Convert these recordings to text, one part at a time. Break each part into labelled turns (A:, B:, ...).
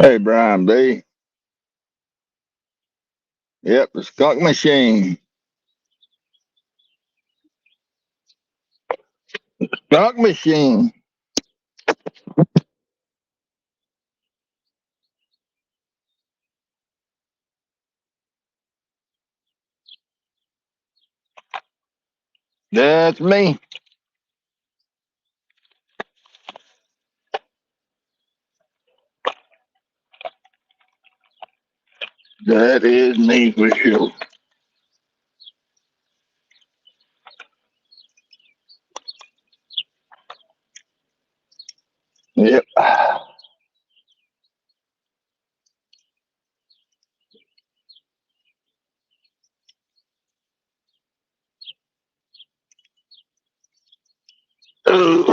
A: Hey, Brian B. Yep, the skunk machine. Skunk machine. That's me. That is me for sure. Yep. Ooh.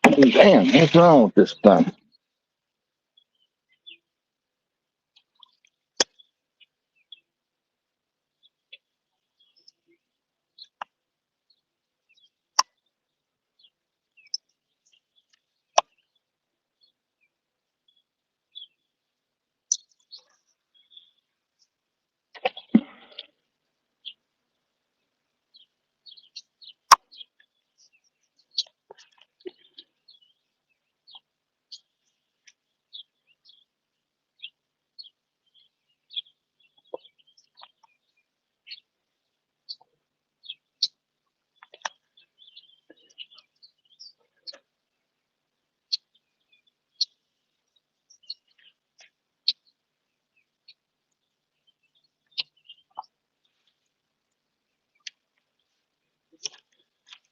A: Damn, what's wrong with this thing?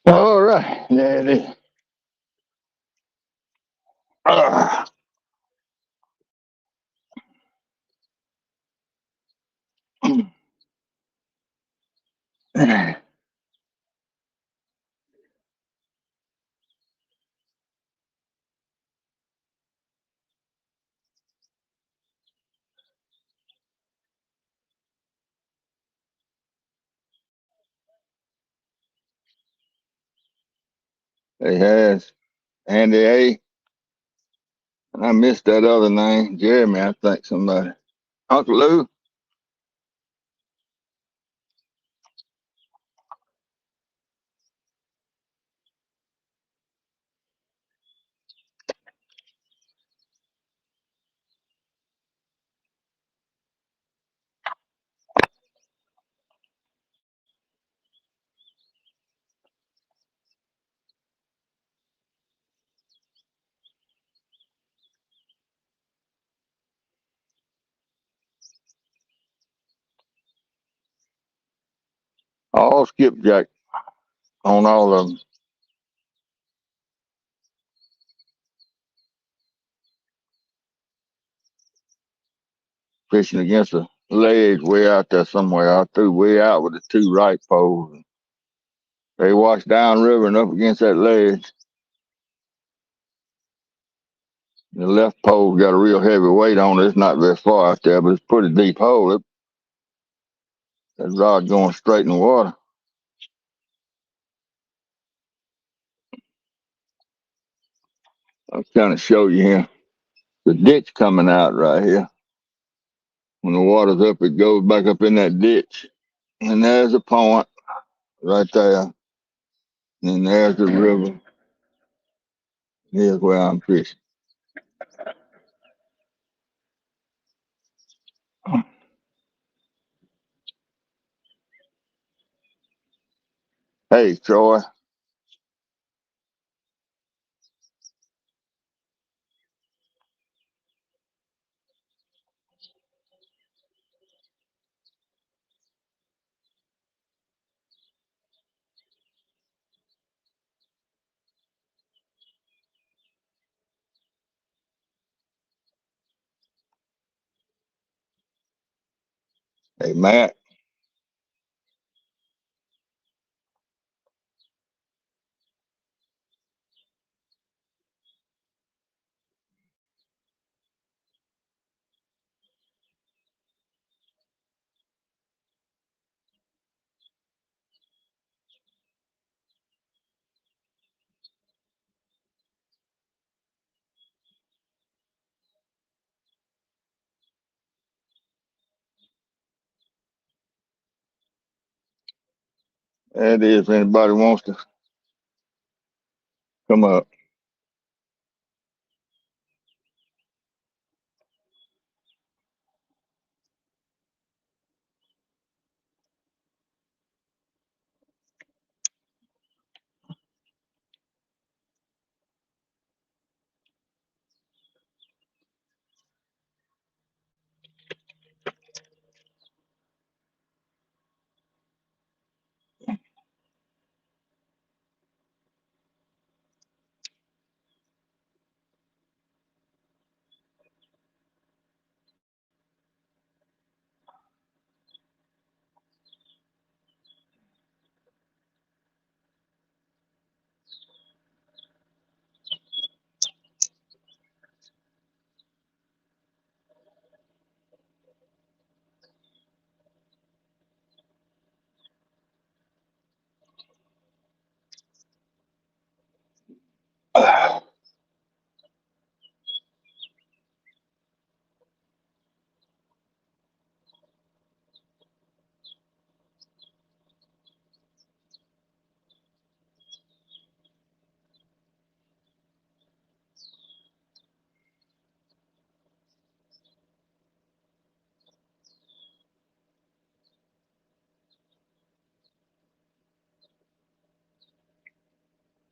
A: All right, there it is. Ah. It has Andy A. And I missed that other name. Jeremy, I think somebody. Uncle Lou. All skipjack on all of them. Fishing against a ledge way out there somewhere. I threw way out with the two right poles. They washed downriver and up against that ledge. The left pole got a real heavy weight on it. It's not very far out there, but it's a pretty deep hole. That rod going straight in the water. I'll kind of show you here. The ditch coming out right here. When the water's up, it goes back up in that ditch. And there's a point right there. And there's the river. Here's where I'm fishing. Hey, Troy. Hey, Matt. That is, if anybody wants to come up.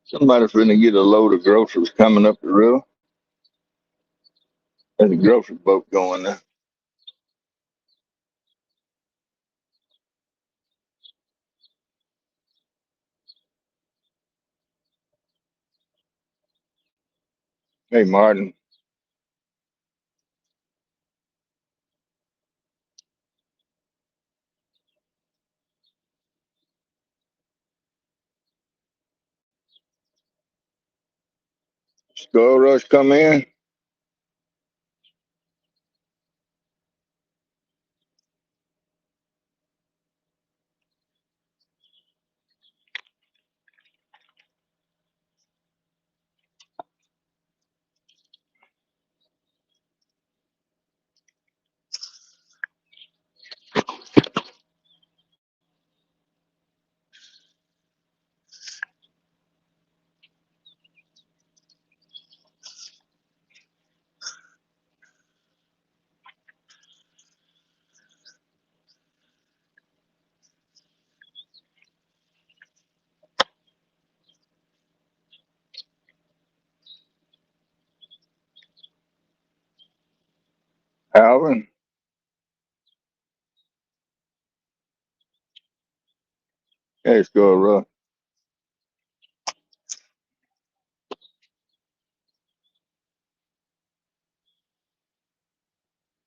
A: Somebody's finna get a load of groceries coming up the river. There's a grocery boat going there. Hey, Martin. Skull Rush come in. Alvin. Hey, Skull Rush.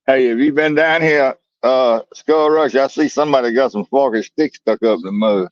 A: Hey, have you been down here, Skull Rush? I see somebody got some forky sticks stuck up in the mud.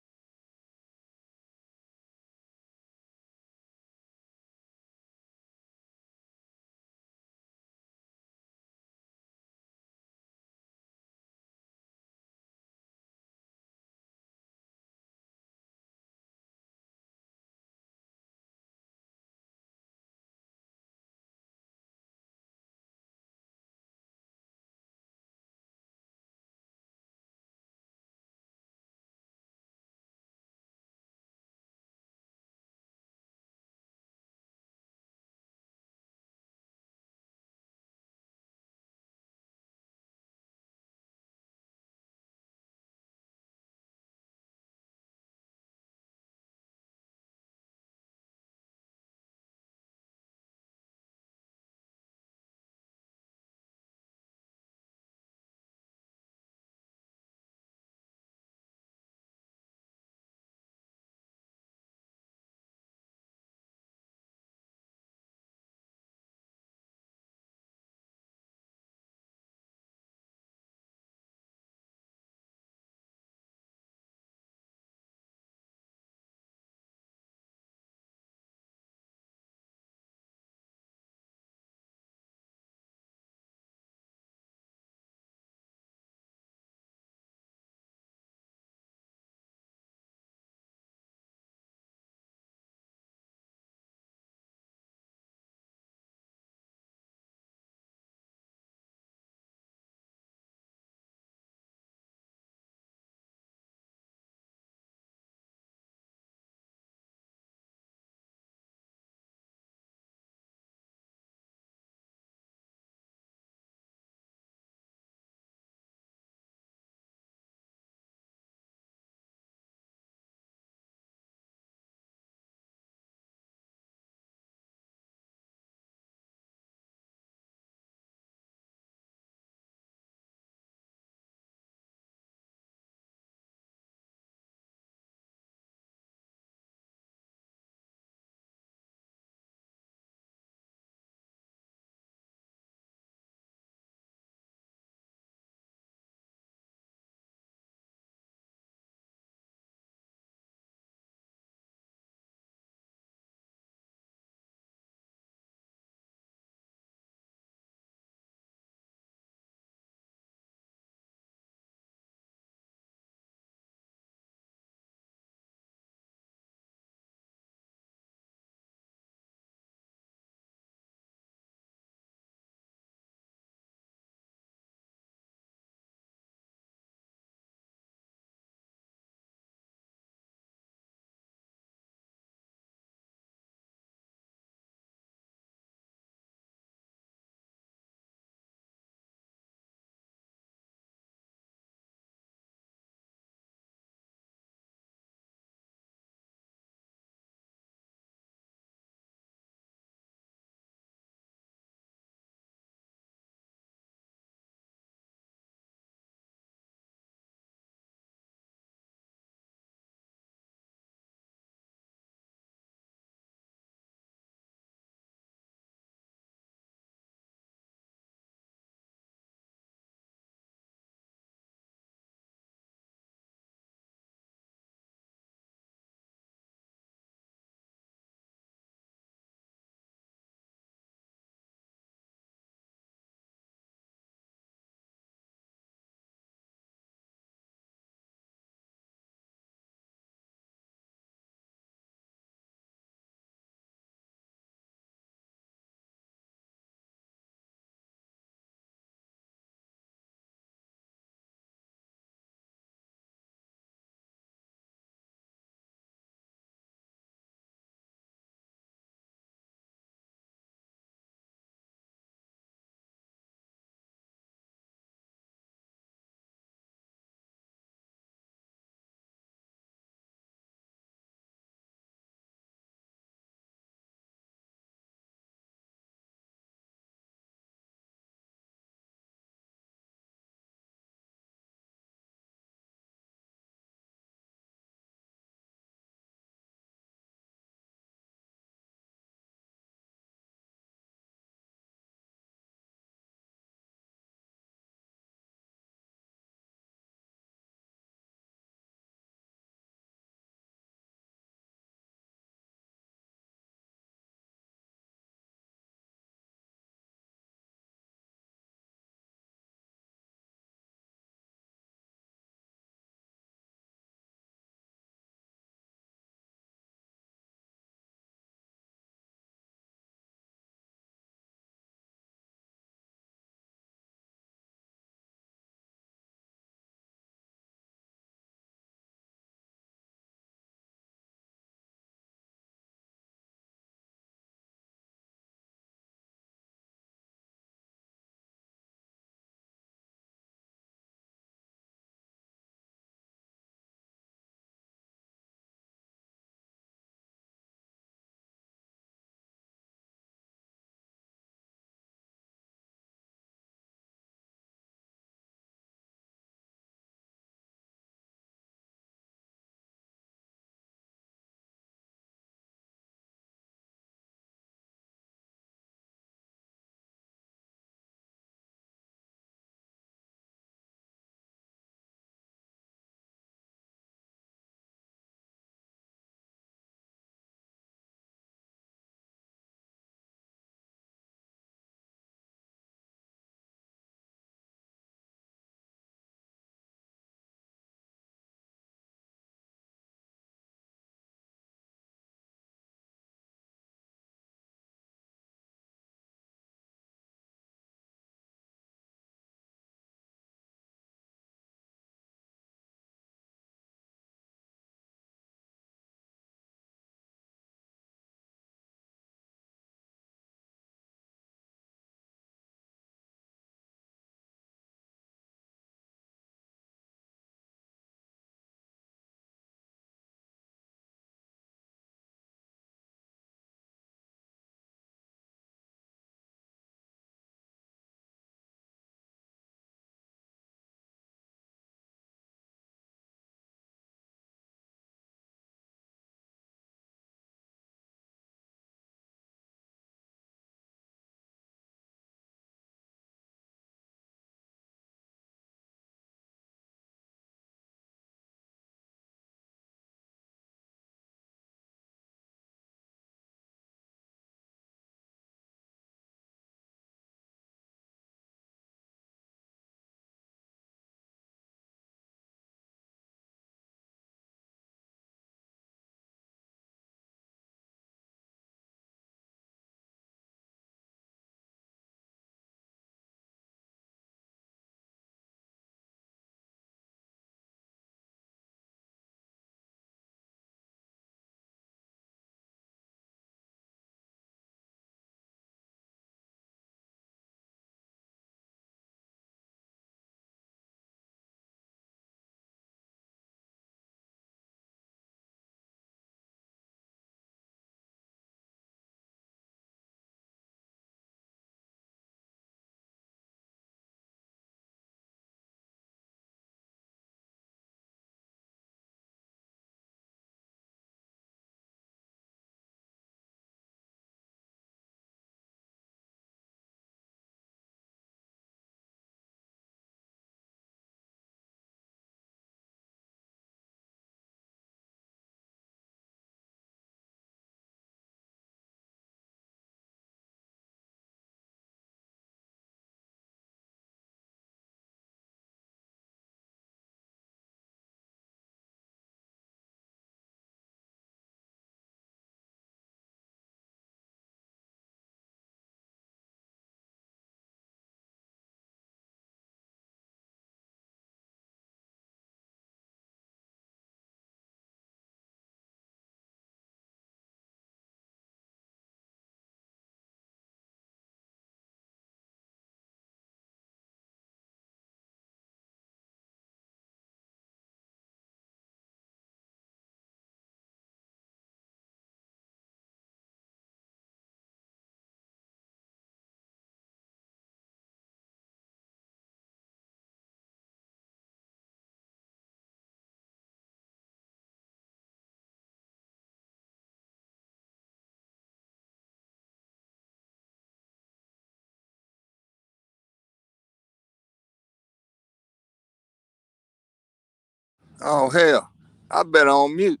A: Oh hell, I've been on mute.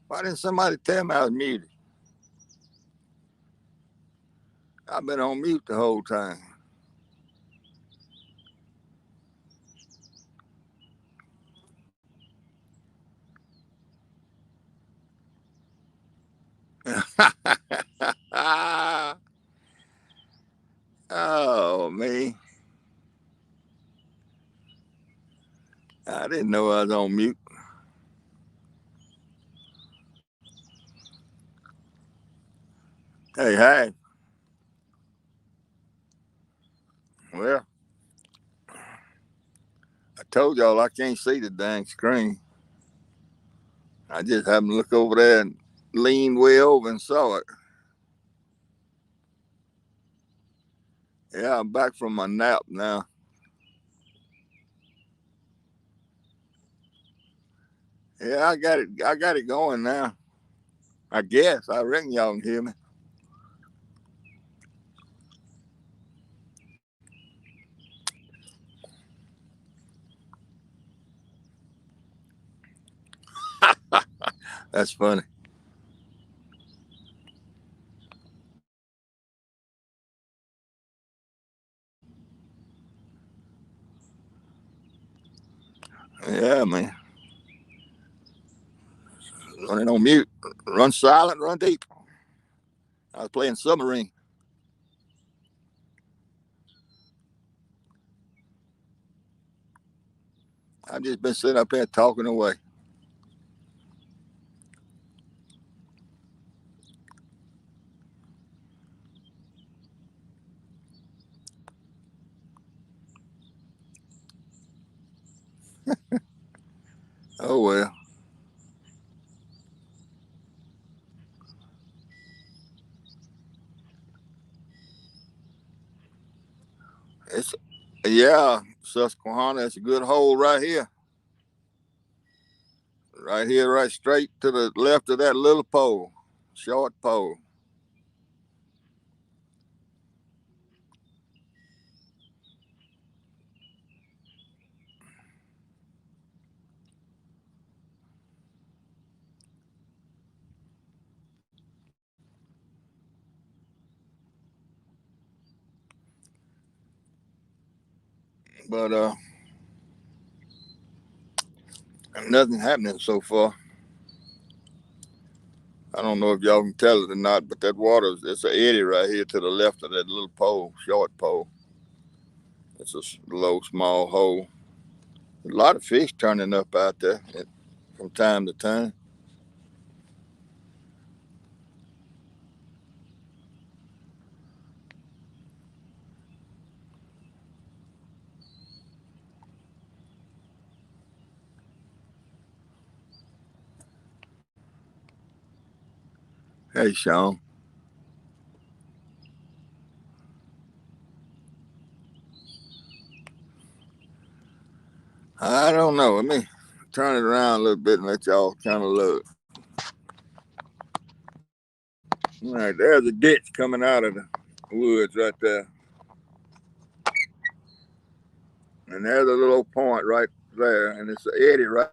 A: Why didn't somebody tell me I was muted? I've been on mute the whole time. Oh man, I didn't know I was on mute. Hey, well, I told y'all I can't see the dang screen. I just happened to look over there and leaned way over and saw it. Yeah, I'm back from my nap now. Yeah, I got it. I got it going now. I guess. I reckon y'all can hear me. That's funny. Yeah, man. Running on mute. Run silent, run deep. I was playing submarine. I've just been sitting up here talking away. Oh well. It's yeah, Susquehanna. It's a good hole right here. Right here, right straight to the left of that little pole. Short pole. But nothing happening so far. I don't know if y'all can tell it or not, but that water, it's an eddy right here to the left of that little pole, short pole. It's a low, small hole. A lot of fish turning up out there from time to time. Hey, Sean. I don't know. Let me turn it around a little bit and let y'all kind of look. All right, there's a ditch coming out of the woods right there. And there's a little point right there, and it's an eddy right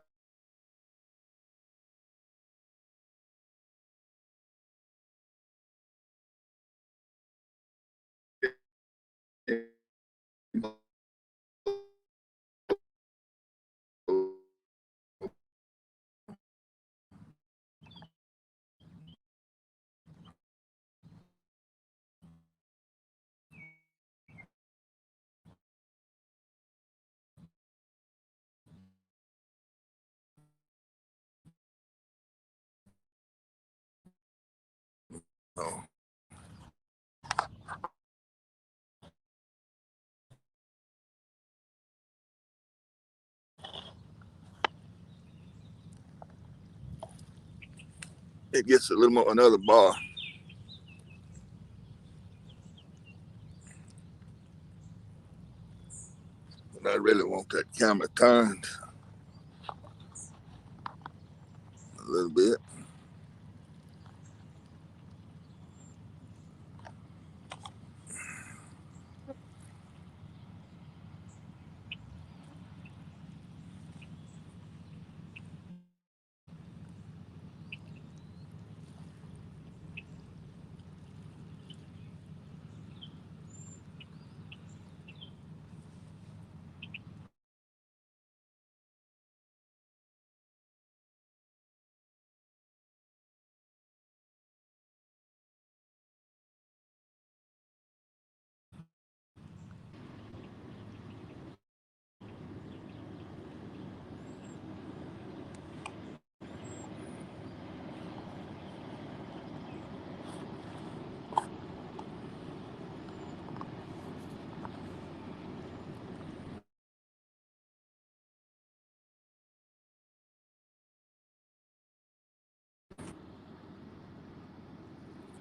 A: oh, it gets a little more another bar. But I really want that camera turned a little bit.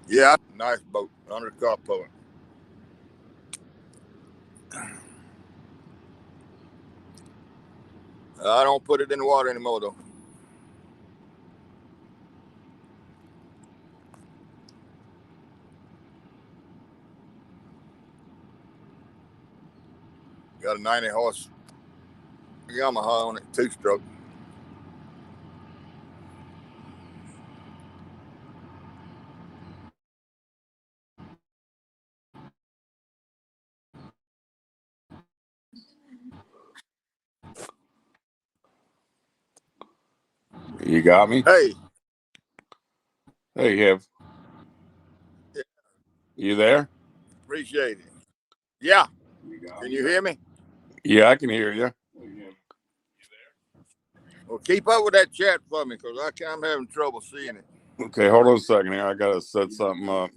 B: Yeah, nice boat under the carport. I don't put it in the water anymore though. Got a 90 horse Yamaha on it, 2-stroke.
C: You got me?
B: Hey.
C: Hey, Hev.
B: Yeah,
C: You there?
B: appreciate it. Yeah. Can you hear me?
C: Yeah, I can hear you.
B: Well, keep up with that chat for me because I'm having trouble seeing it.
C: Okay, hold on a second here. I got to set something up.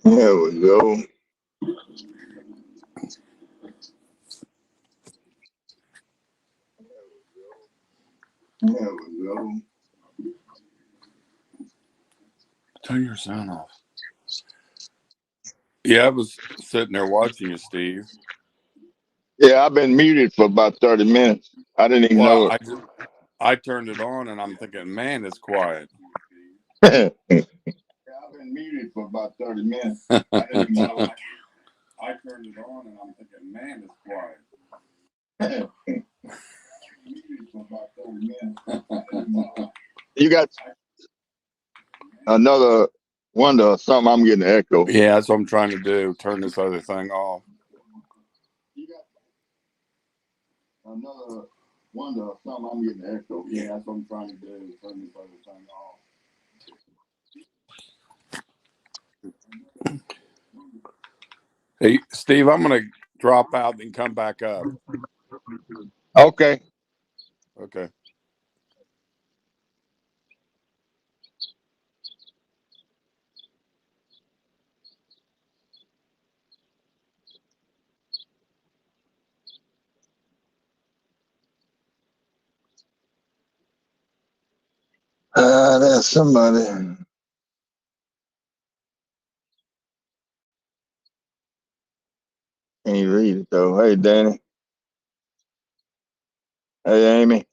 A: There we go. There we go.
C: Turn your sound off. Yeah, I was sitting there watching you, Steve.
A: Yeah, I've been muted for about 30 minutes. I didn't even
C: Well,
A: know
C: I turned it on and I'm thinking, man, it's quiet.
A: it. Yeah, I've been muted for about 30 minutes. I didn't even know it.
C: I turned it on and I'm thinking, man, it's quiet.
A: You got another wonder or something? I'm getting an echo.
C: Yeah, that's what I'm trying to do. Turn this other thing off.
A: You got another wonder or something? I'm getting an echo.
C: Yeah, that's what I'm trying to do. Turn this other thing off. Hey, Steve, I'm going to drop out and come back up.
A: Okay.
C: Okay.
A: There's somebody. Can't read it though. Hey, Danny. Hey, Amy.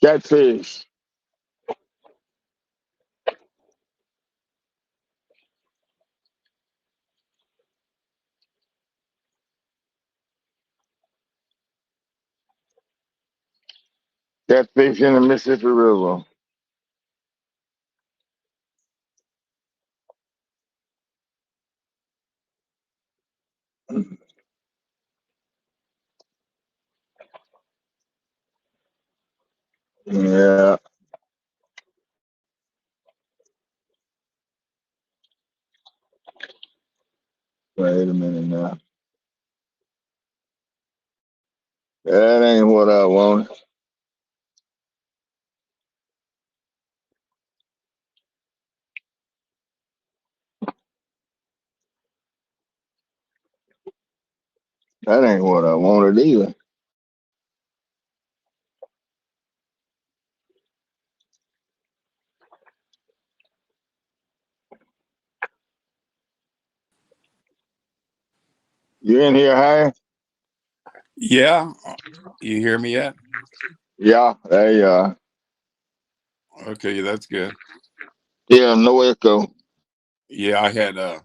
A: Catfish. Catfish in the Mississippi River. Yeah. Wait a minute now. That ain't what I want. That ain't what I wanted either. You in here, Harry?
C: Yeah. You hear me yet?
A: Yeah, there you are.
C: Okay, that's good.
A: Yeah, no echo.
C: Yeah,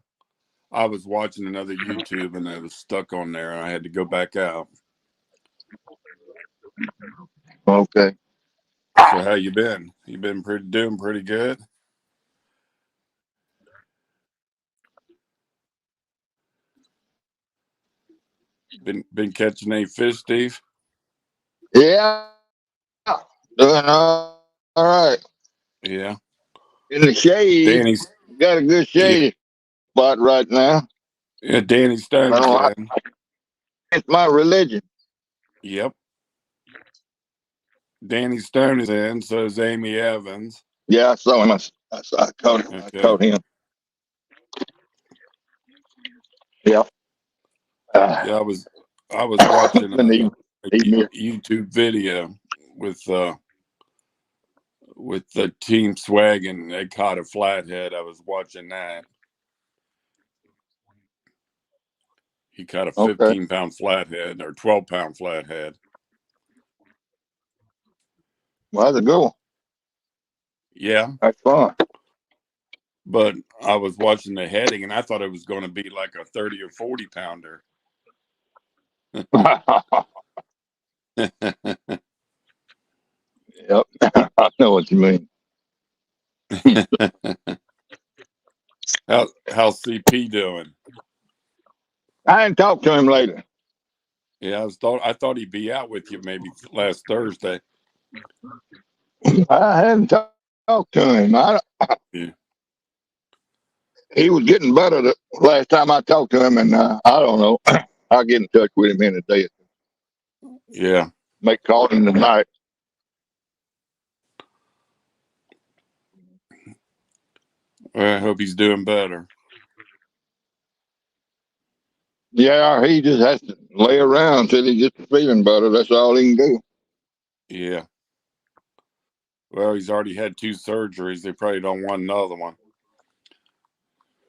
C: I was watching another YouTube and I was stuck on there and I had to go back out.
A: Okay.
C: So how you been? You been doing pretty good? Been catching any fish, Steve?
A: Yeah, doing all right.
C: Yeah.
A: In the shade,
C: Danny's
A: got a good
C: yeah,
A: shady spot right now.
C: yeah, Danny
A: I
C: Stone's
A: don't.
C: in.
A: It's my religion.
C: Yep. Danny Stone is in, so is Amy Evans.
A: Yeah, I saw him. I caught him. I
C: Okay.
A: caught him. Yeah.
C: Yeah, I was watching
A: Been eating, eating me.
C: YouTube video with uh with the team swag and they caught a flathead. I was watching that. He caught a
A: Okay.
C: 15-pound flathead or 12-pound flathead.
A: Well, that's a good one.
C: Yeah,
A: That's fun.
C: but I was watching the heading and I thought it was going to be like a 30 or 40 pounder.
A: Yep. I know what you mean.
C: How's CP doing?
A: I ain't talked to him later.
C: Yeah, I thought he'd be out with you maybe last Thursday.
A: I hadn't talked to him.
C: Yeah,
A: He was getting better the last time I talked to him, and I don't know. I'll get in touch with him in a day.
C: yeah.
A: Make call him tonight.
C: Well, I hope he's doing better.
A: Yeah, he just has to lay around till he gets feeling better. That's all he can do.
C: Yeah. Well, he's already had 2 surgeries. They probably don't want another one.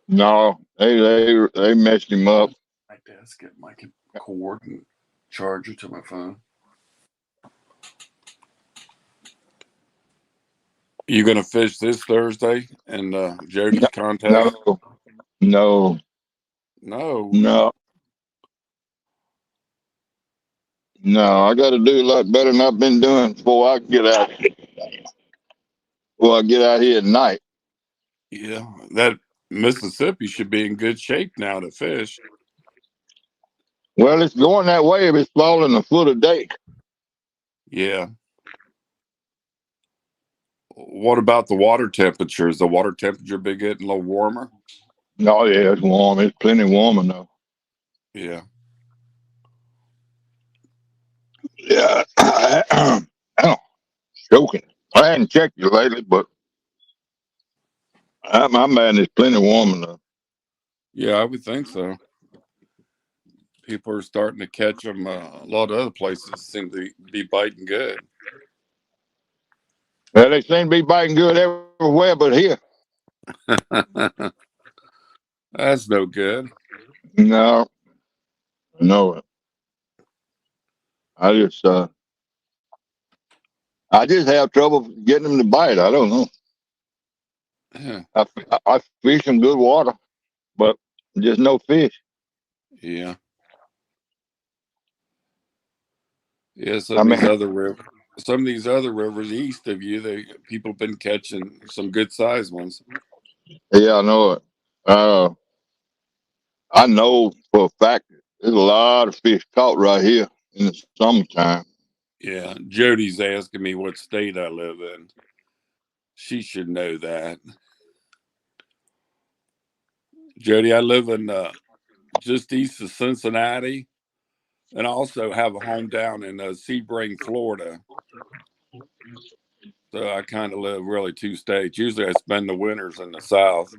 A: No, they messed him up.
C: My desk, get my cord and charger to my phone. You gonna fish this Thursday in Jody's contest?
A: No, no,
C: No.
A: no, no. I got to do a lot better than I've been doing before I get out. Before I get out here at night.
C: Yeah, that Mississippi should be in good shape now to fish.
A: Well, it's going that way if it's falling a foot a day.
C: Yeah. What about the water temperature? Is the water temperature been getting a little warmer?
A: Oh yeah, it's warm. It's plenty warm enough.
C: Yeah.
A: Yeah, I'm joking. I hadn't checked you lately, but my man is plenty warm enough.
C: Yeah, I would think so. People are starting to catch them. A lot of other places seem to be biting good.
A: Well, they seem to be biting good everywhere but here.
C: That's no good.
A: No, no. I just I just have trouble getting them to bite. I don't know.
C: Yeah.
A: I fish in good water, but just no fish.
C: Yeah. Yeah.
A: I mean,
C: Some of these other rivers east of you, people have been catching some good sized ones.
A: yeah, I know it. I know for a fact there's a lot of fish caught right here in the summertime.
C: Yeah. Jody's asking me what state I live in. She should know that. Jody, I live in just east of Cincinnati, and I also have a home down in Sebring, Florida. So I kind of live really 2 states. Usually I spend the winters in the South.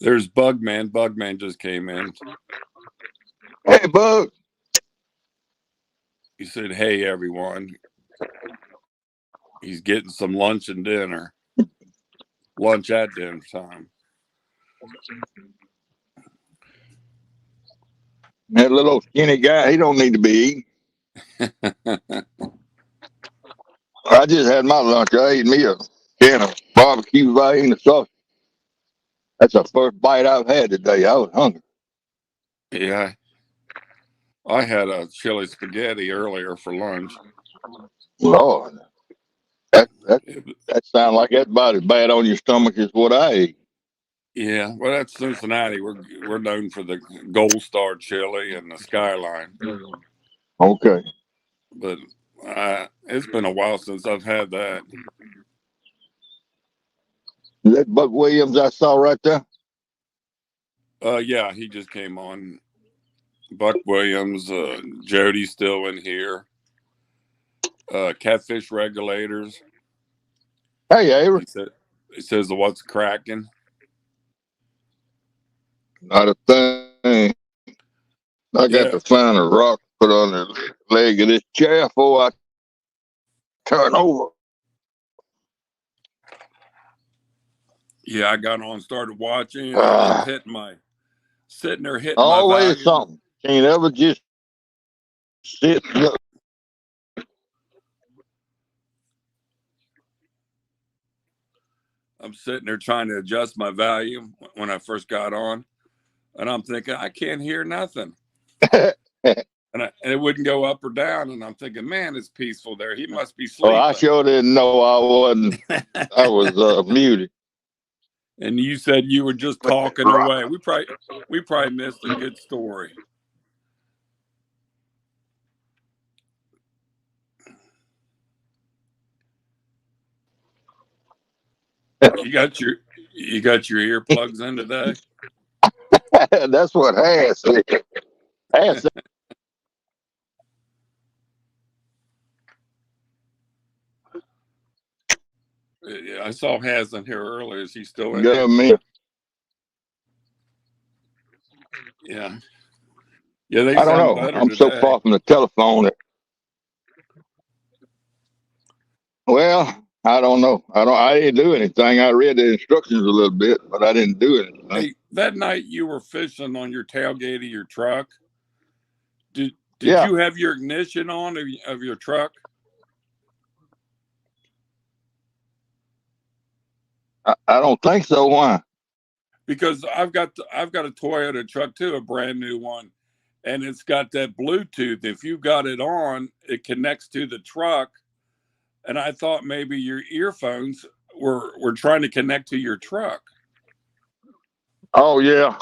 C: There's Bugman. Bugman just came in.
A: Hey, Bug.
C: He said, "Hey, everyone." He's getting some lunch and dinner. Lunch at dinner time.
A: That little skinny guy, he don't need to be eating. I just had my lunch. I ate me a can of barbecue Vienna sausage. That's the first bite I've had today. I was hungry.
C: Yeah, I had a chili spaghetti earlier for lunch.
A: Lord, that that
C: It,
A: that sounds like that's about as bad on your stomach as what I ate.
C: yeah, well, that's Cincinnati. We're known for the Gold Star chili and the Skyline,
A: Okay.
C: but it's been a while since I've had that.
A: Is that Buck Williams I saw right there?
C: Yeah, he just came on. Buck Williams, Jody's still in here. Catfish regulators.
A: Hey, Avery.
C: He says the what's cracking.
A: Not a thing. I got
C: Yeah,
A: to find a rock, put on the leg of this chair before I turn over.
C: yeah. I got on, started watching, and I was
A: Ah,
C: sitting there hitting my
A: always
C: volume.
A: something. Can't ever just sit.
C: I'm sitting there trying to adjust my volume when I first got on, and I'm thinking I can't hear nothing, and it wouldn't go up or down. And I'm thinking, man, it's peaceful there. He must be
A: Well, I
C: sleeping.
A: sure didn't know I wasn't. I was muted.
C: And you said you were just talking away. We probably missed a good story. You got your earplugs in today?
A: That's what Hass said. Hass said,
C: Yeah, I saw Has in here earlier. Is he still in here?
A: "Give me."
C: Yeah. Yeah, they
A: I don't
C: sound
A: know.
C: better
A: I'm so
C: today.
A: far from the telephone that, well, I don't know. I didn't do anything. I read the instructions a little bit, but I didn't do anything.
C: Hey, that night you were fishing on your tailgate of your truck. Did
A: Yeah,
C: you have your ignition on of your truck?
A: I don't think so. Why?
C: Because I've got a Toyota truck too, a brand new one, and it's got that Bluetooth. If you got it on, it connects to the truck. And I thought maybe your earphones were trying to connect to your truck.
A: Oh yeah.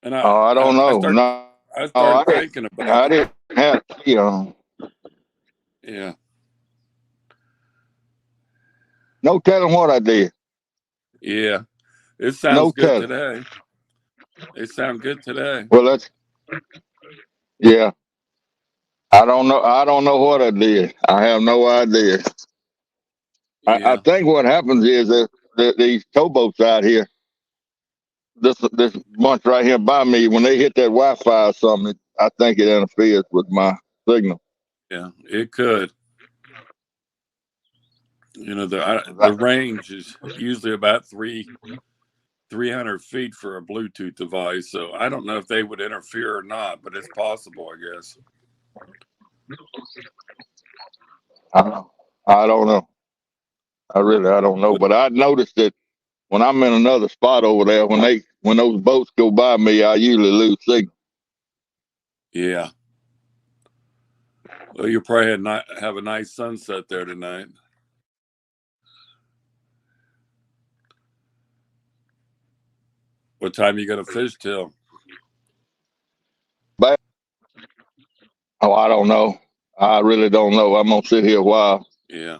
C: And
A: Oh, I don't know. No,
C: I
A: I
C: started
A: didn't.
C: thinking about
A: I
C: it.
A: didn't have key on.
C: Yeah.
A: No telling what I did.
C: Yeah. It sounds
A: No
C: good
A: telling.
C: today. It sounds good today.
A: Well, that's yeah. I don't know. I don't know what I did. I have no idea. I
C: Yeah.
A: think what happens is that these towboats out here, this bunch right here by me, when they hit that Wi-Fi or something, I think it interferes with my signal.
C: Yeah. It could. The range is usually about 300 feet for a Bluetooth device. So I don't know if they would interfere or not, but it's possible, I guess.
A: I don't know. I don't know. But I noticed that when I'm in another spot over there, when those boats go by me, I usually lose signal.
C: Yeah. Well, you probably have a nice sunset there tonight. What time you going to fish till?
A: But I don't know. I really don't know. I'm gonna sit here a while.
C: Yeah.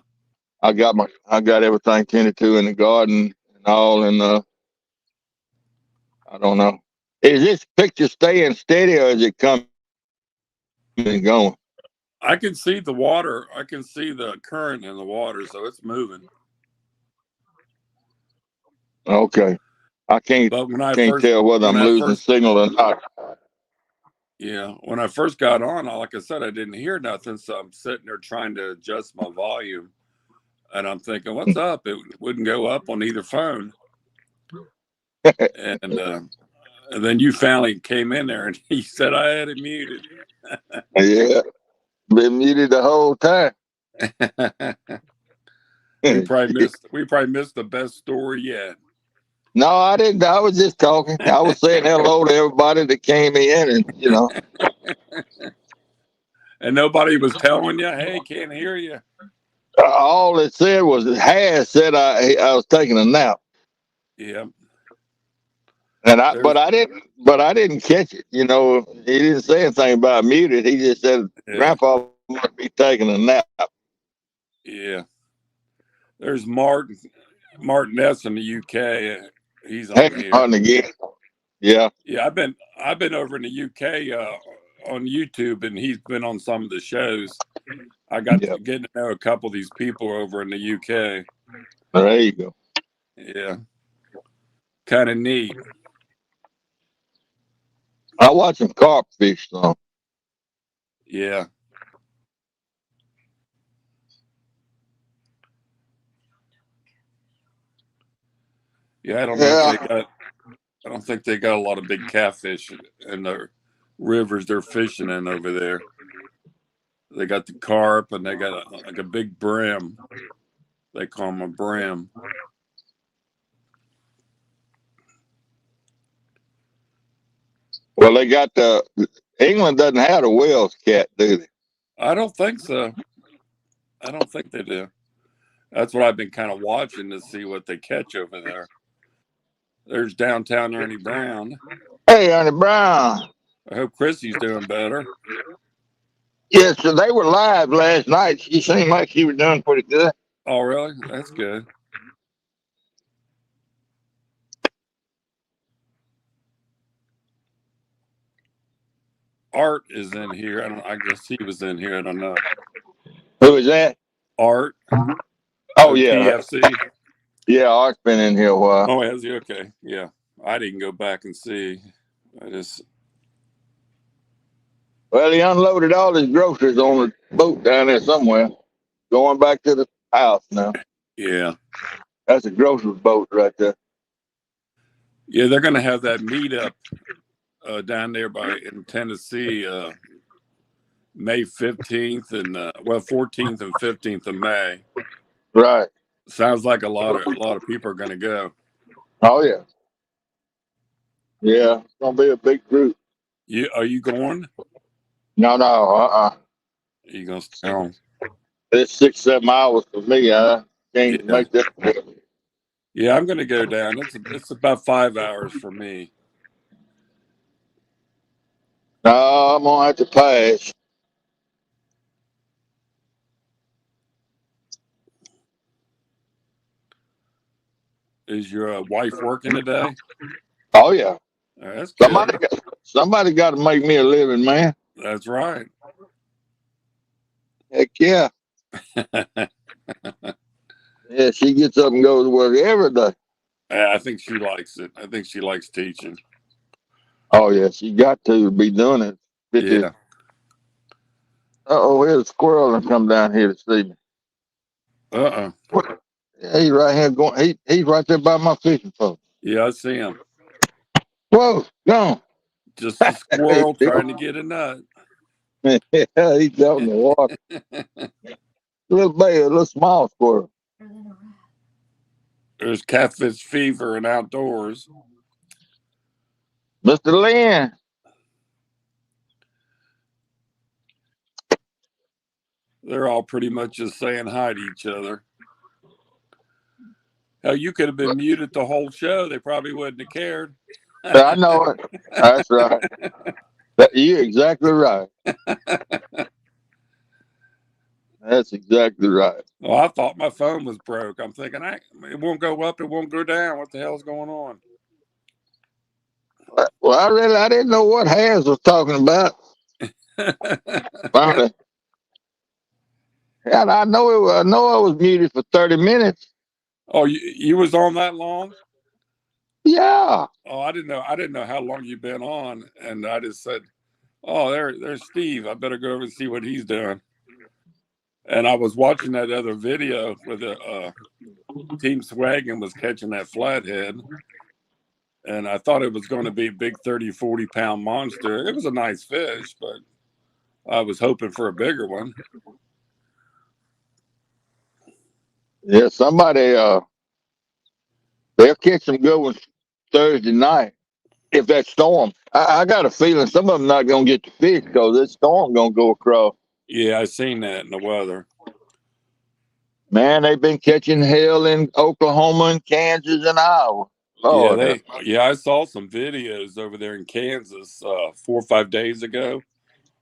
A: I got everything tended to in the garden and all, and I don't know. Is this picture staying steady or is it coming and going?
C: I can see the water. I can see the current in the water, so it's moving.
A: Okay. I can't
C: But
A: tell whether I'm losing signal or not.
C: when I first got on, like I said, I didn't hear nothing, so I'm sitting there trying to adjust my volume, and I'm thinking, "What's up?" It wouldn't go up on either phone, and then you finally came in there, and he said I had it muted.
A: Yeah, been muted the whole time.
C: we probably missed the best story yet.
A: No, I didn't. I was just talking. I was saying hello to everybody that came in, and
C: And nobody was telling you, hey, can't hear you.
A: All it said was Has said I was taking a nap,
C: Yeah.
A: and
C: There's
A: but I didn't catch it. You know, he didn't say anything about muted. He just said
C: yeah,
A: Grandpa must be taking a nap.
C: yeah. There's Martin S in the UK. He's
A: Hey,
C: on here.
A: on again. Yeah,
C: Yeah, I've been over in the UK on YouTube, and he's been on some of the shows. I got
A: yeah.
C: to get to know a couple of these people over in the UK.
A: There you go.
C: Yeah, kind of neat.
A: I watch him carp fish some.
C: Yeah, yeah.
A: Yeah.
C: I don't think they got a lot of big catfish in the rivers they're fishing in over there. They got the carp, and they got like a big brim. They call them a brim.
A: Well, they got the England doesn't have a Wells cat, do they?
C: I don't think so. I don't think they do. That's what I've been kind of watching to see what they catch over there. There's downtown Ernie Brown.
A: Hey, Ernie Brown.
C: I hope Chrissy's doing better.
A: Yes, so they were live last night. She seemed like she was doing pretty good.
C: Oh, really? That's good. Art is in here. I guess he was in here. I don't know.
A: Who is that?
C: Art,
A: Oh yeah,
C: OTFC.
A: yeah. Art's been in here a while.
C: Oh, is he? Okay. Yeah. I didn't go back and see. I just,
A: Well, he unloaded all his groceries on the boat down there somewhere. Going back to the house now.
C: yeah.
A: That's a grocery boat right there.
C: Yeah, they're going to have that meetup down there in Tennessee, May 15th and 14th and 15th of May.
A: Right.
C: Sounds like a lot of people are going to go.
A: Oh yeah. Yeah, it's gonna be a big group.
C: Are you going?
A: No, no.
C: Are you going to stay home?
A: It's 6, 7 hours for me. I can't
C: Yeah.
A: make that.
C: Yeah, I'm going to go down. It's about 5 hours for me.
A: No, I'm gonna have to pass.
C: Is your wife working today?
A: Oh yeah.
C: That's good.
A: Somebody got to make me a living, man.
C: That's right.
A: Heck yeah. Yeah, she gets up and goes to work every day.
C: I think she likes it. I think she likes teaching.
A: Oh yeah, she got to be doing it.
C: Yeah.
A: Oh, here's a squirrel and come down here to see me. Yeah, he's right here going. He's right there by my fishing pole.
C: Yeah, I see him.
A: Whoa, gone.
C: Just a squirrel trying to get a nut.
A: Yeah, he's out in the water. Little baby, a little small squirrel.
C: There's catfish fever and outdoors.
A: Mr. Lynn.
C: They're all pretty much just saying hi to each other. Hell, you could have been muted the whole show. They probably wouldn't have cared.
A: I know it. That's right. You're exactly right. That's exactly right.
C: Well, I thought my phone was broke. I'm thinking it won't go up, it won't go down. What the hell's going on?
A: Well, I didn't know what Has was talking about. Finally, and I know I was muted for 30 minutes.
C: Oh, you was on that long?
A: Yeah.
C: Oh, I didn't know. I didn't know how long you've been on, and I just said, "Oh, there's Steve. I better go over and see what he's doing." And I was watching that other video where the Team Swaggin was catching that flathead, and I thought it was going to be a big 30, 40-pound monster. It was a nice fish, but I was hoping for a bigger one.
A: Yeah, somebody they'll catch some good ones Thursday night. if that storm, I got a feeling some of them not gonna get to fish because this storm gonna go across.
C: Yeah, I seen that in the weather.
A: Man, they've been catching hell in Oklahoma and Kansas and Iowa.
C: Yeah,
A: Lord,
C: I saw some videos over there in Kansas 4 or 5 days ago.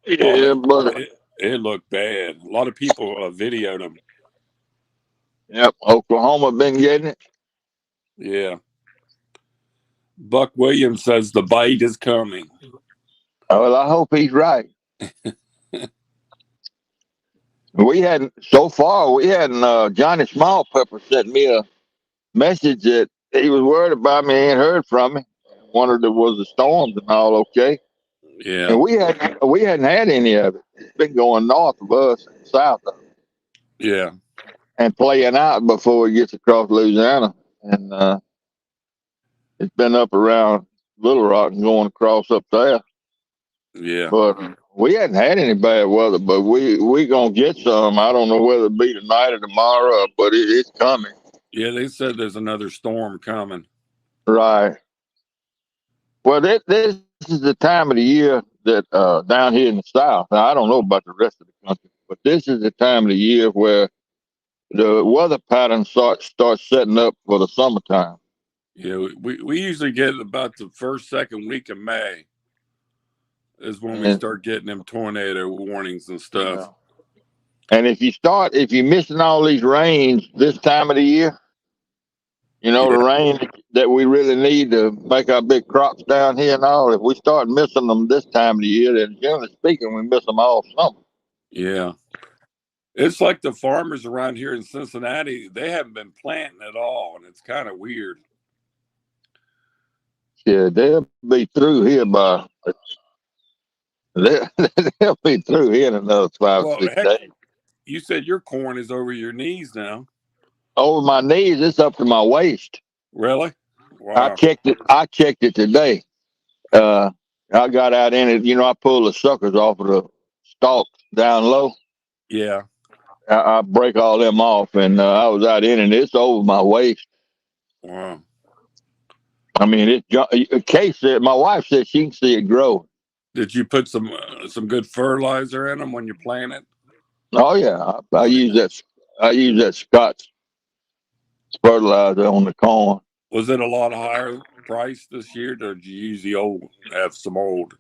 C: Oh,
A: yeah, but
C: it looked bad. A lot of people videoed them.
A: yep, Oklahoma been getting it.
C: Yeah. Buck Williams says the bite is coming.
A: Well, I hope he's right. We hadn't so far. We hadn't. Johnny Smallpepper sent me a message that he was worried about me. Ain't heard from me. Wondered if it was the storms and all okay.
C: Yeah.
A: And we hadn't had any of it. It's been going north of us and south of us
C: Yeah.
A: and playing out before it gets across Louisiana. And it's been up around Little Rock and going across up there.
C: Yeah.
A: But we hadn't had any bad weather. But we gonna get some. I don't know whether it be tonight or tomorrow, but it's coming.
C: Yeah, they said there's another storm coming.
A: Right. Well, this is the time of the year that down here in the South. Now, I don't know about the rest of the country, but this is the time of the year where the weather pattern starts setting up for the summertime.
C: Yeah, we usually get about the first, second week of May is when we
A: And
C: start getting them tornado warnings and stuff.
A: yeah. And if you're missing all these rains this time of the year, the
C: Yeah,
A: rain that we really need to make our big crops down here and all, if we start missing them this time of the year, then generally speaking, we miss them all summer.
C: yeah. It's like the farmers around here in Cincinnati, they haven't been planting at all, and it's kind of weird.
A: Yeah, they'll be through here by they'll, they'll be through here in another five,
C: Well,
A: six
C: heck,
A: days.
C: you said your corn is over your knees now.
A: Over my knees, it's up to my waist.
C: Really?
A: I
C: Wow.
A: checked it. I checked it today. Uh, I got out in it. I pull the suckers off of the stalks down low.
C: Yeah.
A: I break all them off, and I was out in it. It's over my waist.
C: Wow.
A: I mean, Kay said, my wife said she can see it grow.
C: Did you put some good fertilizer in them when you plant it?
A: Oh yeah, I use that. I use that Scott's fertilizer on the corn.
C: Was it a lot higher price this year, or did you use the old? Have some old?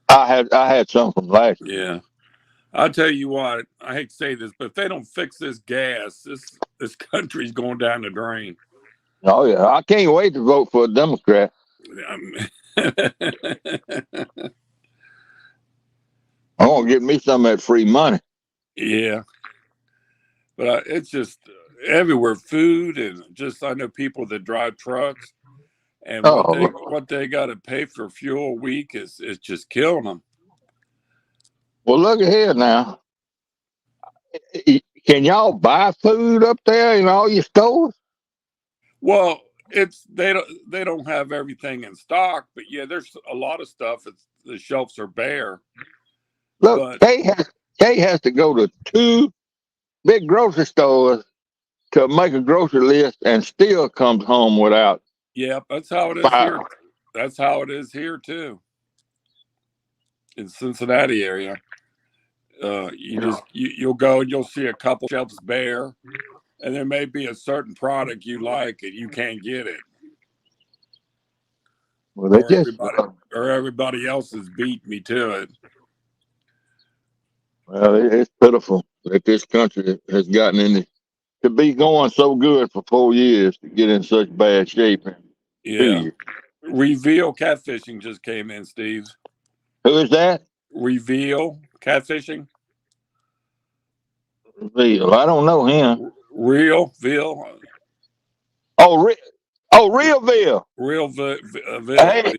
A: I had some from last year.
C: Yeah. I'll tell you what. I hate to say this, but if they don't fix this gas, this country's going down the drain.
A: Oh yeah, I can't wait to vote for a Democrat. I want to get me some of that free money.
C: Yeah, but it's just everywhere. Food and just I know people that drive trucks, and
A: Oh,
C: what they got to pay for fuel a week is just killing them.
A: well, look at here now. Can y'all buy food up there in all your stores?
C: Well, they don't have everything in stock, but yeah, there's a lot of stuff. The shelves are bare.
A: Look,
C: But
A: Kay has to go to two big grocery stores to make a grocery list and still comes home without
C: yeah, that's how it is
A: five.
C: here. That's how it is here too, in Cincinnati area. You'll go and you'll see a couple shelves bare, and there may be a certain product you like and you can't get it,
A: Well, they just
C: or everybody else has beat me to it.
A: well, it's pitiful that this country has gotten in to be going so good for 4 years to get in such bad shape in
C: Yeah.
A: 2 years.
C: Reveal catfishing just came in, Steve.
A: Who is that?
C: Reveal catfishing.
A: Real. I don't know him.
C: Real Veal.
A: Oh, Realville.
C: Real Veal.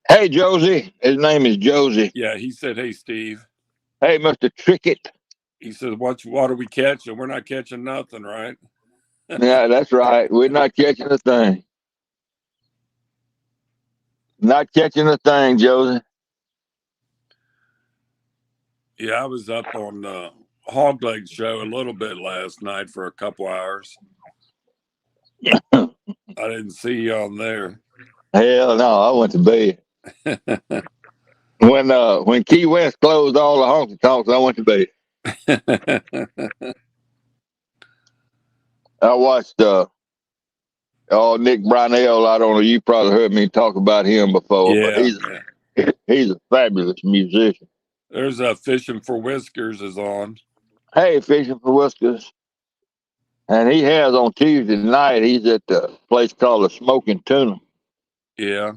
A: Hey, Josie. His name is Josie.
C: Yeah, he said, "Hey, Steve."
A: Hey, Mr. Trickett.
C: He said, "What are we catching? We're not catching nothing, right?"
A: Yeah, that's right. We're not catching a thing. Not catching a thing, Josie.
C: Yeah, I was up on the Hog Leg show a little bit last night for a couple hours. I didn't see you on there.
A: Hell no, I went to bed. When Key West closed all the honky tonks, I went to bed. I watched Nick Brownell. I don't know. You probably heard me talk about him before, but
C: Yeah,
A: he's a fabulous musician.
C: there's a Fishing for Whiskers is on.
A: Hey, Fishing for Whiskers, and he has on Tuesday night. He's at the place called the Smoking Tuna,
C: Yeah,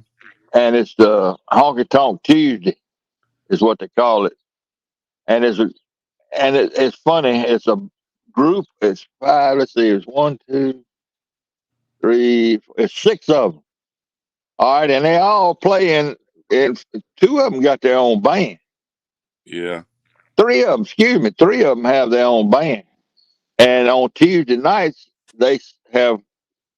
A: and it's the Honky Tonk Tuesday, is what they call it. And it's funny. It's a group. It's five. Let's see. It's one, two, three. It's six of them. All right, and they all playing. And two of them got their own band.
C: yeah,
A: Three of them, excuse me, three of them have their own band. And on Tuesday nights, they have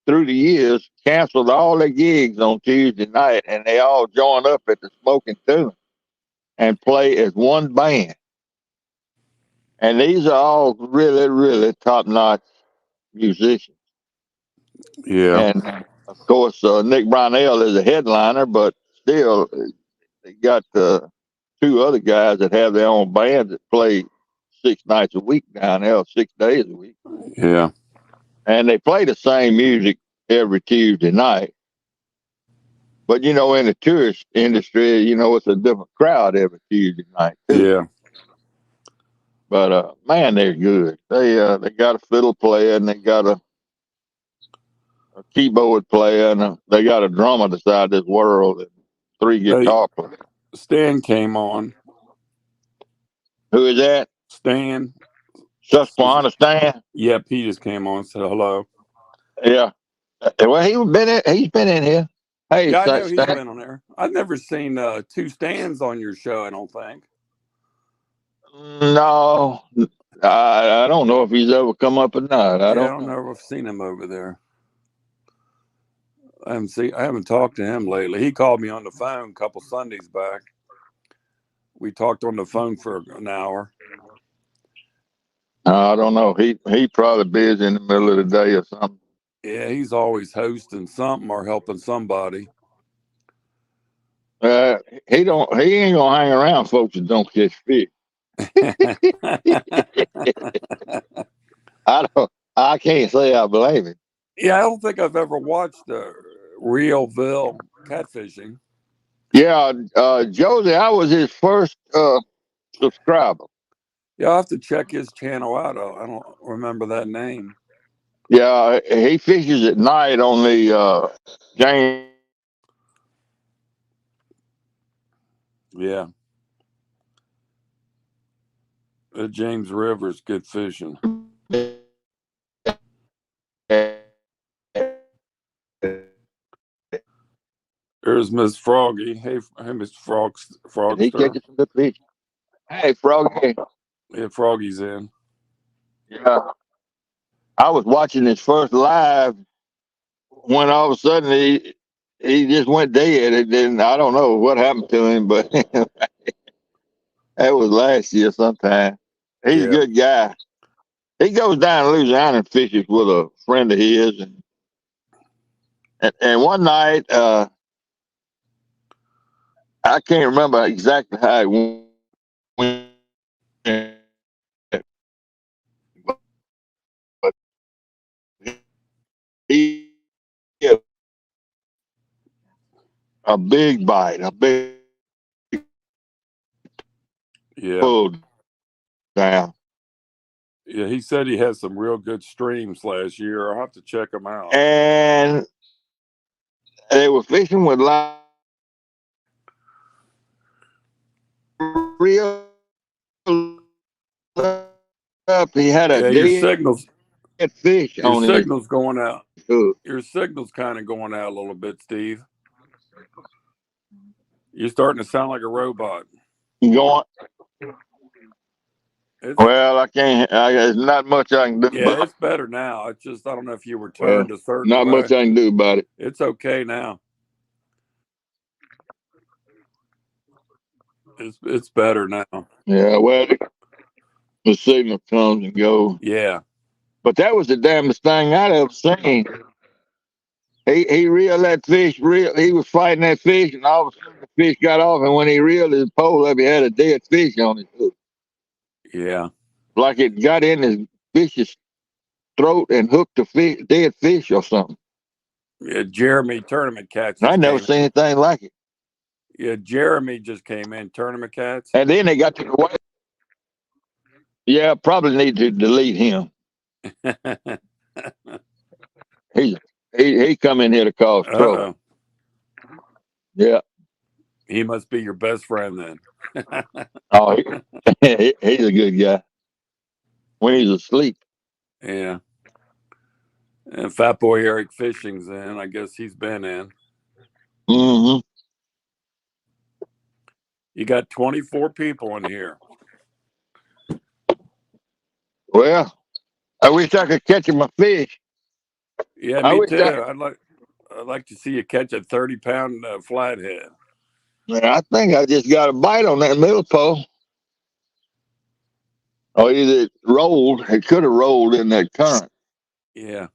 A: through the years canceled all their gigs on Tuesday night, and they all join up at the Smoking Tuna and play as one band. And these are all really, really top notch musicians.
C: yeah,
A: And of course, Nick Brownell is a headliner, but still, they got two other guys that have their own bands that play 6 nights a week down there, 6 days a week.
C: yeah,
A: And they play the same music every Tuesday night. But in the tourist industry, it's a different crowd every Tuesday night too.
C: yeah.
A: But man, they're good. They got a fiddle player and they got a keyboard player and they got a drummer beside this world and three
C: Hey,
A: guitar players.
C: Stan came on.
A: Who is that?
C: Stan.
A: Susquehanna Stan?
C: Yep, he just came on and said hello.
A: Yeah. Well, he's been in here. Hey,
C: Yeah, I know he's
A: Stan.
C: been on there. I've never seen two Stans on your show, I don't think.
A: No, I don't know if he's ever come up or not. I don't know.
C: I've seen him over there. I haven't talked to him lately. He called me on the phone a couple Sundays back. We talked on the phone for an hour.
A: I don't know. He probably busy in the middle of the day or something.
C: Yeah, he's always hosting something or helping somebody.
A: He ain't gonna hang around folks that don't catch fish. I can't say I blame him.
C: Yeah, I don't think I've ever watched Realville catfishing.
A: Yeah, Josie, I was his first subscriber.
C: Yeah, I'll have to check his channel out. I don't remember that name.
A: Yeah, he fishes at night on the James.
C: Yeah. James River's good fishing. There's Miss Froggy. Hey, Miss Frogster.
A: He catches some good fish. Hey, Froggy.
C: Yeah, Froggy's in.
A: Yeah. I was watching his first live when all of a sudden he just went dead. And then I don't know what happened to him, but that was last year sometime. He's a good guy. He goes down to Louisiana and fishes with a friend of his. And one night, I can't remember exactly how it went, but he had a big bite, a big pull down.
C: Yeah, he said he had some real good streams last year. I'll have to check them out.
A: And they were fishing with real up. He had a dead fish on his
C: signal's going out.
A: hook.
C: Your signal's kind of going out a little bit, Steve. You're starting to sound like a robot.
A: Going. Well, I can't. There's not much I can do.
C: Yeah, it's better now. It's just I don't know if you were turned a certain
A: not
C: way.
A: much I can do about it.
C: It's okay now. It's better now.
A: Yeah, well, the signal comes and goes.
C: Yeah.
A: But that was the damnedest thing I'd ever seen. He reeled that fish. He was fighting that fish, and all of a sudden the fish got off. And when he reeled his pole up, he had a dead fish on his hook.
C: Yeah.
A: Like it got in his fish's throat and hooked a fish, dead fish or something.
C: Yeah, Jeremy Tournament Cats
A: And I
C: just
A: never
C: came
A: seen
C: in.
A: anything like it.
C: Yeah, Jeremy just came in. Tournament Cats.
A: And then they got to the way. Yeah, probably need to delete him. He come in here to cause trouble.
C: Uh-oh.
A: Yeah.
C: He must be your best friend then.
A: Oh, he's a good guy when he's asleep.
C: Yeah. And Fat Boy Eric Fishing's in. I guess he's been in.
A: Mm-hmm.
C: You got 24 people in here.
A: Well, I wish I could catch him a fish.
C: Yeah,
A: I
C: me
A: wish
C: too. I'd like to see you catch a 30-pound flathead.
A: I think I just got a bite on that middle pole. Or either it rolled. It could have rolled in that current.
C: Yeah.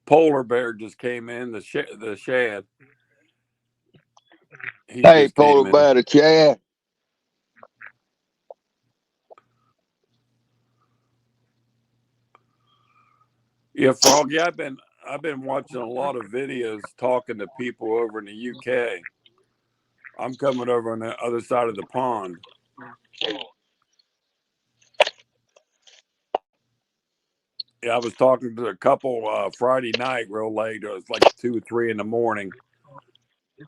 C: Polar bear just came in. The shad. He
A: Hey,
C: just came
A: polar
C: in.
A: bear to Chad.
C: Yeah, Froggy. I've been watching a lot of videos talking to people over in the UK. I'm coming over on the other side of the pond. Yeah, I was talking to a couple Friday night real late. It was like 2 or 3 in the morning.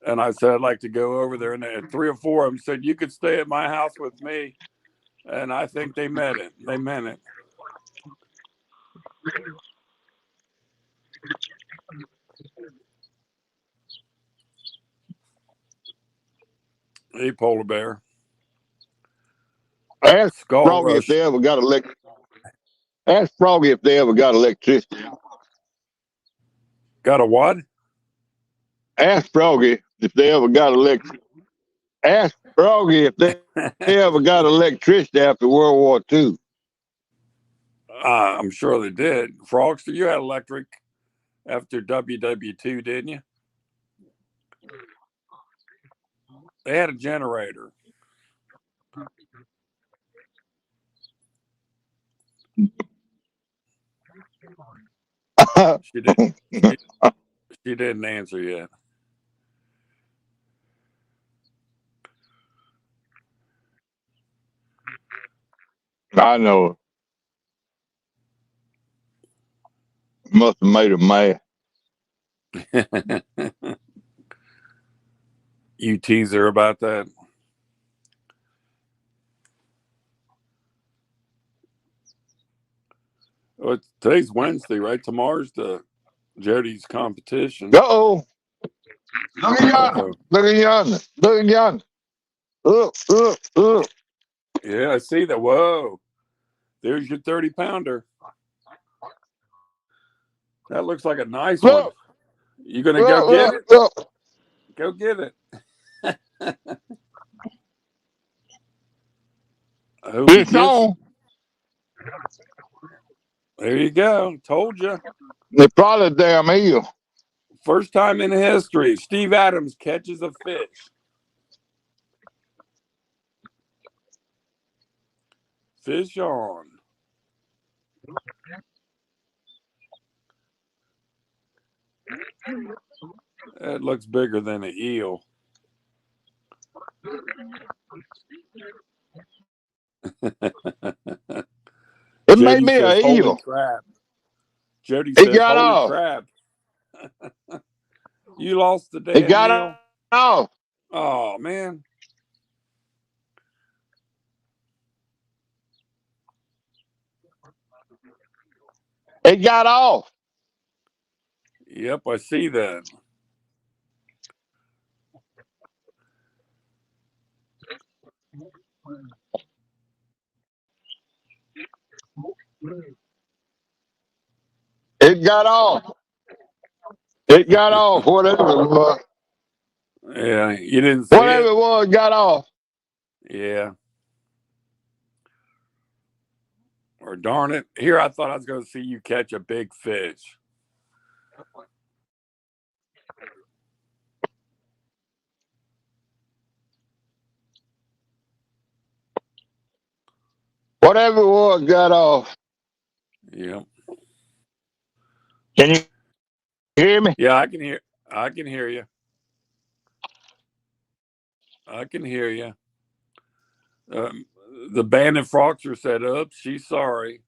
C: And I said, I'd like to go over there. And 3 or 4 of them said, you could stay at my house with me. And I think they meant it. They meant it. Hey, polar bear.
A: Ask
C: Skull
A: Froggy if
C: Rush.
A: they ever got Ask Froggy if they ever got electricity.
C: Got a what?
A: Ask Froggy if they ever got electricity. Ask Froggy if they ever got electricity after World War II.
C: I'm sure they did. Frogster, you had electric after WW2, didn't you? They had a generator. She did. She, she didn't answer yet.
A: I know. Must have made him mad.
C: You tease her about that. Well, today's Wednesday, right? Tomorrow's the Jody's competition.
A: Uh-oh. Look at yonder.
C: Uh-oh.
A: Look at yonder. Look at yonder. Look.
C: Yeah, I see that. Whoa. There's your 30-pounder. That looks like a nice one.
A: Look.
C: You going to go get it?
A: Look.
C: Go get it. I hope he
A: It's
C: gets it.
A: on.
C: There you go. Told you.
A: It's probably a damn eel.
C: First time in history, Steve Adams catches a fish. Fish on. It looks bigger than an eel.
A: It may
C: Jody
A: be
C: says,
A: an
C: holy
A: eel.
C: crap. Jody
A: It
C: says,
A: got
C: holy
A: off.
C: crap. You lost the
A: It
C: damn
A: got
C: eel.
A: off.
C: Oh, man.
A: It got off.
C: Yep, I see that.
A: It got off. It got off. Whatever it was.
C: Yeah, you didn't see
A: Whatever
C: it?
A: it was, got off.
C: Yeah. Or Or darn it. Here, I thought I was going to see you catch a big fish.
A: Whatever it was got off.
C: Yeah.
A: Can you hear me?
C: Yeah, I can hear. I can hear you. I can hear you. The banded Frogster said, "Oops, she's sorry."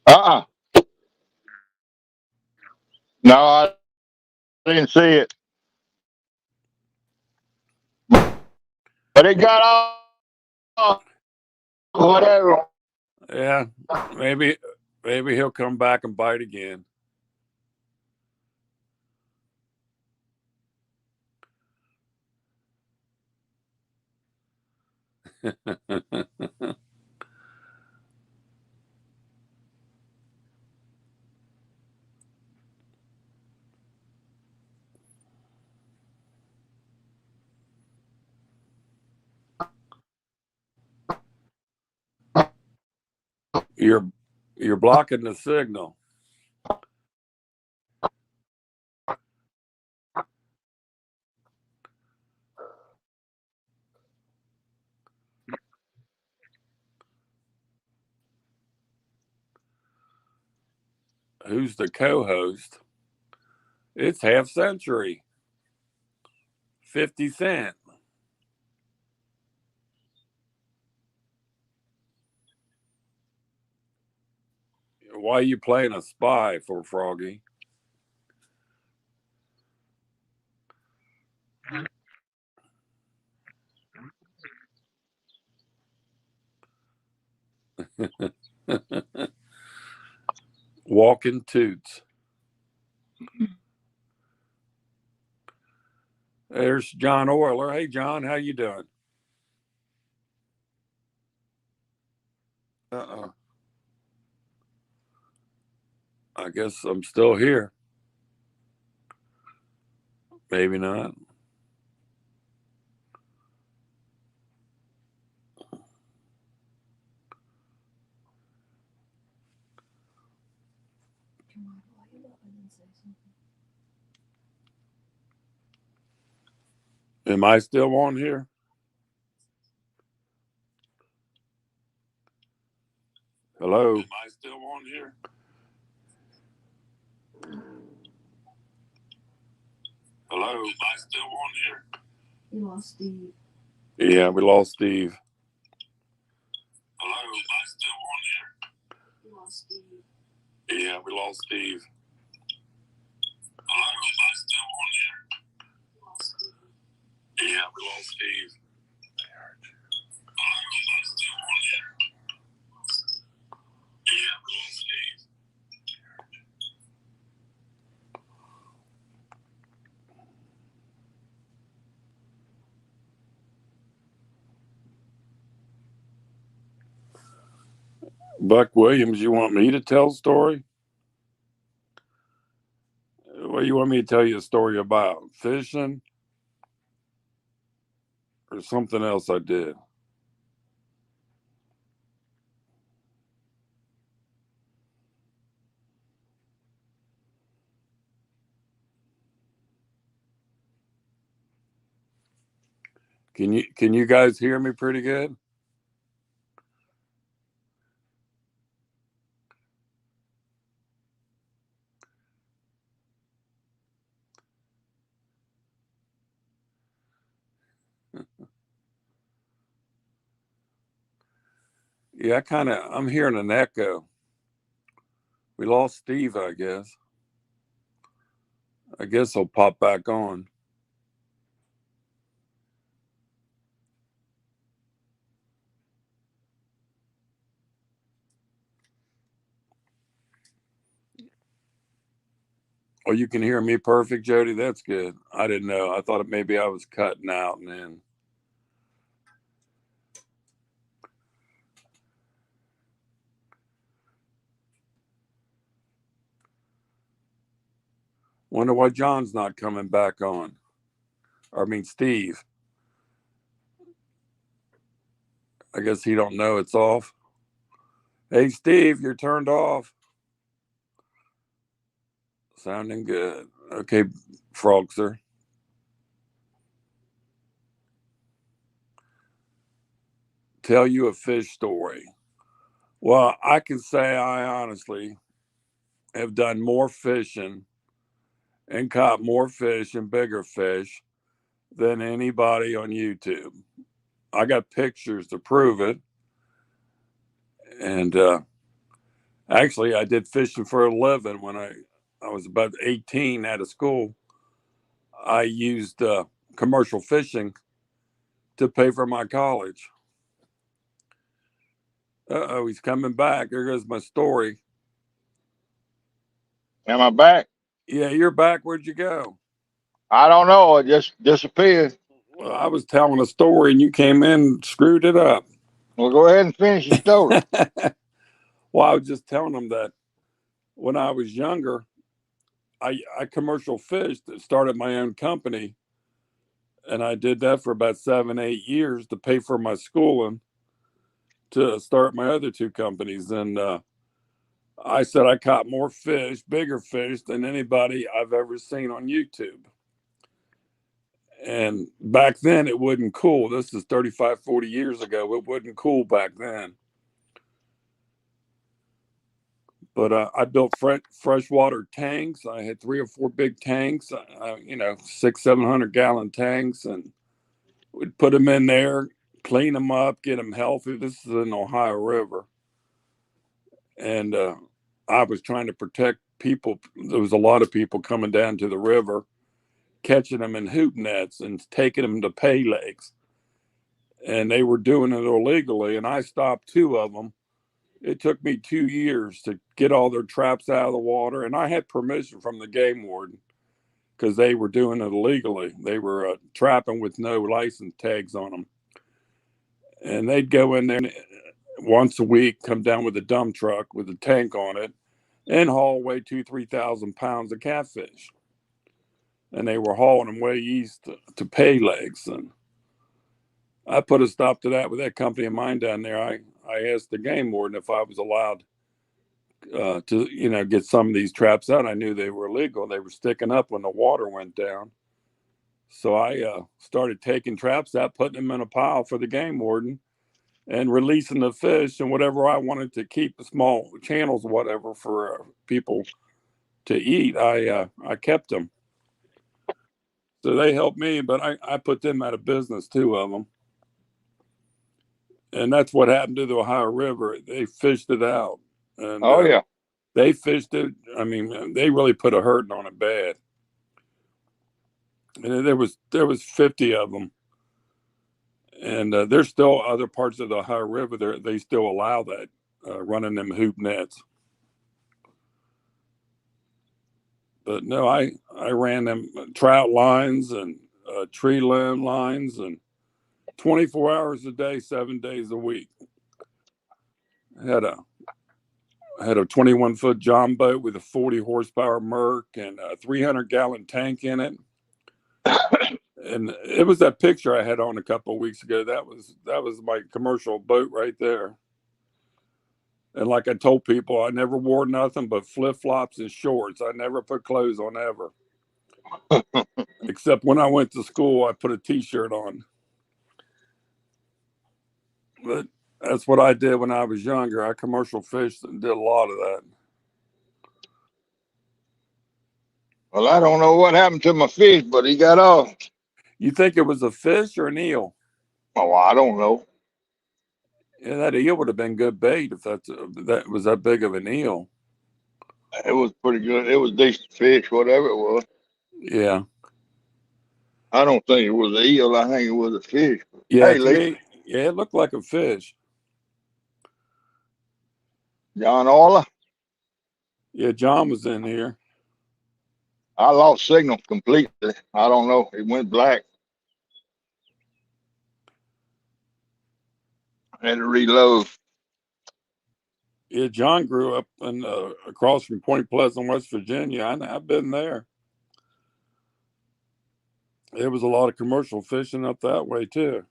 A: Uh-uh. No, I didn't see it. But it got off. Whatever.
C: Yeah, maybe he'll come back and bite again. You're blocking the signal. Who's the co-host? It's Half Century. 50 Cent. Why are you playing a spy for Froggy? Walking toots. There's John Oyler. Hey, John, how you doing? Uh-uh. I guess I'm still here. Maybe not. Am I still on here? Hello? Am I still on here? Hello? Am I still on here?
D: You lost Steve.
C: Yeah, we lost Steve.
D: Hello? Am I still on here? You lost Steve.
C: Yeah, we lost Steve.
D: Hello? Am I still on here? You lost Steve.
C: Yeah, we lost Steve.
D: Hello? Am I still on here?
C: Yeah, we lost Steve. Buck Williams, you want me to tell a story? What do you want me to tell you a story about? Fishing? Or something else I did? Can you guys hear me pretty good? Yeah, I'm hearing an echo. We lost Steve, I guess. I guess he'll pop back on. Oh, you can hear me perfect, Jody? That's good. I didn't know. I thought maybe I was cutting out and then. Wonder why John's not coming back on. I mean, Steve. I guess he don't know it's off. Hey, Steve, you're turned off. Sounding good. Okay, Frogster. Tell you a fish story. Well, I can say I honestly have done more fishing and caught more fish and bigger fish than anybody on YouTube. I got pictures to prove it. And actually, I did fishing for a living when I was about 18 out of school. I used commercial fishing to pay for my college. Uh-oh, he's coming back. There goes my story.
A: Am I back?
C: Yeah, you're back. Where'd you go?
A: I don't know. It just disappeared.
C: Well, I was telling a story and you came in and screwed it up.
A: Well, go ahead and finish your story.
C: Well, I was just telling them that when I was younger, I commercial fished, started my own company, and I did that for about 7, 8 years to pay for my schooling to start my other two companies. And I said I caught more fish, bigger fish than anybody I've ever seen on YouTube. And back then it wasn't cool. This is 35, 40 years ago. It wasn't cool back then. But I built freshwater tanks. I had 3 or 4 big tanks, 600, 700 gallon tanks, and we'd put them in there, clean them up, get them healthy. This is in Ohio River. And I was trying to protect people. There was a lot of people coming down to the river, catching them in hoop nets and taking them to pay lakes. And they were doing it illegally. And I stopped 2 of them. It took me 2 years to get all their traps out of the water. And I had permission from the game warden because they were doing it illegally. They were trapping with no license tags on them. And they'd go in there once a week, come down with a dump truck with a tank on it, and haul away 2,000-3,000 pounds of catfish. And they were hauling them way east to pay lakes. And I put a stop to that with that company of mine down there. I asked the game warden if I was allowed to get some of these traps out. I knew they were illegal. They were sticking up when the water went down. So I started taking traps out, putting them in a pile for the game warden, and releasing the fish and whatever I wanted to keep, the small channels, whatever, for people to eat. I kept them. So they helped me, but I put them out of business, 2 of them. And that's what happened to the Ohio River. They fished it out. And
A: Oh yeah.
C: they fished it. I mean, they really put a hurting on it bad. And there was 50 of them. And there's still other parts of the Ohio River they still allow that, running them hoop nets. But no, I ran them trout lines and tree limb lines, and 24 hours a day, 7 days a week. I had a 21-foot John boat with a 40 horsepower Merc and a 300-gallon tank in it. And it was that picture I had on a couple of weeks ago. That was my commercial boat right there. And like I told people, I never wore nothing but flip-flops and shorts. I never put clothes on ever. Except when I went to school, I put a T-shirt on. But that's what I did when I was younger. I commercial fished and did a lot of that.
A: Well, I don't know what happened to my fish, but he got off.
C: You think it was a fish or an eel?
A: Oh, I don't know.
C: Yeah, that eel would have been good bait if that was that big of an eel.
A: It was pretty good. It was decent fish, whatever it was.
C: Yeah.
A: I don't think it was an eel. I think it was a fish.
C: Yeah,
A: Hey,
C: to
A: Lee,
C: me, yeah, it looked like a fish.
A: John Orla,
C: Yeah, John was in here.
A: I lost signal completely. I don't know. It went black. I had to reload.
C: Yeah, John grew up across from Point Pleasant, West Virginia. I've been there. There was a lot of commercial fishing up that way too.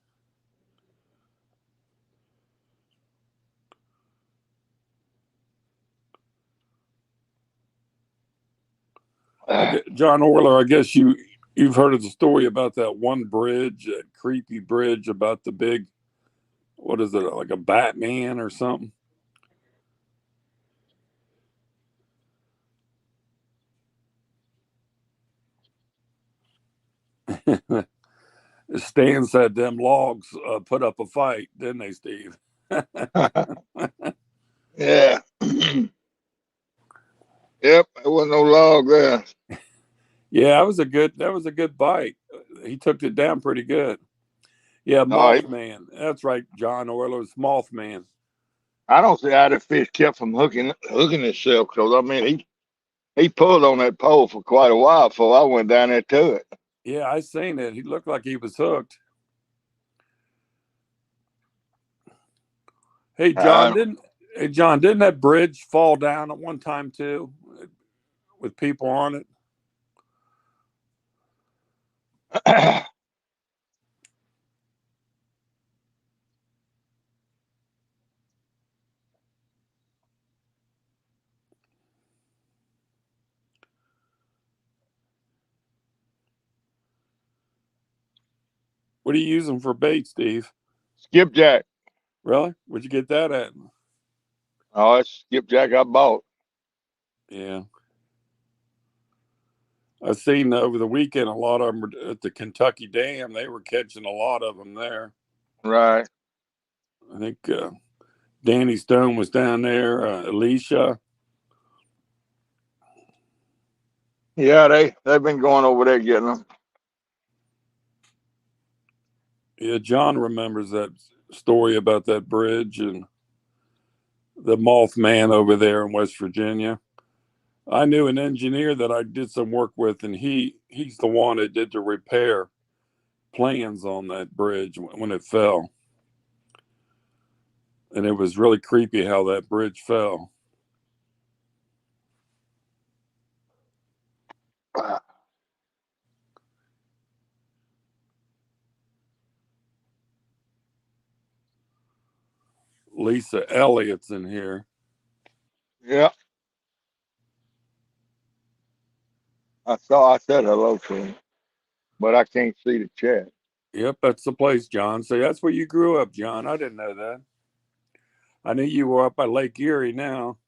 C: John Orler, I guess you've heard of the story about that one bridge, that creepy bridge about the big, what is it, like a Batman or something? Stan said them logs put up a fight, didn't they, Steve?
A: Yeah. Yep, there wasn't no log there.
C: Yeah, that was a good bite. He took it down pretty good. Yeah,
A: No,
C: Mothman. That's right, John Orler's Mothman.
A: I don't see how the fish kept from hooking itself. Because I mean, he pulled on that pole for quite a while before I went down there to it.
C: Yeah, I seen it. He looked like he was hooked. Hey John,
A: I,
C: didn't that bridge fall down at one time too, with people on it? What are you using for bait, Steve?
A: skipjack.
C: Really? Where'd you get that at?
A: Oh, it's skipjack I bought.
C: Yeah, I seen over the weekend a lot of them were at the Kentucky Dam. They were catching a lot of them there.
A: Right.
C: I think Danny Stone was down there. Alicia.
A: Yeah, they've been going over there getting them.
C: Yeah, John remembers that story about that bridge and the Mothman over there in West Virginia. I knew an engineer that I did some work with, and he's the one that did the repair plans on that bridge when it fell. And it was really creepy how that bridge fell. Lisa Elliott's in here.
A: Yeah, I said hello to him, but I can't see the chat.
C: Yep, that's the place, John. So that's where you grew up, John. I didn't know that. I knew you were up by Lake Erie now,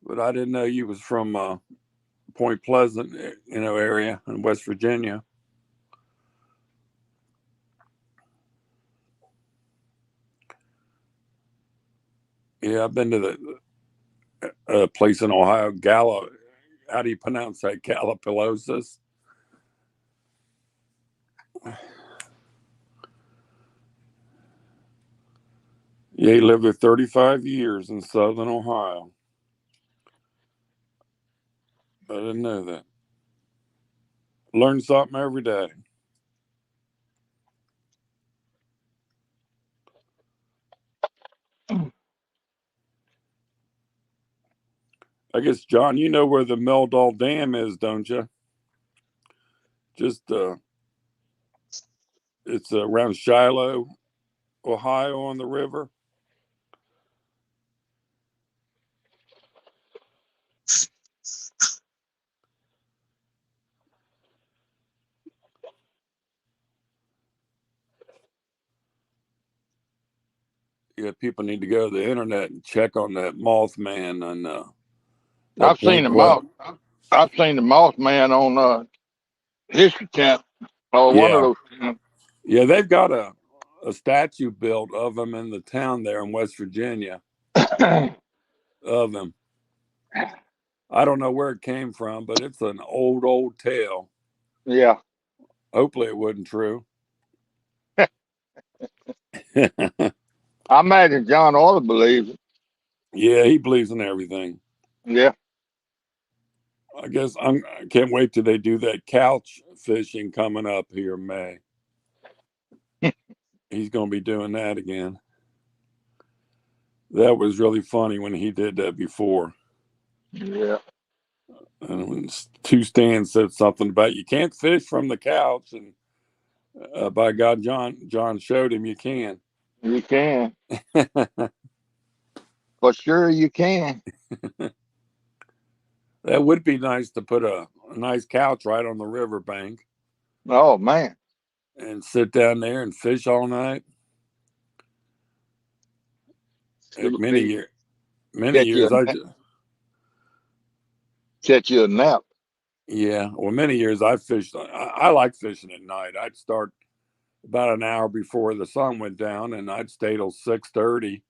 C: but I didn't know you was from Point Pleasant, area in West Virginia. Yeah, I've been to the place in Ohio, Gallo. How do you pronounce that? Gallipolis? Yeah, he lived there 35 years in Southern Ohio. I didn't know that. Learn something every day. I guess, John, you know where the Meldal Dam is, don't you? Just it's around Shiloh, Ohio, on the river. Yeah, people need to go to the internet and check on that Mothman and that
A: I've seen
C: Point
A: the
C: Pleasant.
A: I've seen the Mothman on History Channel or one of
C: Yeah,
A: those channels.
C: yeah, they've got a statue built of him in the town there in West Virginia of him. I don't know where it came from, but it's an old tale.
A: Yeah,
C: Hopefully, it wasn't true.
A: I imagine John ought to believe it.
C: Yeah, he believes in everything.
A: Yeah,
C: I guess I can't wait till they do that couch fishing coming up here in May. He's going to be doing that again. That was really funny when he did that before.
A: yeah,
C: And when two stands said something about you can't fish from the couch, and by God, John showed him you can.
A: you can. For sure, you can.
C: That would be nice to put a nice couch right on the riverbank
A: Oh man,
C: and sit down there and fish all night.
A: it'll
C: Many
A: be
C: years, many
A: catch you
C: years
A: a
C: I
A: nap.
C: just,
A: Catch you a nap.
C: yeah. Well, many years I fished. I like fishing at night. I'd start about an hour before the sun went down, and I'd stay till 6:30,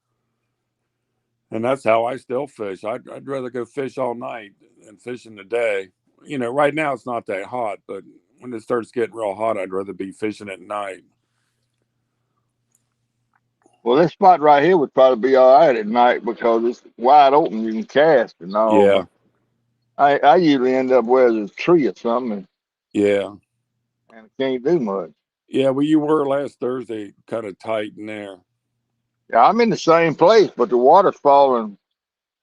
C: and that's how I still fish. I'd rather go fish all night than fish in the day. You know, right now it's not that hot, but when it starts getting real hot, I'd rather be fishing at night.
A: Well, this spot right here would probably be all right at night because it's wide open. You can cast and all.
C: Yeah,
A: But I usually end up where there's a tree or something
C: yeah,
A: and can't do much.
C: yeah. Well, you were last Thursday, kind of tight in there.
A: Yeah, I'm in the same place, but the water's falling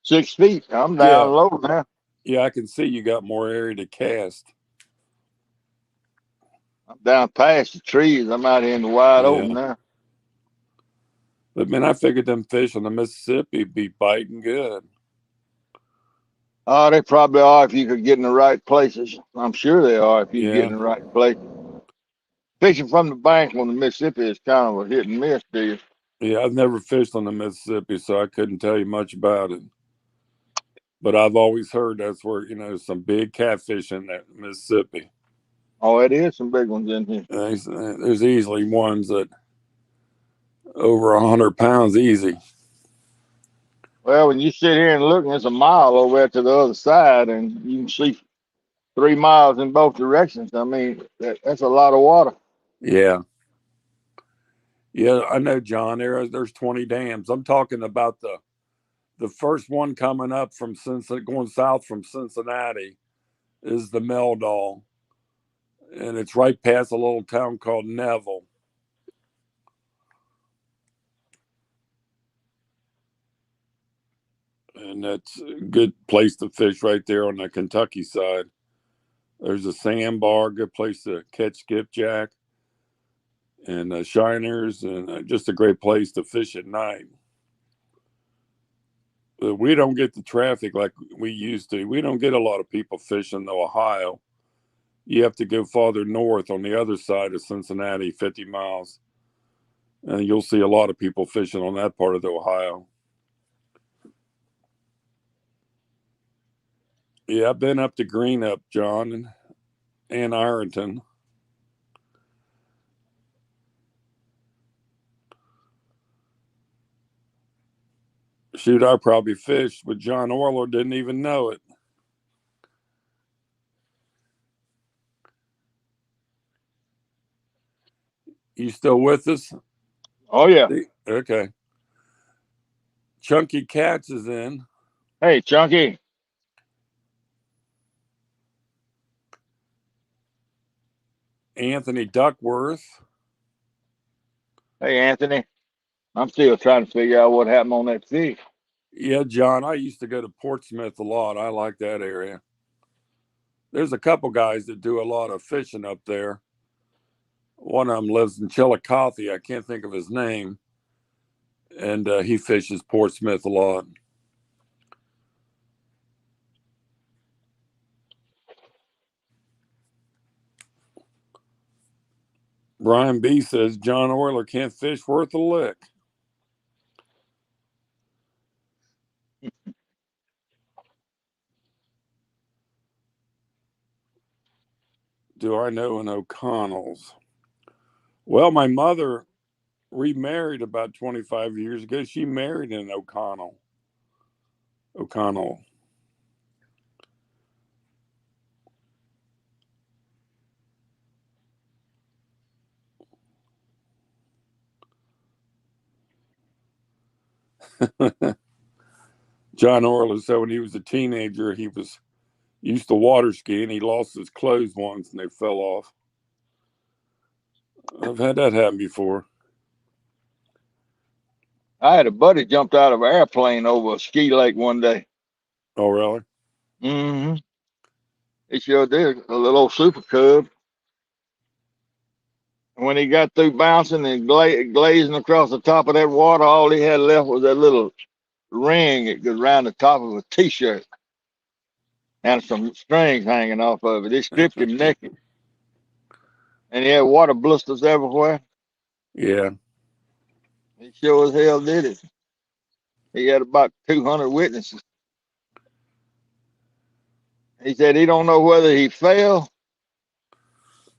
A: 6 feet. I'm down
C: Yeah,
A: low now.
C: yeah. I can see you got more area to cast.
A: I'm down past the trees. I'm out here in the wide open
C: Yeah,
A: now.
C: but man, I figured them fish on the Mississippi be biting good.
A: Oh, they probably are if you could get in the right places. I'm sure they are if you get
C: Yeah,
A: in the right place. Fishing from the bank on the Mississippi is kind of a hit and miss, do you?
C: yeah. I've never fished on the Mississippi, so I couldn't tell you much about it. But I've always heard that's where some big catfish in that Mississippi.
A: Oh, it is some big ones in here.
C: There's easily ones that over 100 pounds easy.
A: Well, when you sit here and look, there's a mile over there to the other side, and you can see 3 miles in both directions. I mean, that's a lot of water.
C: Yeah, yeah. I know, John. There's 20 dams. I'm talking about the first one coming up from Cincinnati, going south from Cincinnati, is the Meldal, and it's right past a little town called Neville. And that's a good place to fish right there on the Kentucky side. There's a sandbar, good place to catch skipjack and shiners, and just a great place to fish at night. But we don't get the traffic like we used to. We don't get a lot of people fishing the Ohio. You have to go farther north on the other side of Cincinnati, 50 miles, and you'll see a lot of people fishing on that part of the Ohio. Yeah, I've been up to Greenup, John, and Ironton. Shoot, I probably fished with John Orler, didn't even know it. You still with us?
A: Oh yeah.
C: Okay. Chunky Cats is in.
A: Hey, Chunky.
C: Anthony Duckworth.
A: Hey, Anthony. I'm still trying to figure out what happened on that fish.
C: Yeah, John, I used to go to Portsmouth a lot. I like that area. There's a couple guys that do a lot of fishing up there. One of them lives in Chillicothe. I can't think of his name. And he fishes Portsmouth a lot. Brian B says John Orler can't fish worth a lick. Do I know an O'Connell's? Well, my mother remarried about 25 years ago. She married an O'Connell. John Orler said when he was a teenager, he was used to water ski and he lost his clothes once and they fell off. I've had that happen before.
A: I had a buddy jumped out of an airplane over a ski lake one day.
C: Oh, really?
A: Mm-hmm. He sure did. A little old super cub. When he got through bouncing and glazing across the top of that water, all he had left was that little ring that goes around the top of a t-shirt. and some strings hanging off of it. It stripped him naked, and he had water blisters everywhere.
C: Yeah.
A: He sure as hell did it. He had about 200 witnesses. He said he don't know whether he fell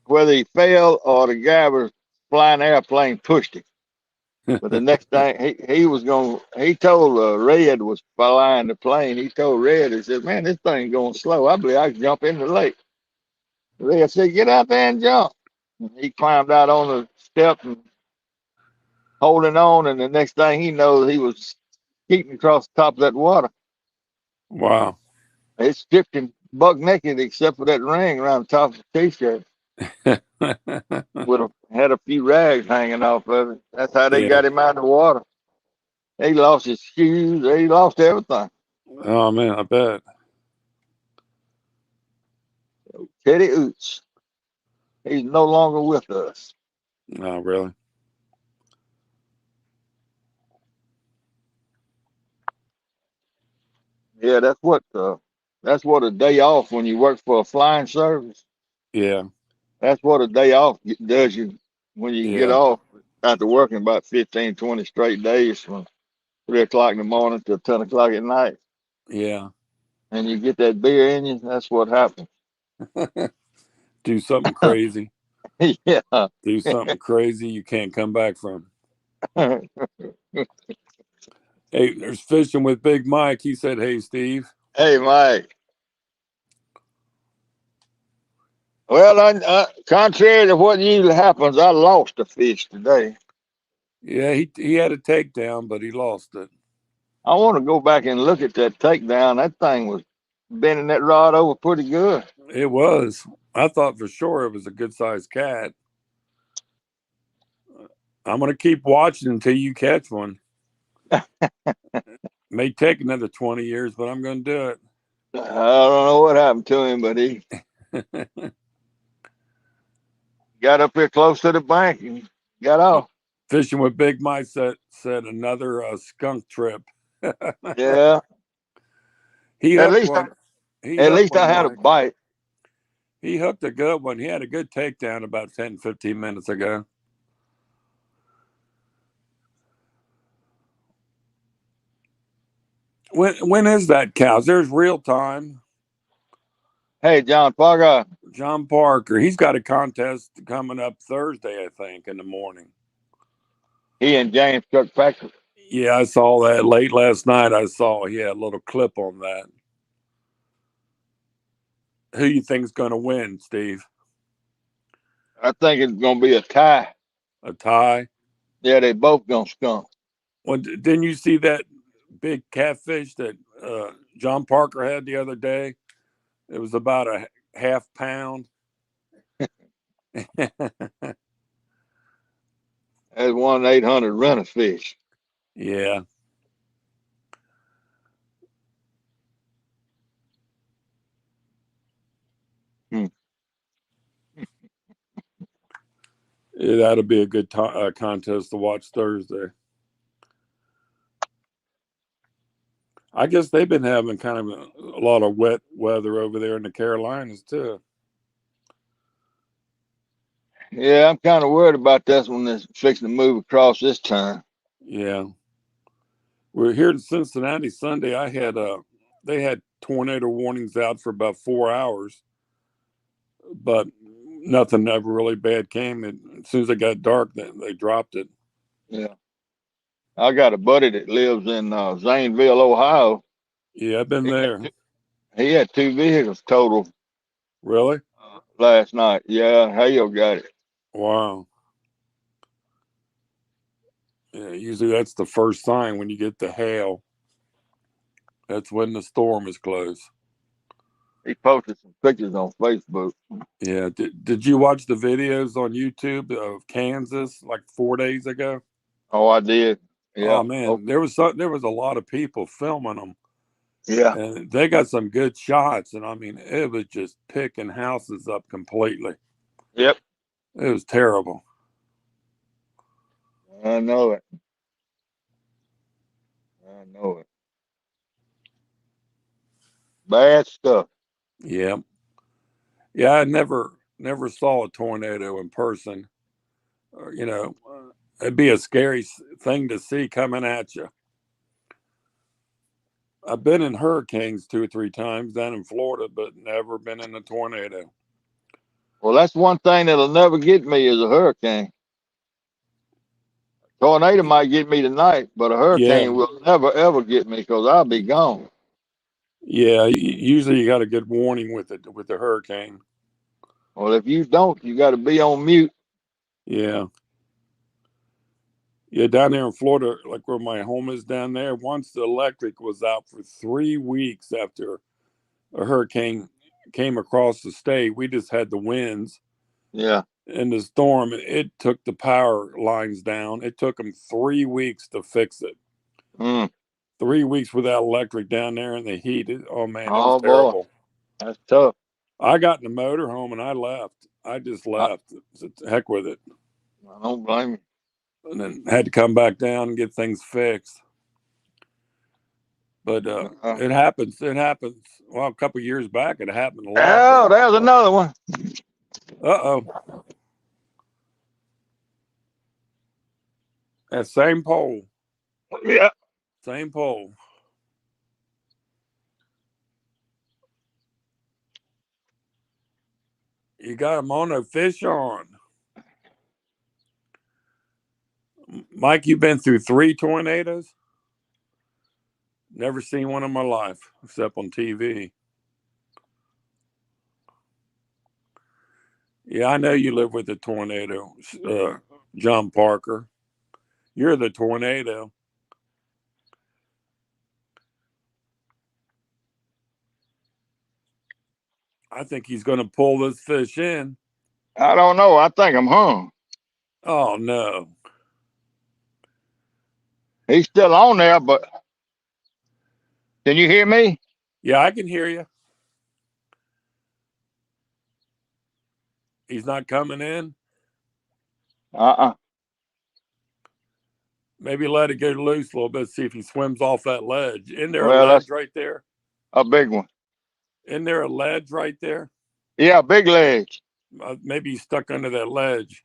A: or the guy was flying airplane pushed him. But the next thing he was going, he told Red was flying the plane. He told Red, he said, "Man, this thing going slow. I believe I can jump in the lake." Red said, "Get out there and jump." And he climbed out on the step and holding on. And the next thing he knows, he was skeeting across the top of that water.
C: Wow.
A: It stripped him buck naked except for that ring around the top of the t-shirt. Had a few rags hanging off of it. That's how they
C: Yeah.
A: got him out of the water. He lost his shoes. He lost everything.
C: Oh man, I bet.
A: Teddy Oots. He's no longer with us.
C: No, really.
A: Yeah, that's what a day off when you work for a flying service.
C: Yeah.
A: That's what a day off does you when you get
C: Yeah.
A: off after working about 15, 20 straight days from 3 o'clock in the morning till 10 o'clock at night.
C: Yeah.
A: And you get that beer in you, that's what happens.
C: Do something crazy.
A: Yeah.
C: Do something crazy you can't come back from. Hey, there's fishing with Big Mike. He said, "Hey, Steve."
A: Hey, Mike. Well, contrary to what usually happens, I lost a fish today.
C: Yeah, he had a takedown, but he lost it.
A: I want to go back and look at that takedown. That thing was bending that rod over pretty good.
C: It was. I thought for sure it was a good sized cat. I'm gonna keep watching until you catch one. May take another 20 years, but I'm gonna do it.
A: I don't know what happened to him, but he got up here close to the bank and got off.
C: Fishing with Big Mike said another skunk trip.
A: Yeah.
C: He
A: At
C: hooked
A: least I,
C: one. He
A: at
C: hooked
A: least I
C: one,
A: had a
C: Mike.
A: bite.
C: He hooked a good one. He had a good takedown about 10, 15 minutes ago. When is that, Cows? There's real time.
A: Hey, John Parker.
C: John Parker. He's got a contest coming up Thursday, I think, in the morning.
A: He and James Kirkpatrick.
C: Yeah, I saw that late last night. I saw he had a little clip on that. Who you think's going to win, Steve?
A: I think it's gonna be a tie.
C: A tie?
A: Yeah, they both gonna skunk.
C: Well, didn't you see that big catfish that John Parker had the other day? It was about a half pound.
A: That's 1-800 rent a fish.
C: Yeah.
A: Hmm.
C: Yeah, that'll be a good contest to watch Thursday. I guess they've been having kind of a lot of wet weather over there in the Carolinas too.
A: Yeah, I'm kind of worried about this one that's fixing to move across this turn.
C: Yeah, we're here in Cincinnati Sunday. They had tornado warnings out for about 4 hours, but nothing ever really bad came. And as soon as it got dark, they dropped it.
A: Yeah. I got a buddy that lives in Zanesville, Ohio.
C: Yeah, I've been
A: He had
C: there.
A: two, he had two vehicles total
C: Really?
A: last night. Yeah, hail got it.
C: Wow. Yeah, usually that's the first sign when you get the hail. That's when the storm is close.
A: He posted some pictures on Facebook.
C: Yeah. Did you watch the videos on YouTube of Kansas like 4 days ago?
A: Oh, I did. Yeah.
C: Oh
A: Oh,
C: man, there was a lot of people filming them,
A: yeah.
C: and they got some good shots. And I mean, it was just picking houses up completely.
A: Yep.
C: It was terrible.
A: I know it. I know it. Bad stuff.
C: Yeah. Yeah, I never saw a tornado in person. Or, it'd be a scary thing to see coming at you. I've been in hurricanes 2 or 3 times down in Florida, but never been in a tornado.
A: Well, that's one thing that'll never get me is a hurricane. Tornado might get me tonight, but a
C: Yeah,
A: hurricane will never ever get me because I'll be gone.
C: yeah. Usually you got a good warning with the hurricane.
A: Well, if you don't, you got to be on mute.
C: Yeah, yeah. Down there in Florida, like where my home is down there, once the electric was out for 3 weeks after a hurricane came across the state. We just had the winds
A: Yeah.
C: and the storm. It took the power lines down. It took them 3 weeks to fix it.
A: Mm.
C: 3 weeks without electric down there in the heat. Oh man, it was
A: Oh boy,
C: terrible.
A: that's tough.
C: I got in the motorhome and I left. I just
A: I,
C: left. Heck with it.
A: I don't blame you.
C: And then had to come back down and get things fixed. But
A: Uh-uh.
C: it happens. It happens. Well, a couple of years back, it happened a lot. But
A: Oh, there's another one.
C: oh, that same pole,
A: Yeah.
C: same pole. You got them on a fish on. Mike, you've been through 3 tornadoes. Never seen one in my life except on TV. Yeah, I know you live with a tornado, John Parker. You're the tornado. I think he's going to pull this fish in.
A: I don't know. I think I'm hung.
C: Oh, no.
A: He's still on there, but can you hear me?
C: Yeah, I can hear you. He's not coming in.
A: Uh-uh.
C: Maybe let it go loose a little bit, see if he swims off that ledge. Isn't there a
A: Well, that's
C: ledge right there?
A: a big one.
C: Isn't there a ledge right there?
A: Yeah, big legs.
C: Maybe he's stuck under that ledge.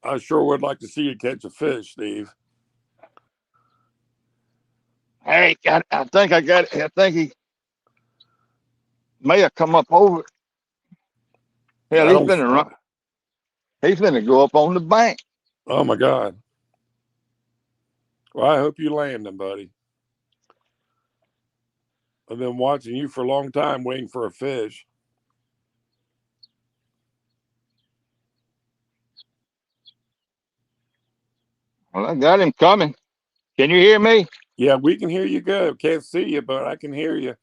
C: I sure would like to see you catch a fish, Steve.
A: Hey, I think I got it. I think he may have come up over it. Hell,
C: I
A: he's
C: don't.
A: finna run. He's finna go up on the bank.
C: Oh my God. Well, I hope you land him, buddy. I've been watching you for a long time, waiting for a fish.
A: Well, I got him coming. Can you hear me?
C: Yeah, we can hear you good. Can't see you, but I can hear you.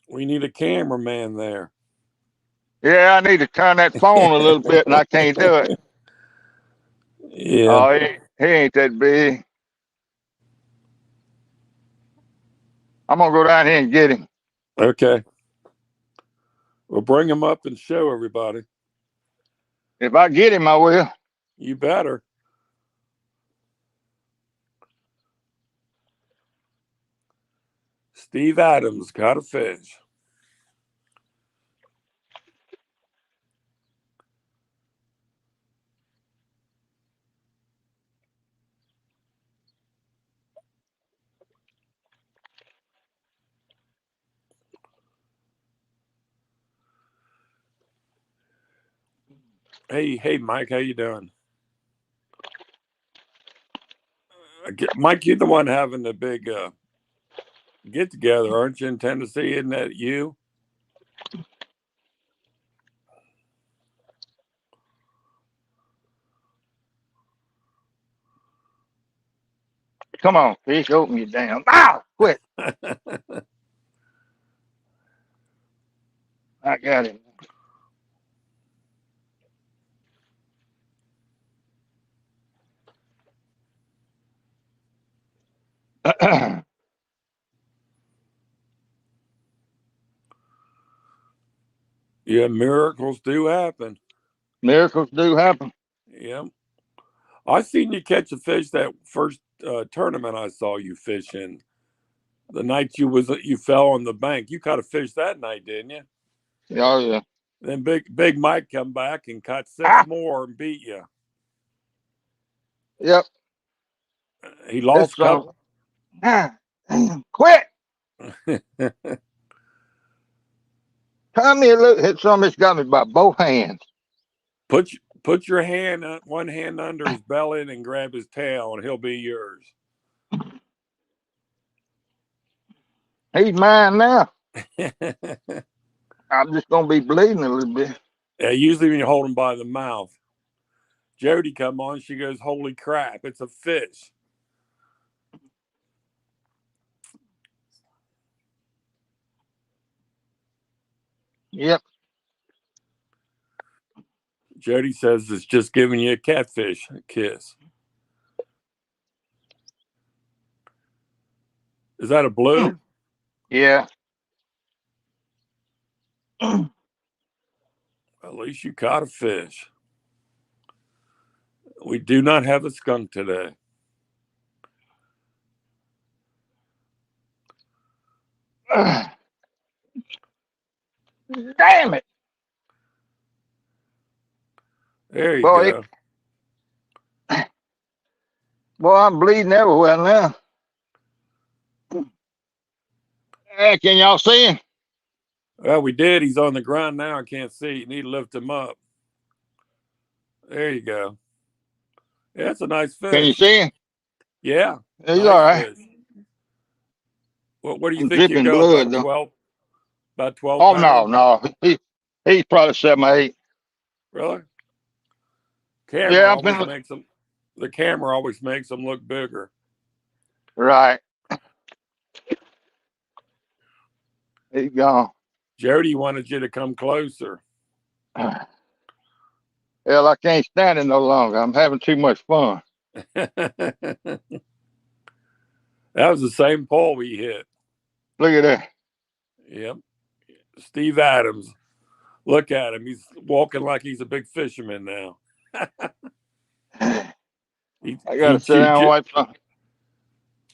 C: We need a cameraman there.
A: Yeah, I need to turn that phone a little bit, and I can't do it.
C: Yeah.
A: Oh, he ain't that big. I'm gonna go down here and get him.
C: Okay. Well, bring him up and show everybody.
A: If I get him, I will.
C: You better. Steve Adams got a fish. Hey, Mike, how you doing? Mike, you're the one having the big get together, aren't you, in Tennessee? Isn't that you?
A: Come on, fish, open your damn mouth. Quit. I got him.
C: Yeah, miracles do happen.
A: Miracles do happen.
C: Yeah. I seen you catch a fish that first tournament I saw you fishing. The night you fell on the bank. You caught a fish that night, didn't you?
A: Oh yeah.
C: Then Big Mike come back and caught 6
A: Ah,
C: more and beat you.
A: yep.
C: He
A: This
C: lost
A: son.
C: couple.
A: Ah, damn, quit. Come here, look. Hit something that's got me by both hands.
C: Put your hand, one hand under his belly and grab his tail, and he'll be yours.
A: He's mine now.
C: Yeah,
A: I'm just gonna be bleeding a little bit.
C: usually when you hold him by the mouth. Jody come on, she goes, "Holy crap, it's a fish."
A: Yep.
C: Jody says it's just giving you a catfish kiss. Is that a blue?
A: Yeah.
C: At least you caught a fish. We do not have a skunk today.
A: Damn it.
C: There you
A: Boy,
C: go.
A: boy, I'm bleeding everywhere now. Hey, can y'all see him?
C: Well, we did. He's on the ground now. I can't see. You need to lift him up. There you go. Yeah, that's a nice
A: Can you
C: fish.
A: see him?
C: Yeah,
A: He's
C: nice
A: all right.
C: fish. What do you
A: I'm
C: think you
A: dripping
C: go?
A: blood though.
C: About 12
A: Oh no,
C: pounds?
A: no. He's probably 7 or 8.
C: Really?
A: Yeah, I've been
C: The camera always makes them look bigger.
A: right. He's gone.
C: Jody wanted you to come closer.
A: Hell, I can't stand it no longer. I'm having too much fun.
C: That was the same pole we hit.
A: Look at that.
C: Yep. Steve Adams. Look at him. He's walking like he's a big fisherman now.
A: I
C: He
A: gotta sit
C: chewed
A: down and
C: you.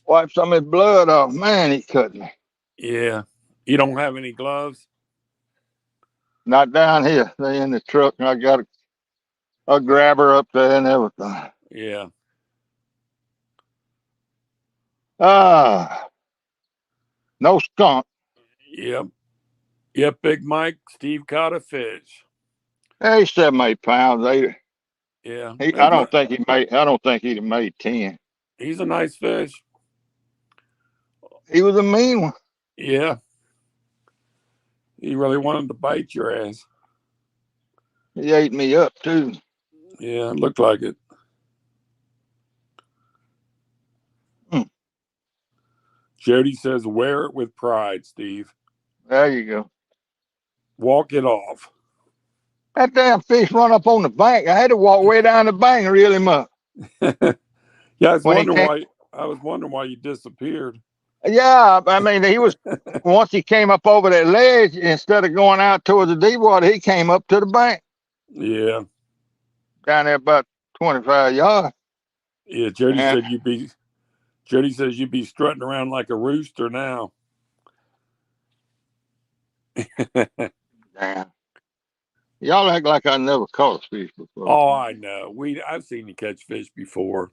A: wipe some of his blood off. Man, he cut me.
C: Yeah. You don't have any gloves?
A: Not down here. They in the truck, and I got a grabber up there and everything.
C: Yeah.
A: Ah, no skunk.
C: Yep. Yep, Big Mike. Steve caught a fish.
A: Hey, he's 7 or 8 pounds.
C: Yeah.
A: I don't think he made. I don't think he'd have made 10.
C: He's a nice fish.
A: He was a mean one.
C: Yeah. He really wanted to bite your ass.
A: He ate me up too.
C: Yeah, it looked like it.
A: Hmm.
C: Jody says, wear it with pride, Steve.
A: There you go.
C: Walk it off.
A: That damn fish run up on the bank. I had to walk way down the bank and reel him up.
C: Yeah, I was
A: When he
C: wondering
A: came,
C: why you disappeared.
A: yeah, I mean, he was, once he came up over that ledge, instead of going out towards the deep water, he came up to the bank
C: Yeah.
A: down there about 25 yards.
C: Yeah, Jody
A: And,
C: says you'd be strutting around like a rooster now.
A: damn. Y'all act like I never caught a fish before.
C: Oh, I know. I've seen you catch fish before.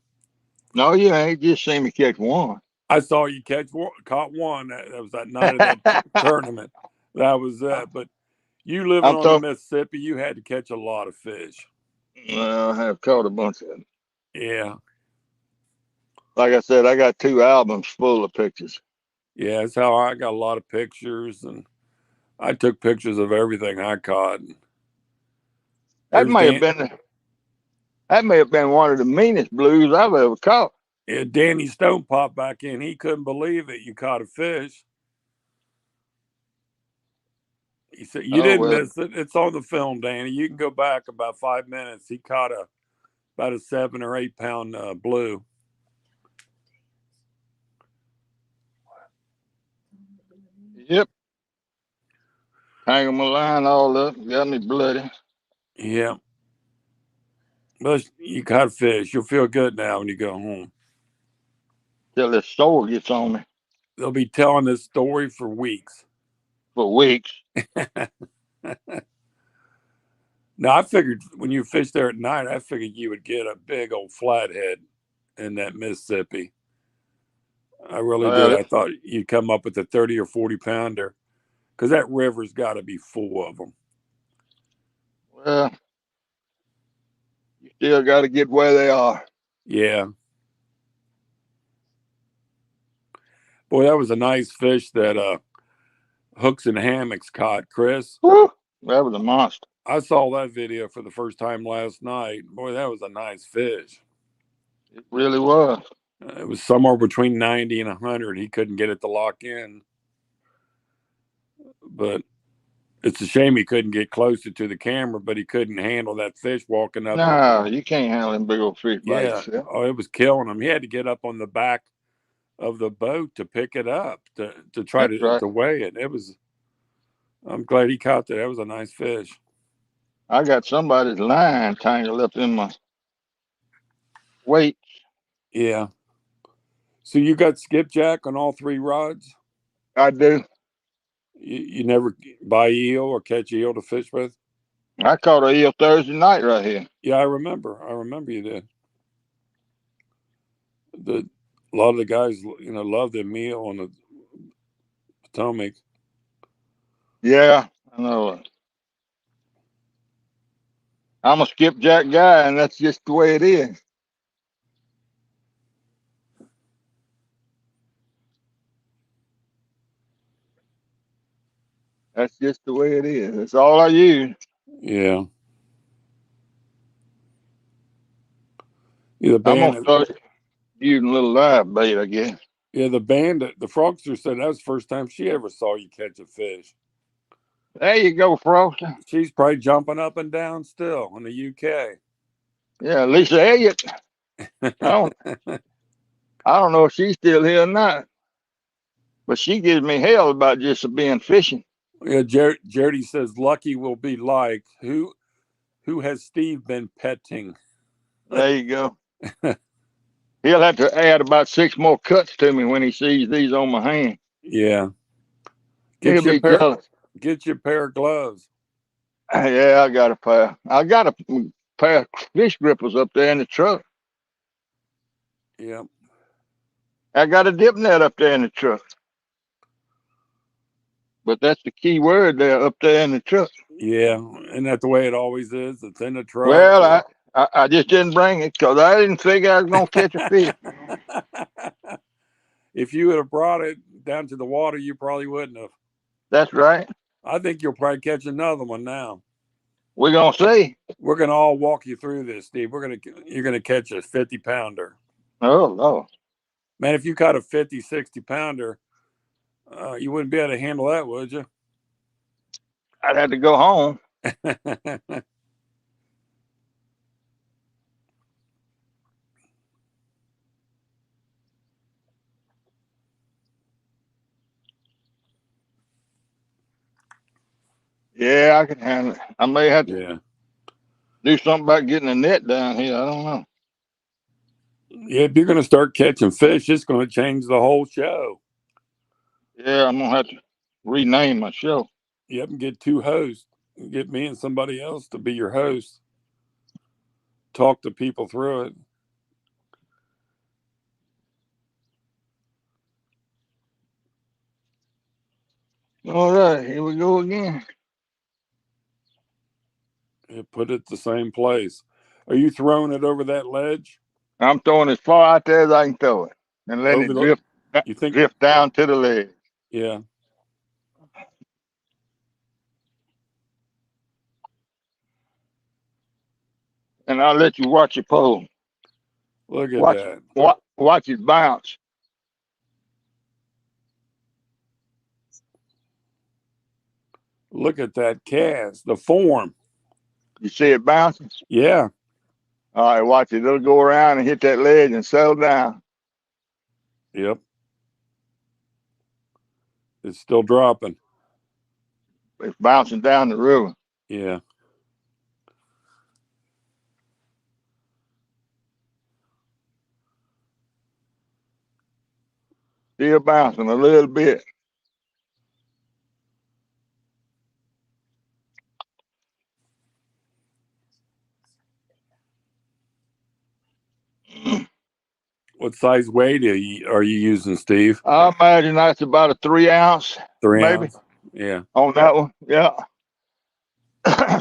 A: No, you ain't just seen me catch one.
C: I saw you caught one. That was that night of that tournament. That was that. But you living
A: I'm
C: on the
A: talking,
C: Mississippi, you had to catch a lot of fish.
A: well, I have caught a bunch of them.
C: Yeah.
A: Like I said, I got 2 albums full of pictures.
C: Yeah, that's how I got a lot of pictures, and I took pictures of everything I caught.
A: That
C: There's
A: may have been one of the meanest blues I've ever caught.
C: Yeah, Danny Stone popped back in. He couldn't believe it. You caught a fish. He said, you
A: Oh
C: didn't
A: well,
C: miss it. It's on the film, Danny. You can go back about 5 minutes. He caught about a 7 or 8 pound blue.
A: yep. Tangled my line all up, got me bloody.
C: Yeah. But you caught fish. You'll feel good now when you go home.
A: Till this sore gets on me
C: They'll be telling this story for weeks.
A: for weeks.
C: Now, I figured when you fish there at night, I figured you would get a big old flathead in that Mississippi. I really did.
A: Well,
C: I thought you'd come up with a 30 or 40 pounder because that river's got to be full of them.
A: well, you still got to get where they are.
C: Yeah. Boy, that was a nice fish that Hooks and Hammocks caught, Chris.
A: Woo, that was a monster.
C: I saw that video for the first time last night. Boy, that was a nice fish.
A: It really was.
C: It was somewhere between 90 and 100. He couldn't get it to lock in. But it's a shame he couldn't get closer to the camera, but he couldn't handle that fish walking up.
A: No, you can't handle them big old fish by
C: Yeah.
A: yourself.
C: Oh, it was killing him. He had to get up on the back of the boat to pick it up to try
A: That's right.
C: to weigh it. I'm glad he caught that. That was a nice fish.
A: I got somebody's line tangled up in my weight.
C: Yeah. So you got skipjack on all three rods?
A: I do.
C: You never buy eel or catch eel to fish with?
A: I caught a eel Thursday night right here.
C: Yeah, I remember. I remember you did. A lot of the guys, love their meal on the Potomac.
A: Yeah, I know. I'm a skipjack guy, and that's just the way it is. That's just the way it is. That's all I use.
C: Yeah. Yeah, the
A: I'm gonna
C: band.
A: start using a little live bait, I guess.
C: Yeah, the band. The Frogster said that was the first time she ever saw you catch a fish.
A: There you go, Frosty.
C: She's probably jumping up and down still in the UK.
A: Yeah, Lisa Elliott. I don't know if she's still here or not, but she gives me hell about just being fishing.
C: Yeah, Jody says Lucky will be like who has Steve been petting?
A: There you go. He'll have to add about 6 more cuts to me when he sees these on my hand.
C: Yeah.
A: He'll be jealous.
C: Get you a pair of gloves.
A: Yeah, I got a pair. I got a pair of fish grippers up there in the truck.
C: Yeah.
A: I got a dip net up there in the truck. But that's the key word there, up there in the truck.
C: Yeah. Isn't that the way it always is? It's in the truck.
A: Well, I just didn't bring it because I didn't figure I was going to catch a fish.
C: If you would have brought it down to the water, you probably wouldn't have.
A: That's right.
C: I think you'll probably catch another one now.
A: We're going to see.
C: We're going to all walk you through this, Steve. You're going to catch a 50-pounder.
A: Oh, Lord.
C: Man, if you caught a 50, 60-pounder, you wouldn't be able to handle that, would you?
A: I'd have to go home. Yeah, I can handle it. I may have to do something about getting a net down here. I don't know.
C: Yeah, if you're going to start catching fish, it's going to change the whole show.
A: Yeah, I'm going to have to rename my show.
C: You have to get 2 hosts. Get me and somebody else to be your host. Talk to people through it.
A: All right, here we go again.
C: Put it the same place. Are you throwing it over that ledge?
A: I'm throwing as far out there as I can throw it and letting it drift down to the ledge.
C: Yeah.
A: And I'll let you watch your pole.
C: Look at that.
A: Watch it bounce.
C: Look at that cast, the form.
A: You see it bouncing?
C: Yeah.
A: All right, watch it. It'll go around and hit that ledge and settle down.
C: Yep. It's still dropping.
A: It's bouncing down the river.
C: Yeah.
A: Still bouncing a little bit.
C: What size weight are you using, Steve?
A: I imagine that's about a 3 ounce,
C: 3
A: maybe,
C: ounce? Yeah.
A: on that one. Yeah.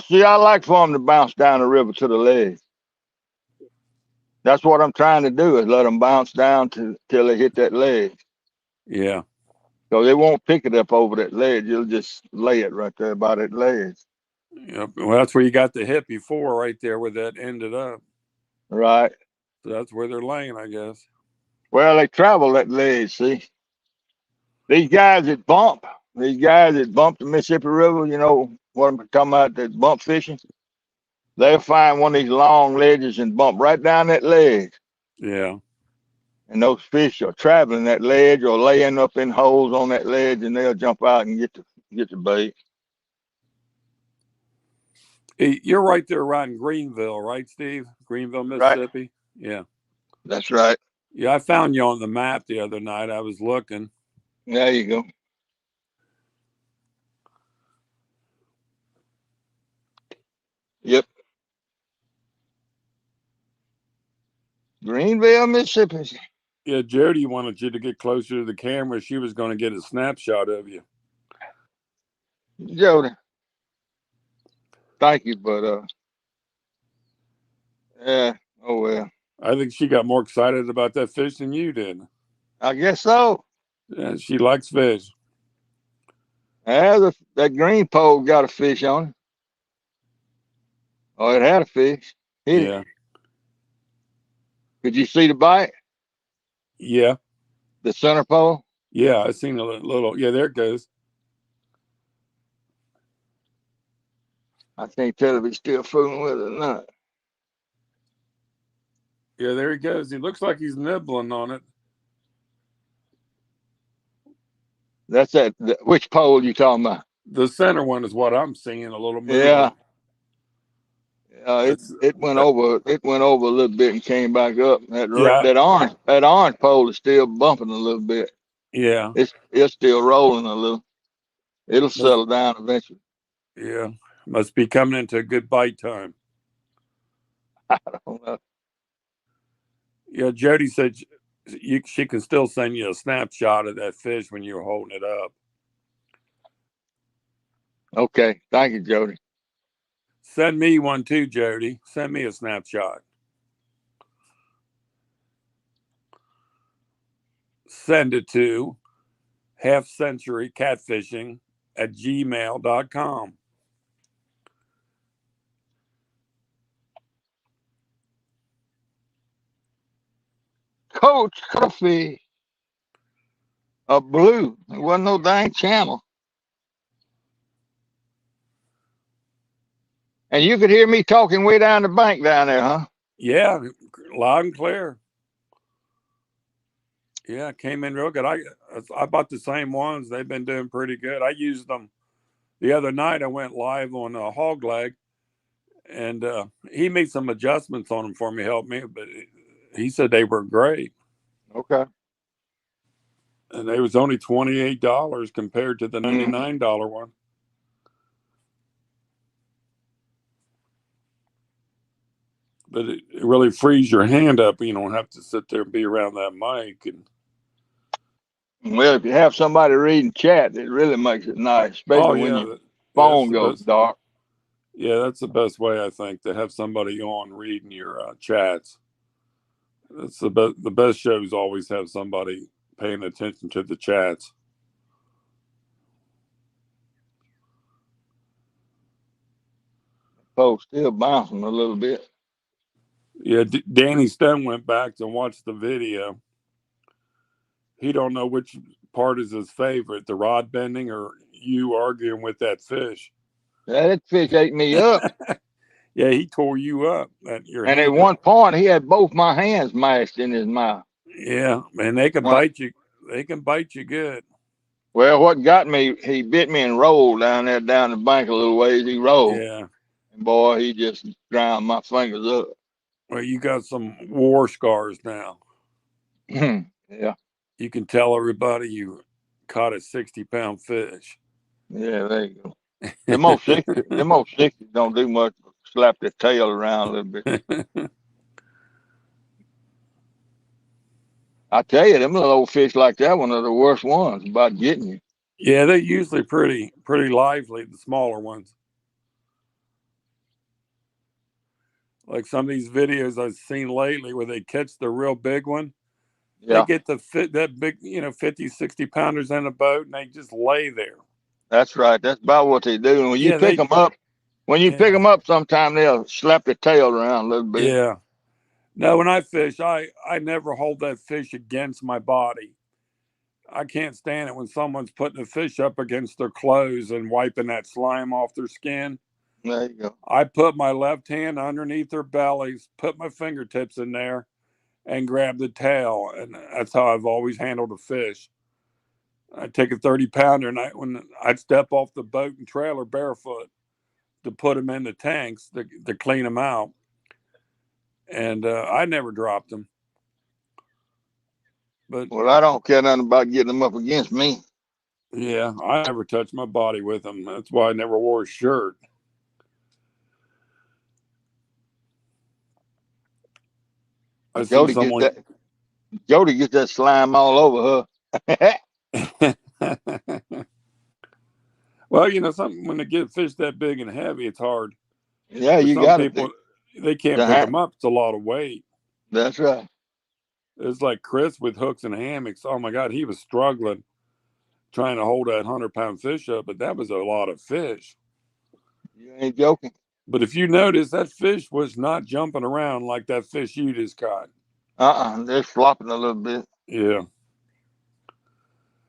A: See, I like for them to bounce down the river to the ledge. That's what I'm trying to do, is let them bounce down till they hit that ledge.
C: Yeah.
A: So they won't pick it up over that ledge. You'll just lay it right there by that ledge.
C: Yep. Well, that's where you got the hit before, right there where that ended up.
A: Right.
C: So that's where they're laying, I guess.
A: Well, they travel that ledge, see. These guys that bump the Mississippi River, you know what I'm talking about, that bump fishing, they'll find one of these long ledges and bump right down that ledge.
C: Yeah.
A: And those fish are traveling that ledge or laying up in holes on that ledge, and they'll jump out and get the bait.
C: Hey, you're right there around Greenville, right, Steve? Greenville,
A: Right.
C: Mississippi? Yeah.
A: That's right.
C: Yeah, I found you on the map the other night. I was looking.
A: There you go. Yep. Greenville, Mississippi.
C: Yeah, Jody wanted you to get closer to the camera. She was going to get a snapshot of you.
A: Jody. Thank you, but yeah, oh well.
C: I think she got more excited about that fish than you did.
A: I guess so.
C: Yeah, she likes fish.
A: Yeah, that green pole got a fish on it. Oh, it had a fish. Hit it.
C: Yeah.
A: Could you see the bite?
C: Yeah.
A: The center pole?
C: Yeah, I seen a little. Yeah, there it goes.
A: I can't tell if he's still fooling with it or not.
C: Yeah, there he goes. He looks like he's nibbling on it.
A: That's which pole you talking about?
C: The center one is what I'm seeing, a little movement.
A: Yeah. It went over a little bit and came back up. That orange pole is still bumping a little bit.
C: Yeah.
A: It's still rolling a little. It'll settle down eventually.
C: Yeah. Must be coming into a good bite time.
A: I don't know.
C: Yeah, Jody said she can still send you a snapshot of that fish when you're holding it up.
A: Okay. Thank you, Jody.
C: Send me one too, Jody. Send me a snapshot. Send it to halfcenturycatfishing@gmail.com.
A: Coach Coffee. A blue. It wasn't no dang channel. And you could hear me talking way down the bank down there, huh?
C: Yeah, loud and clear. Yeah, came in real good. I bought the same ones. They've been doing pretty good. I used them the other night. I went live on a hog leg, and he made some adjustments on them for me, helped me, but he said they were great.
A: Okay.
C: And they was only $28 compared to the $99 one. But it really frees your hand up. You don't have to sit there and be around that mic. And
A: well, if you have somebody reading chat, it really makes it nice, especially when your phone goes dark.
C: Yeah, that's the best way, I think, to have somebody on reading your chats. That's the best shows always have somebody paying attention to the chats.
A: Folks still bouncing a little bit.
C: Yeah, Danny Stone went back to watch the video. He don't know which part is his favorite, the rod bending or you arguing with that fish.
A: That fish ate me up.
C: Yeah, he tore you up.
A: And at one point, he had both my hands mashed in his mouth.
C: Yeah, man, they can bite you. They can bite you good.
A: Well, what got me, he bit me and rolled down the bank a little ways. He rolled.
C: Yeah.
A: And boy, he just ground my fingers up.
C: Well, you got some war scars now.
A: Yeah.
C: You can tell everybody you caught a 60-pound fish.
A: Yeah, there you go. Them old 60s don't do much but slap their tail around a little bit. I tell you, them little old fish like that one are the worst ones about getting you.
C: Yeah, they're usually pretty lively, the smaller ones. Like some of these videos I've seen lately where they catch the real big one. They
A: Yeah,
C: get that big, 50, 60 pounders in a boat and they just lay there.
A: that's right. That's about what they do. And
C: Yeah, they,
A: when you pick
C: yeah,
A: them up, sometime they'll slap their tail around a little bit.
C: yeah. No, when I fish, I never hold that fish against my body. I can't stand it when someone's putting a fish up against their clothes and wiping that slime off their skin.
A: There you go.
C: I put my left hand underneath their bellies, put my fingertips in there, and grab the tail. And that's how I've always handled a fish. I'd take a 30-pounder and when I'd step off the boat and trailer barefoot to put them in the tanks to clean them out. And I never dropped them. But
A: Well, I don't care nothing about getting them up against me.
C: yeah, I never touched my body with them. That's why I never wore a shirt. I seen
A: Jody gets
C: someone.
A: that. Jody gets that slime all over her.
C: Well, something when they get fish that big and heavy, it's hard.
A: Yeah,
C: For
A: you
C: some
A: got
C: people, they can't pick them up. It's a lot of weight.
A: That's right.
C: It's like Chris with hooks and hammocks. Oh my God, he was struggling trying to hold that 100-pound fish up, but that was a lot of fish.
A: You ain't joking.
C: But if you notice, that fish was not jumping around like that fish you just caught.
A: They're flopping a little bit.
C: Yeah.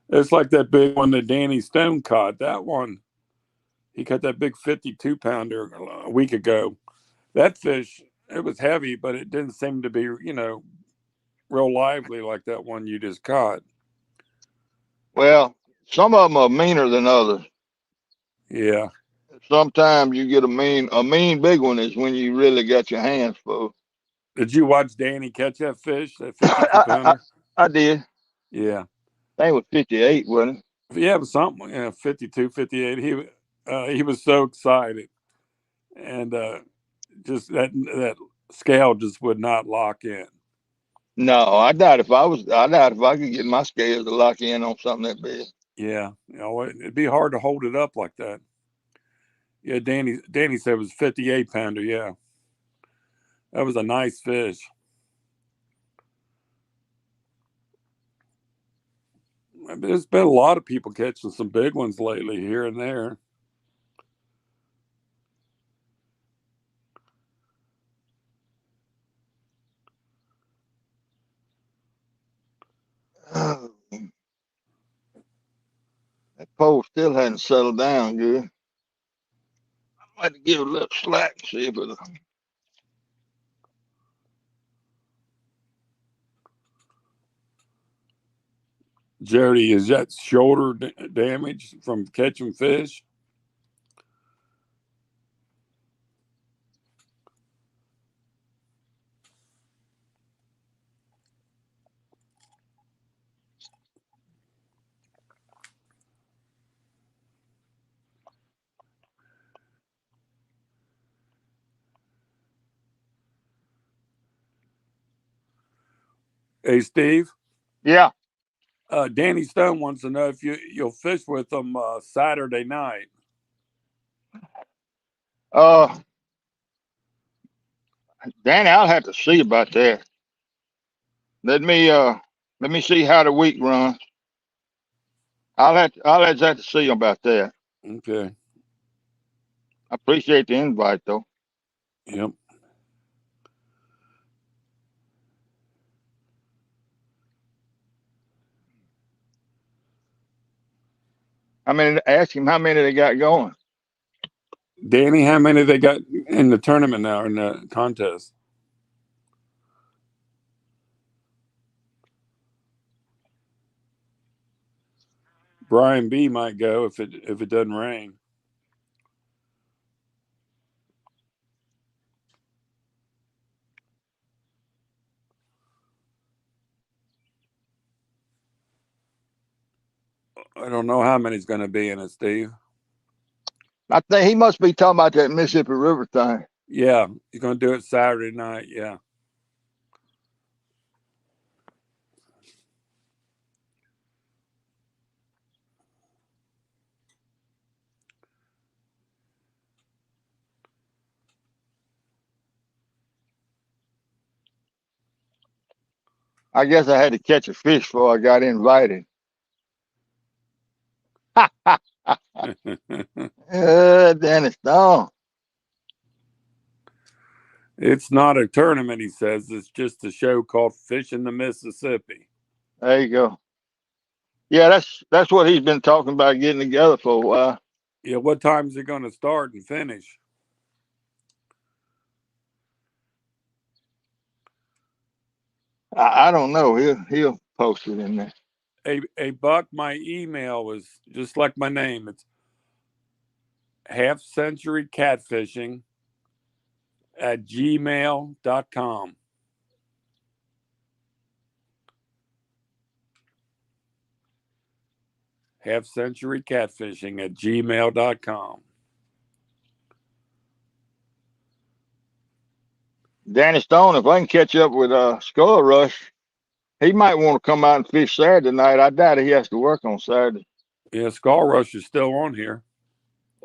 C: It's like that big one that Danny Stone caught. That one, he caught that big 52-pounder a week ago. That fish, it was heavy, but it didn't seem to be, real lively like that one you just caught.
A: Well, some of them are meaner than others.
C: Yeah.
A: Sometimes you get a mean big one is when you really got your hands full.
C: Did you watch Danny catch that fish, that
A: I, I,
C: 52-pounder?
A: I did.
C: Yeah.
A: I think it was 58, wasn't it?
C: Yeah, it was something. 52, 58. He was so excited, and just that scale just would not lock in.
A: No, I doubt if I could get my scales to lock in on something that big.
C: Yeah, it'd be hard to hold it up like that. Yeah, Danny said it was 58-pounder. Yeah, that was a nice fish. There's been a lot of people catching some big ones lately here and there.
A: Oh, that pole still hadn't settled down good. I might give it a little slack and see if it'll.
C: Jody, is that shoulder damage from catching fish? Hey, Steve.
A: Yeah.
C: Danny Stone wants to know if you'll fish with them Saturday night.
A: Uh, Danny, I'll have to see about that. Let me uh let me see how the week runs. I'll have to see about that.
C: Okay.
A: I appreciate the invite though.
C: Yep.
A: Ask him how many they got going.
C: Danny, how many they got in the tournament now in the contest? Brian B might go if it doesn't rain. I don't know how many's going to be in it, Steve.
A: I think he must be talking about that Mississippi River thing.
C: Yeah, he's going to do it Saturday night. Yeah.
A: I guess I had to catch a fish before I got invited. Dennis Stone.
C: It's not a tournament, he says. It's just a show called Fishing the Mississippi.
A: There you go. Yeah, that's what he's been talking about getting together for a while.
C: Yeah, what time is it going to start and finish?
A: I don't know. He'll post it in there.
C: A Buck, my email was just like my name. It's halfcenturycatfishing@gmail.com. halfcenturycatfishing@gmail.com.
A: Danny Stone, if I can catch up with Skull Rush, he might want to come out and fish Saturday night. I doubt he has to work on Saturday.
C: Yeah, Skull Rush is still on here.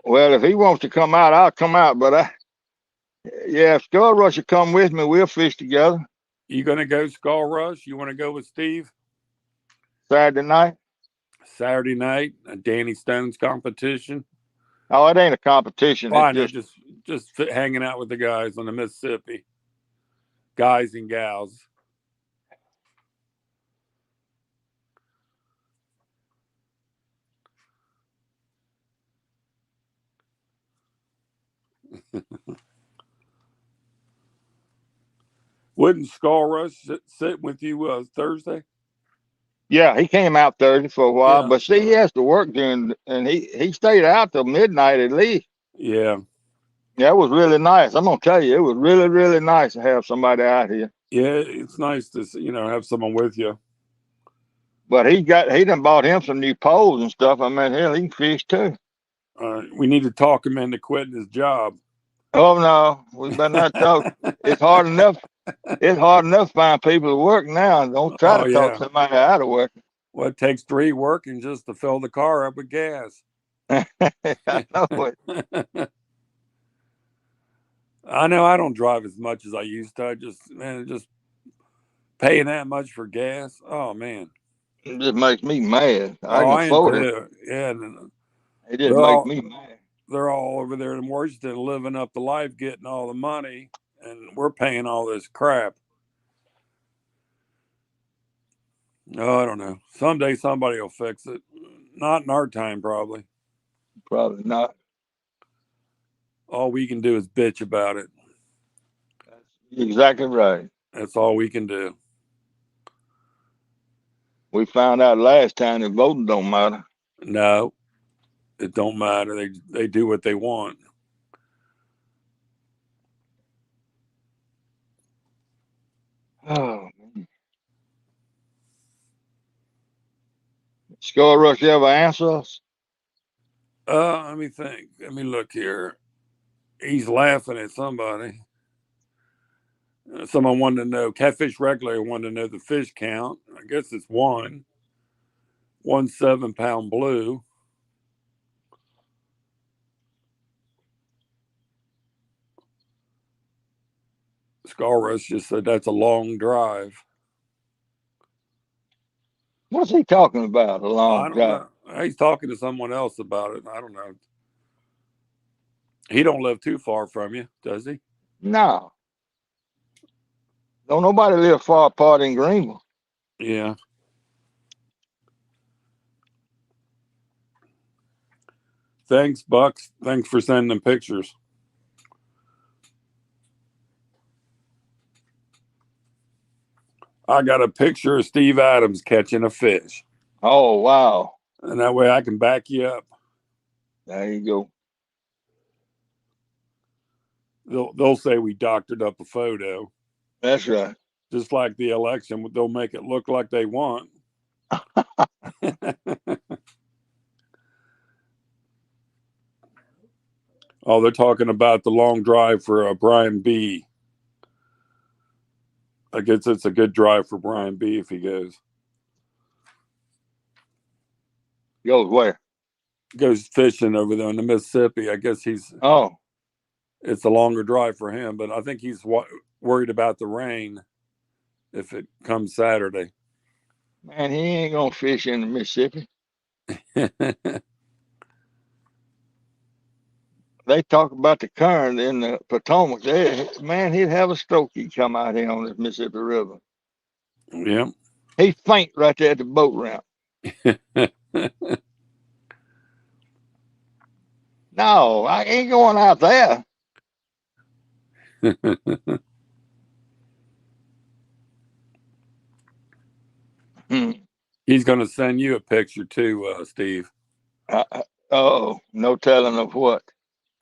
A: Well, if he wants to come out, I'll come out. But if Skull Rush will come with me, we'll fish together
C: You going to go Skull Rush? You want to go with Steve?
A: Saturday night.
C: Saturday night, a Danny Stone's competition.
A: Oh, it ain't a competition.
C: Well,
A: It's
C: I know, just hanging out with the guys on the Mississippi, guys and gals. Wouldn't Skull Rush sit with you Thursday?
A: yeah. He came out Thursday for a while,
C: Yeah,
A: but see, he has to work during, and he stayed out till midnight at least.
C: yeah,
A: Yeah, it was really nice. I'm gonna tell you, it was really, really nice to have somebody out here.
C: yeah. It's nice to have someone with you.
A: But he done bought him some new poles and stuff. I mean, hell, he can fish too.
C: We need to talk him into quitting his job.
A: Oh no, we better not talk. It's hard enough. It's hard enough to find people to work now. Don't try
C: Oh
A: to talk
C: yeah.
A: somebody out of work.
C: Well, it takes 3 working just to fill the car up with gas.
A: I know it.
C: I know I don't drive as much as I used to. Just paying that much for gas. Oh man.
A: It just makes me mad. I
C: Oh,
A: can
C: I am
A: afford it.
C: too. Yeah, and
A: It just
C: they're
A: makes
C: all
A: me mad.
C: they're all over there in Washington living up the life, getting all the money, and we're paying all this crap. Oh, I don't know. Someday somebody will fix it. Not in our time, probably.
A: Probably not.
C: All we can do is bitch about it.
A: That's exactly right.
C: That's all we can do.
A: We found out last time that voting don't matter.
C: No, it don't matter. They do what they want.
A: Oh, man. Skull Rush ever answer us?
C: Let me think. Let me look here. He's laughing at somebody. Someone wanted to know. Catfish Regulator wanted to know the fish count. I guess it's 1 7-pound blue. Skull Rush just said that's a long drive.
A: What's he talking about? A
C: I
A: long
C: don't
A: drive.
C: know. He's talking to someone else about it. I don't know. He don't live too far from you, does he?
A: No. Don't nobody live far apart in Greenville.
C: Yeah. Thanks, Bucks. Thanks for sending them pictures. I got a picture of Steve Adams catching a fish.
A: Oh, wow.
C: And that way I can back you up.
A: There you go.
C: They'll say we doctored up a photo.
A: That's right.
C: Just like the election, they'll make it look like they want. Oh, they're talking about the long drive for Brian B. I guess it's a good drive for Brian B. if he goes.
A: Goes where?
C: Goes fishing over there in the Mississippi. I guess
A: Oh,
C: it's a longer drive for him, but I think he's worried about the rain if it comes Saturday.
A: man, he ain't gonna fish in the Mississippi. They talk about the current in the Potomac. Man, he'd have a stroke. He'd come out here on this Mississippi River.
C: Yeah.
A: He'd faint right there at the boat ramp. No, I ain't going out there.
C: He's going to send you a picture too, Steve.
A: Oh, no telling of what.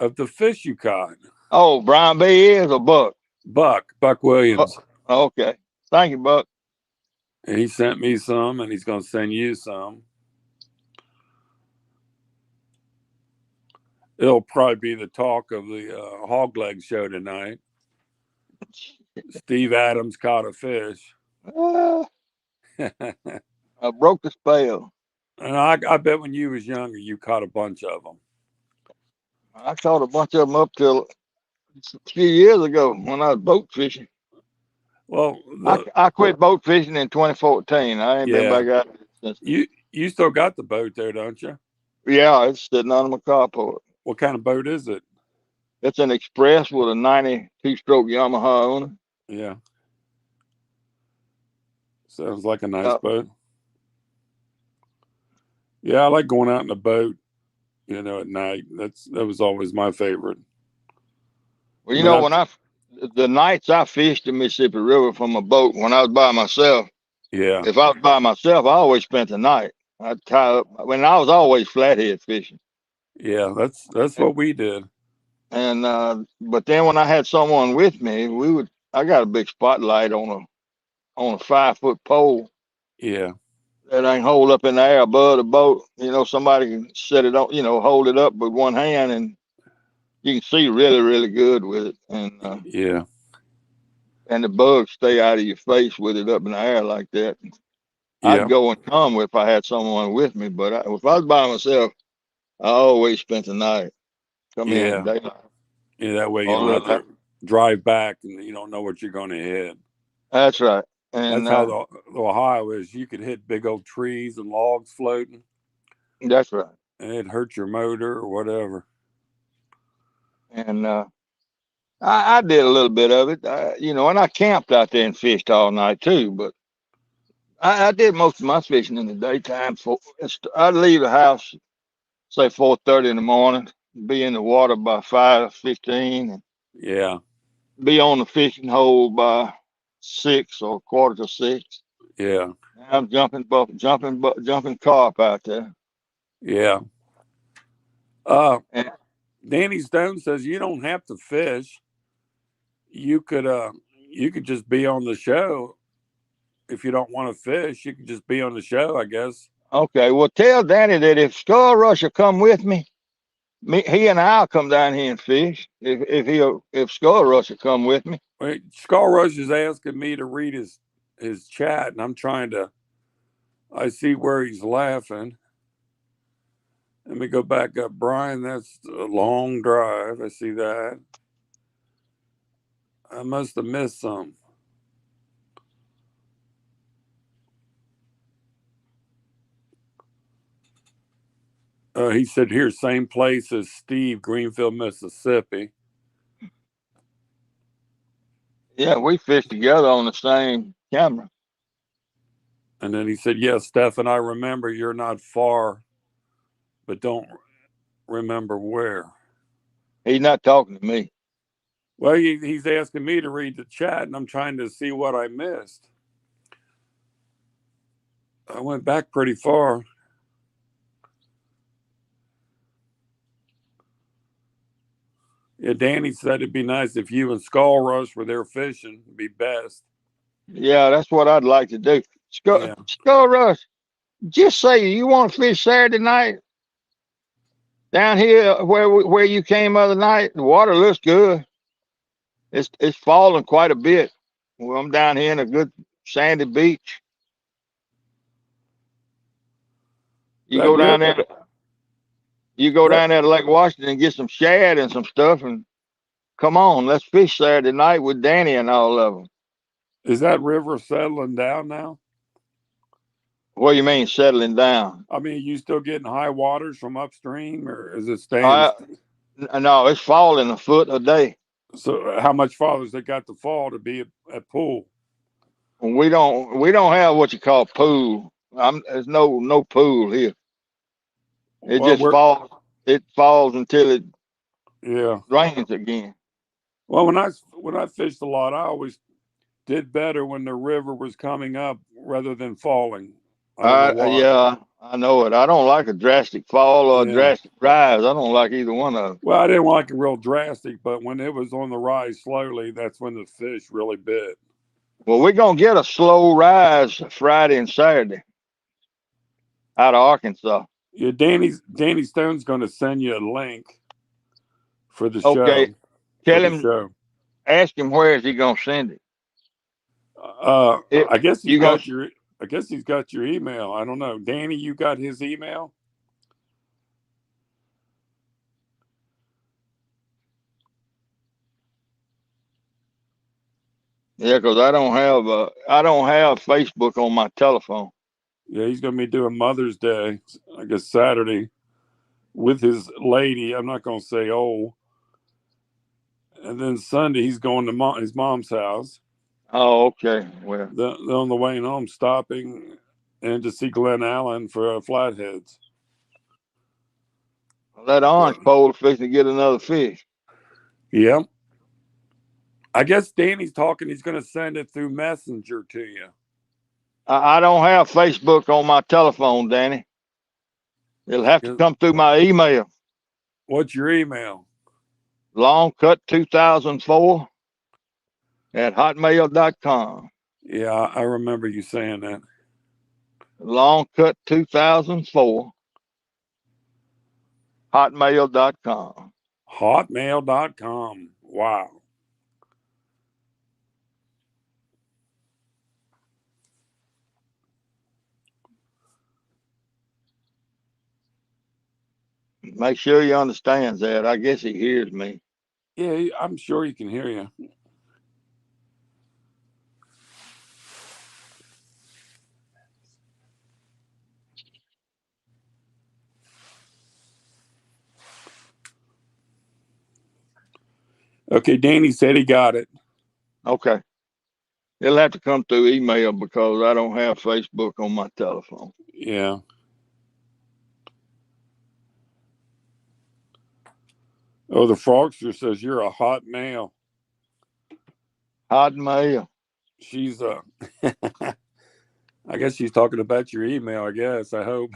C: Of the fish you caught.
A: Oh, Brian B. is a Buck.
C: Buck Williams.
A: Okay. Thank you, Buck.
C: He sent me some, and he's going to send you some. It'll probably be the talk of the hog leg show tonight. Steve Adams caught a fish.
A: I broke the spell.
C: And I bet when you was younger, you caught a bunch of them.
A: I caught a bunch of them up till a few years ago when I was boat fishing.
C: Well,
A: I quit boat fishing in 2014. I ain't been back out since then.
C: You still got the boat there, don't you?
A: Yeah, it's sitting on my carport.
C: What kind of boat is it?
A: It's an Express with a 92-stroke Yamaha on it.
C: Yeah. Sounds like a nice boat. Yeah, I like going out in a boat, at night. That was always my favorite.
A: Well, the nights I fished the Mississippi River from a boat when I was by myself.
C: Yeah.
A: If I was by myself, I always spent the night. I'd tie up. When I was always flathead fishing.
C: Yeah, that's what we did.
A: And but then when I had someone with me, I got a big spotlight on a 5-foot pole.
C: Yeah.
A: That I can hold up in the air above the boat. Somebody can set it on, hold it up with one hand, and you can see really, really good with it. And
C: yeah.
A: And the bugs stay out of your face with it up in the air like that.
C: Yeah.
A: I'd go and come if I had someone with me, but if I was by myself, I always spent the night. Come in daylight.
C: Yeah, that way you don't have to drive back and you don't know what you're going to hit.
A: That's right. And
C: that's how the Ohio is. You could hit big old trees and logs floating.
A: That's right.
C: And it'd hurt your motor or whatever.
A: And I did a little bit of it, and I camped out there and fished all night too. But I did most of my fishing in the daytime. I'd leave the house, say 4:30 in the morning, be in the water by 5:15, and be on the fishing hole by 6 or quarter to 6.
C: Yeah,
A: I'm jumping carp out there.
C: Yeah. Danny Stone says you don't have to fish. You could just be on the show. If you don't want to fish, you can just be on the show, I guess.
A: Okay, well, tell Danny that if Skull Rush will come with me, he and I'll come down here and fish. If Skull Rush will come with me.
C: Wait, Skull Rush is asking me to read his chat, and I'm trying to. I see where he's laughing. Let me go back up, Brian. That's a long drive. I see that. I must have missed some. He said here, same place as Steve, Greenfield, Mississippi.
A: Yeah, we fished together on the same camera.
C: And then he said, yes, Stephan, I remember you're not far, but don't remember where.
A: He's not talking to me.
C: Well, he's asking me to read the chat, and I'm trying to see what I missed. I went back pretty far. Yeah, Danny said it'd be nice if you and Skull Rush were there fishing. It'd be best.
A: Yeah, that's what I'd like to do. Skull Rush, just say you want to fish Saturday night. Down here where you came other night, the water looks good. It's falling quite a bit. Well, I'm down here in a good sandy beach. You
C: That
A: go down
C: rip
A: there. You go
C: that
A: down there to Lake Washington and get some shad and some stuff, and come on, let's fish Saturday night with Danny and all of them.
C: is that river settling down now?
A: What do you mean settling down?
C: I mean, you still getting high waters from upstream, or is it staying?
A: Uh, no, it's falling a foot a day.
C: So, how much farther has it got to fall to be at pool?
A: We don't have what you call pool. There's no pool here. It
C: Well,
A: just
C: we're
A: falls. It falls until it
C: yeah.
A: rains again.
C: Well, when I fished a lot, I always did better when the river was coming up rather than falling. I don't know why.
A: Yeah, I know it. I don't like a drastic fall or a
C: Yeah.
A: drastic rise. I don't like either one of them.
C: Well, I didn't like it real drastic, but when it was on the rise slowly, that's when the fish really bit.
A: Well, we're gonna get a slow rise Friday and Saturday out of Arkansas.
C: Yeah, Danny Stone's going to send you a link for the
A: Okay,
C: show. For
A: tell
C: the
A: him.
C: show.
A: Ask him where is he gonna send it.
C: I guess he's
A: You gonna?
C: got your. I guess he's got your email. I don't know, Danny. You got his email?
A: Yeah, because I don't have Facebook on my telephone.
C: Yeah, he's going to be doing Mother's Day, I guess Saturday, with his lady. I'm not going to say oh. And then Sunday he's going to his mom's house.
A: Oh, okay. Well,
C: Then on the way home, stopping and to see Glen Allen for Flatheads.
A: that orange pole is fixing to get another fish.
C: Yeah. I guess Danny's talking. He's going to send it through Messenger to you.
A: I don't have Facebook on my telephone, Danny. It'll have to come through my email.
C: What's your email?
A: Longcut2004 at hotmail.com.
C: Yeah, I remember you saying that.
A: Longcut2004 hotmail.com.
C: Hotmail.com. Wow.
A: Make sure he understands that. I guess he hears me.
C: Yeah, I'm sure he can hear you. Okay, Danny said he got it.
A: Okay. It'll have to come through email because I don't have Facebook on my telephone.
C: Yeah. Oh, the Frogster says you're a hot male.
A: Hotmail.
C: She's I guess she's talking about your email, I guess. I hope.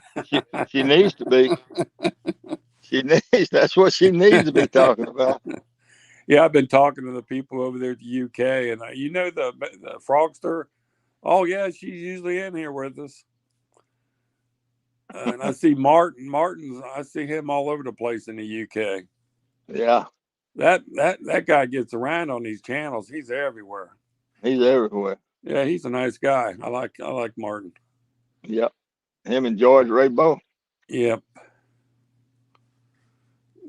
A: She needs to be. That's what she needs to be talking about.
C: Yeah, I've been talking to the people over there at the UK, and you know the Frogster. Oh yeah, she's usually in here with us. And I see Martin's. I see him all over the place in the UK.
A: Yeah,
C: That guy gets around on these channels. He's everywhere.
A: he's everywhere.
C: Yeah, he's a nice guy. I like Martin.
A: Yep. Him and George Raybo.
C: Yep.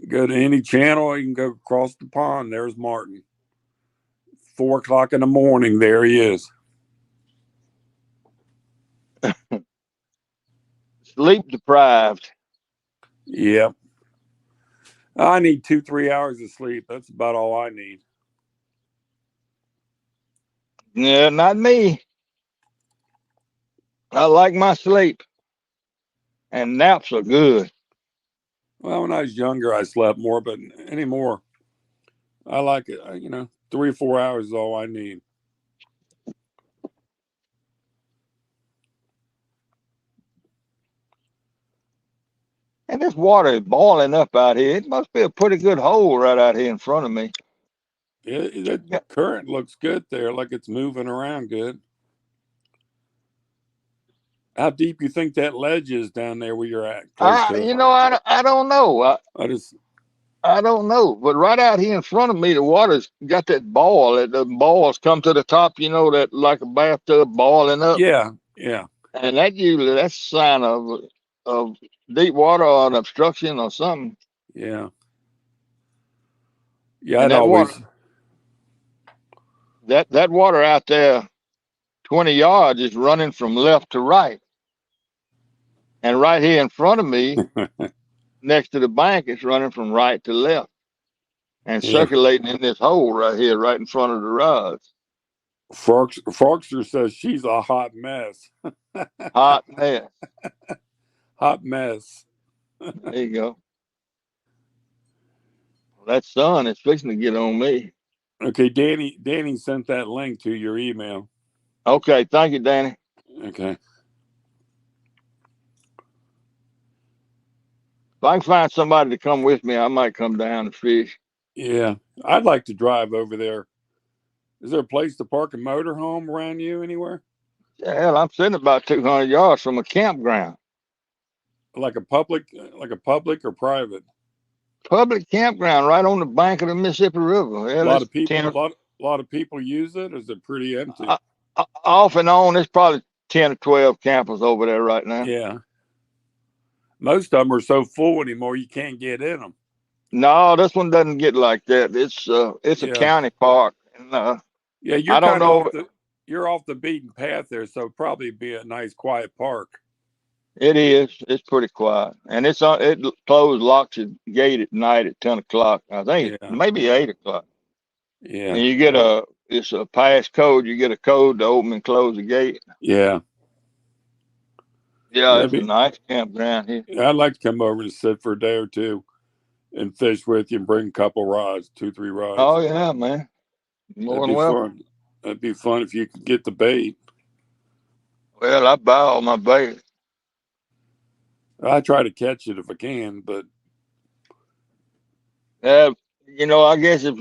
C: Go to any channel, you can go across the pond. There's Martin. 4 o'clock in the morning, there he is.
A: Sleep deprived.
C: Yep. I need 2-3 hours of sleep. That's about all I need.
A: Yeah, not me. I like my sleep. And naps are good.
C: Well, when I was younger, I slept more, but anymore, I like it. 3 or 4 hours is all I need.
A: And this water is boiling up out here. It must be a pretty good hole right out here in front of me.
C: Yeah, that current looks good there, like it's moving around good. How deep you think that ledge is down there where you're at? Close to it.
A: I don't know.
C: I just
A: I don't know. But right out here in front of me, the water's got that ball. The balls come to the top. That like a bathtub boiling up,
C: yeah.
A: and that's a sign of deep water or an obstruction or something.
C: Yeah. Yeah,
A: And
C: I'd always
A: that water out there, 20 yards, is running from left to right. And right here in front of me, next to the bank, it's running from right to left and
C: yeah.
A: circulating in this hole right here, right in front of the rods.
C: Frogster says she's a hot mess.
A: Hot mess.
C: Hot mess.
A: There you go. Well, that sun is fixing to get on me.
C: Okay, Danny sent that link to your email.
A: Okay, thank you, Danny.
C: Okay.
A: If I can find somebody to come with me, I might come down and fish.
C: Yeah. I'd like to drive over there. Is there a place to park a motorhome around you anywhere?
A: Hell, I'm sitting about 200 yards from a campground.
C: Like a public or private?
A: Public campground right on the bank of the Mississippi River.
C: A
A: Hell,
C: lot
A: it's
C: of people
A: 10,
C: lot of people use it, or is it pretty empty?
A: off and on, there's probably 10 or 12 campers over there right now.
C: Yeah. Most of them are so full anymore you can't get in them.
A: No, this one doesn't get like that. It's a county park. And,
C: yeah, you're
A: I don't
C: kind of
A: know.
C: you're off the beaten path there, so probably be a nice quiet park.
A: It is. It's pretty quiet, and it locks its gate at night at 10 o'clock. I think it's maybe 8 o'clock.
C: Yeah.
A: And you get it's a pass code. You get a code to open and close the gate.
C: Yeah.
A: Yeah, it's a nice campground here.
C: I'd like to come over and sit for a day or two and fish with you and bring a couple rods, 2-3 rods.
A: Oh yeah, man. More than welcome.
C: Fun. That'd be fun if you could get the bait.
A: Well, I buy all my bait.
C: I try to catch it if I can, but
A: I guess if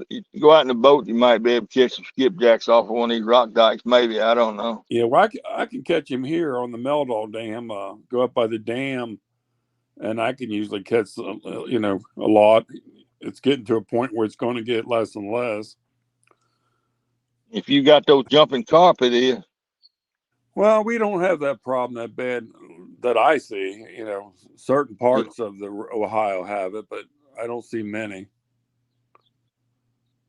A: you go out in the boat, you might be able to catch some skipjacks off of one of these rock dikes. Maybe, I don't know.
C: Yeah, well, I can catch him here on the Meldal Dam. Go up by the dam, and I can usually catch a lot. It's getting to a point where it's going to get less and less.
A: If you got those jumping carp, it is.
C: Well, we don't have that problem that bad that I see. Certain parts of the Ohio have it, but I don't see many.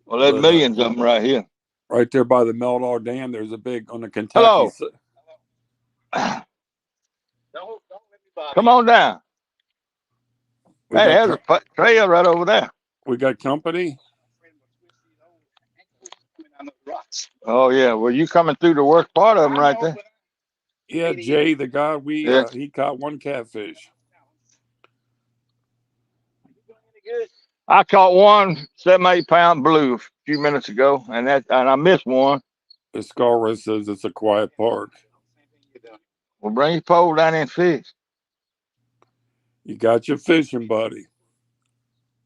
A: Well, there's millions of them right here.
C: Right there by the Meldal Dam, there's a big on the Kentucky.
A: Hello. Come on down. Hey, there's a trail right over there.
C: We got company.
A: Oh yeah, well, you coming through the worst part of them right there.
C: Yeah, Jay, the guy he caught one catfish.
A: I caught one 7-8 pound blue a few minutes ago, and I missed one.
C: The Scarra says it's a quiet park.
A: Well, bring your pole down and fish.
C: You got your fishing buddy.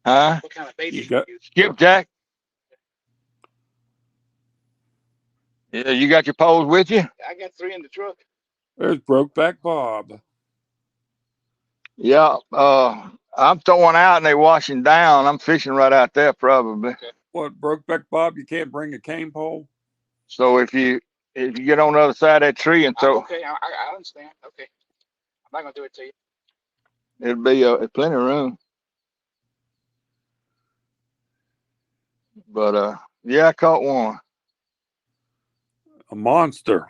A: Huh?
E: What kind of bait
C: you got?
A: Skipjack. Yeah, you got your poles with you?
E: I got 3 in the truck.
C: There's Brokeback Bob.
A: Yeah, I'm throwing out and they washing down. I'm fishing right out there probably.
E: Okay.
C: What, Brokeback Bob? You can't bring a cane pole?
A: So if you get on the other side of that tree and throw,
E: okay, I understand. Okay, I'm not gonna do it to you.
A: It'll be plenty of room. But yeah, I caught one.
C: A monster.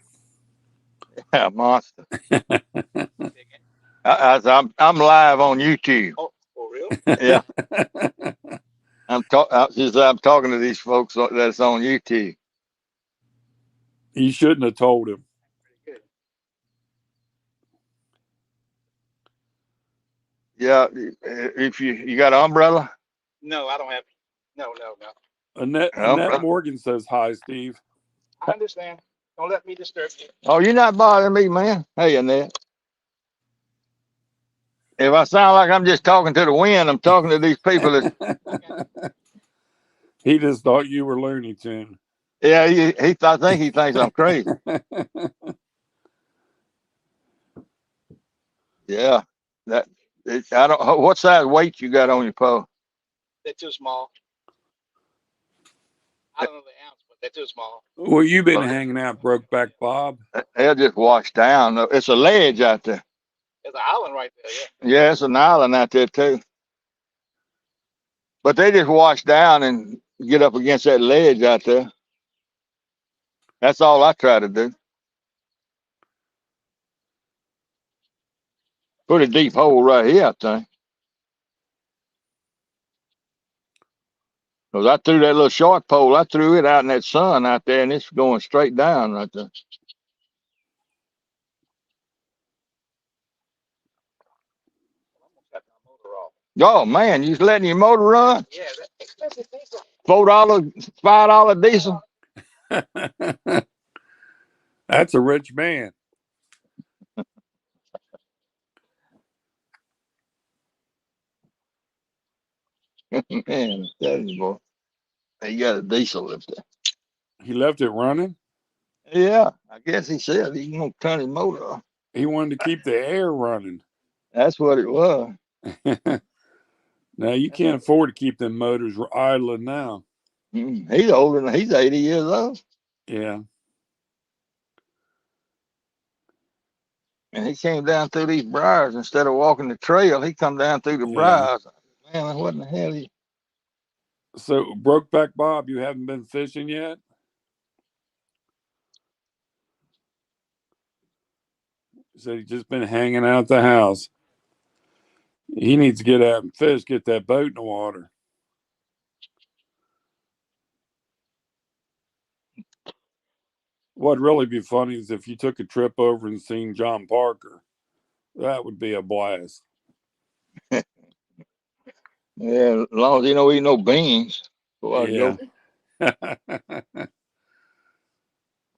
A: Yeah, a monster. I'm live on YouTube.
E: Oh, for real?
A: Yeah. I'm talking to these folks that's on YouTube.
C: You shouldn't have told him.
E: Good.
A: Yeah, if you got an umbrella?
E: No, I don't have. No.
C: Annette Morgan says hi, Steve.
E: I understand. Don't let me disturb you.
A: Oh, you're not bothering me, man. Hey, Annette. If I sound like I'm just talking to the wind, I'm talking to these people.
C: He just thought you were Looney Tune.
A: Yeah, I think he thinks I'm crazy. Yeah. I don't. What size weight you got on your pole?
E: They're too small. I don't know the ounce, but they're too small.
C: Well, you've been
A: Well,
C: hanging out, Brokeback Bob.
A: they'll just wash down. It's a ledge out there.
E: There's an island right there. Yeah.
A: Yeah, it's an island out there too. But they just wash down and get up against that ledge out there. That's all I try to do. Put a deep hole right here, I think. Because I threw that little short pole, I threw it out in that sun out there, and it's going straight down right there.
E: I'm gonna cut my motor off.
A: Oh man, you letting your motor run?
E: Yeah, that expensive diesel.
A: $4, $5 diesel.
C: That's a rich man.
A: Man, I tell you, boy. He got a diesel up there.
C: He left it running.
A: Yeah, I guess he said he's gonna turn his motor off.
C: He wanted to keep the air running.
A: That's what it was.
C: Now you can't afford to keep them motors idling now.
A: He's older than he's 80 years old.
C: Yeah.
A: And he came down through these briars instead of walking the trail. He come down through the briars. Man, what in the hell?
C: So, Brokeback Bob, you haven't been fishing yet? He said he's just been hanging out the house. He needs to get out and fish, get that boat in the water. What'd really be funny is if you took a trip over and seen John Parker. That would be a blast.
A: Yeah, as long as he don't eat no beans. Before I
C: Yeah.
A: go.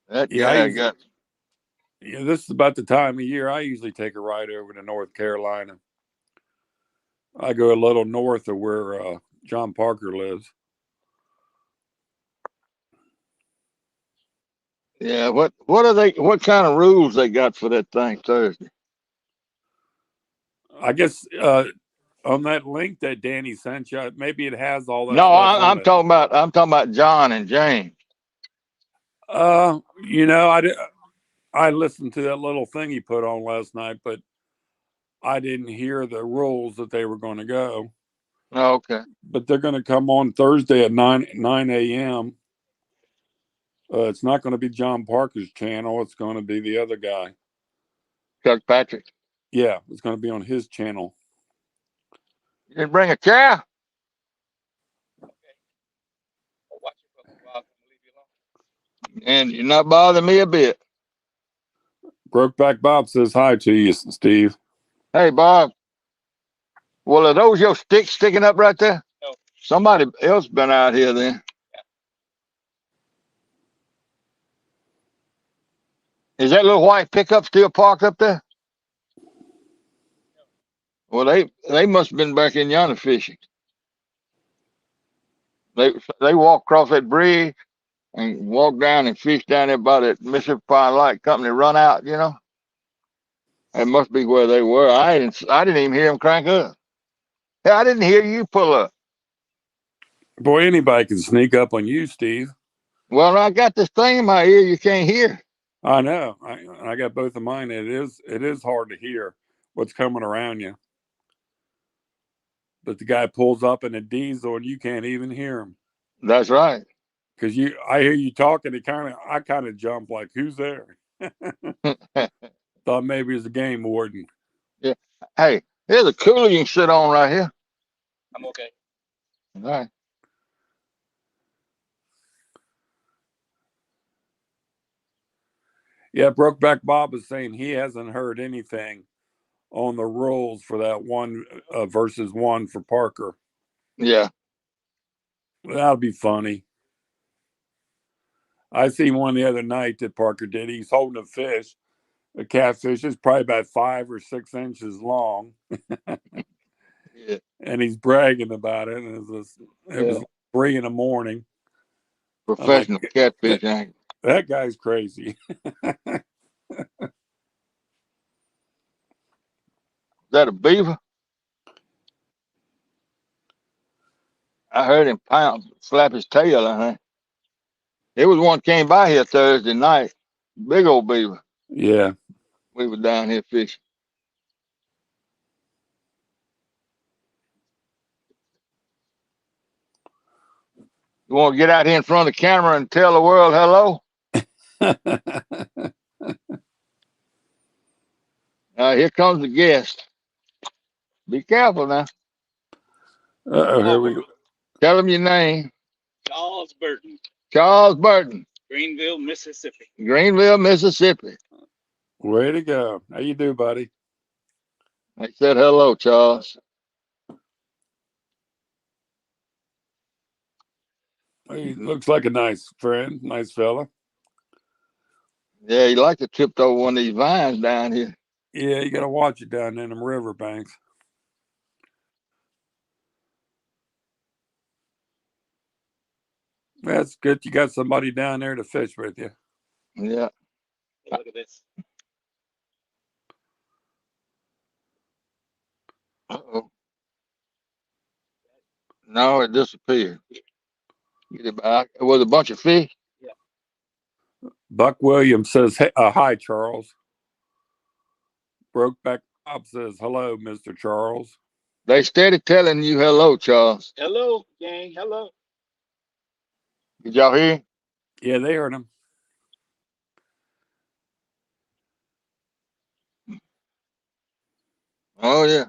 A: That
C: Yeah,
A: guy got.
C: Yeah, this is about the time of year I usually take a ride over to North Carolina. I go a little north of where John Parker lives.
A: Yeah, what are they? What kind of rules they got for that thing Thursday?
C: I guess on that link that Danny sent you, maybe it has all that
A: No,
C: stuff on
A: I'm
C: it.
A: talking about John and James.
C: You know, I listened to that little thing he put on last night, but I didn't hear the rules that they were going to go.
A: Oh, okay.
C: But they're going to come on Thursday at 9 a.m. It's not going to be John Parker's channel. It's going to be the other guy.
A: Chuck Patrick.
C: Yeah, it's going to be on his channel.
A: You didn't bring a chair?
E: I'll watch it for a while. I'm gonna leave you alone.
A: And you're not bothering me a bit.
C: Brokeback Bob says hi to you, Steve.
A: Hey, Bob. Well, are those your sticks sticking up right there?
E: No.
A: Somebody else been out here then. Is that little white pickup still parked up there? Well, they must have been back in yonder fishing. They walked across that bridge and walked down and fished down there by that Mississippi Fine Light Company run out, you know. That must be where they were. I didn't even hear them crank up. Hey, I didn't hear you pull up.
C: Boy, anybody can sneak up on you, Steve.
A: Well, I got this thing in my ear you can't hear.
C: I know. I got both of mine. It is hard to hear what's coming around you. But the guy pulls up in a diesel and you can't even hear him.
A: That's right.
C: Because I hear you talking. I kind of jump like, who's there? Thought maybe it's a game warden.
A: Yeah. Hey, here's a cooler you can sit on right here.
E: I'm okay.
A: All right.
C: Yeah, Brokeback Bob is saying he hasn't heard anything on the rules for that one versus one for Parker.
A: Yeah.
C: That'll be funny. I seen one the other night that Parker did. He's holding a fish. A catfish is probably about 5 or 6 inches long.
A: Yeah.
C: And he's bragging about it. And it was 3 a.m.
A: Professional catfish angler.
C: That guy's crazy.
A: that a beaver? I heard him slap his tail, I think. It was one came by here Thursday night. Big old beaver.
C: Yeah.
A: We were down here fishing. You want to get out here in front of the camera and tell the world hello? Here comes the guest. Be careful now.
C: Here we go.
A: Tell him your name.
E: Charles Burton,
A: Charles Burton,
E: Greenville, Mississippi.
A: Greenville, Mississippi.
C: Way to go. How you do, buddy?
A: I said hello, Charles.
C: He looks like a nice friend, nice fella.
A: Yeah, he like to trip over one of these vines down here.
C: Yeah, you got to watch it down in them riverbanks. That's good. You got somebody down there to fish with you.
A: Yeah.
E: Hey, look at this.
A: Uh-oh. No, it disappeared. Get it back. It was a bunch of fish.
C: Buck Williams says, hey, hi, Charles. Brokeback Bob says, hello, Mr. Charles.
A: They steady telling you hello, Charles.
E: Hello, gang. Hello.
A: Did y'all hear?
C: Yeah, they heard him.
A: Oh, yeah.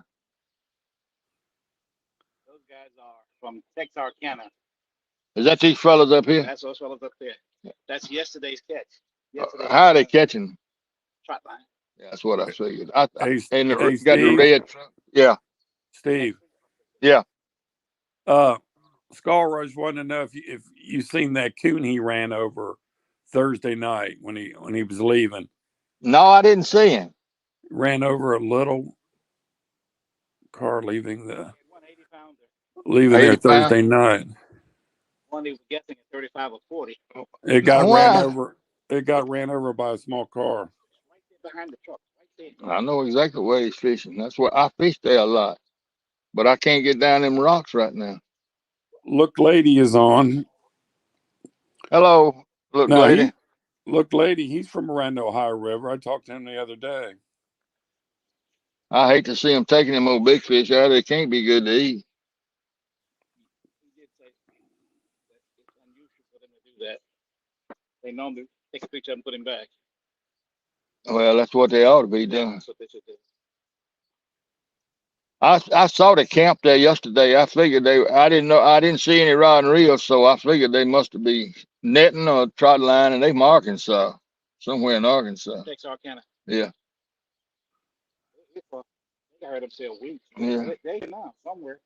E: Those guys are from Texarkana.
A: Is that these fellas up here?
E: That's those fellas up there. That's yesterday's catch.
A: How are they catching them?
E: Trot line.
A: Yeah, that's what I figured.
C: Hey,
A: and
C: hey,
A: got the
C: Steve.
A: red truck. Yeah.
C: Steve.
A: Yeah.
C: Skull Rush wanted to know if you seen that coon he ran over Thursday night when he was leaving.
A: No, I didn't see him.
C: Ran over a little car leaving
E: 180 pounder.
C: Leaving there Thursday night.
E: One he was guessing at 35 or 40.
C: It got ran over. It got ran over by a small car.
E: Right there behind the truck. Right there.
A: I know exactly where he's fishing. That's where I fish there a lot. But I can't get down them rocks right now.
C: Look Lady is on.
A: Hello, Look Lady.
C: Look Lady, he's from around the Ohio River. I talked to him the other day.
A: I hate to see him taking them old big fish out. They can't be good to eat.
E: He did say that it's unusual for them to do that. They normally take a picture and put him back.
A: Well, that's what they ought to be doing.
E: That's what they should do.
A: I saw the camp there yesterday. I figured I didn't see any rod and reel, so I figured they must be netting or trot line, and they from Arkansas, somewhere in Arkansas.
E: Texarkana.
A: Yeah.
E: I heard them say a week.
A: Yeah.
E: They now somewhere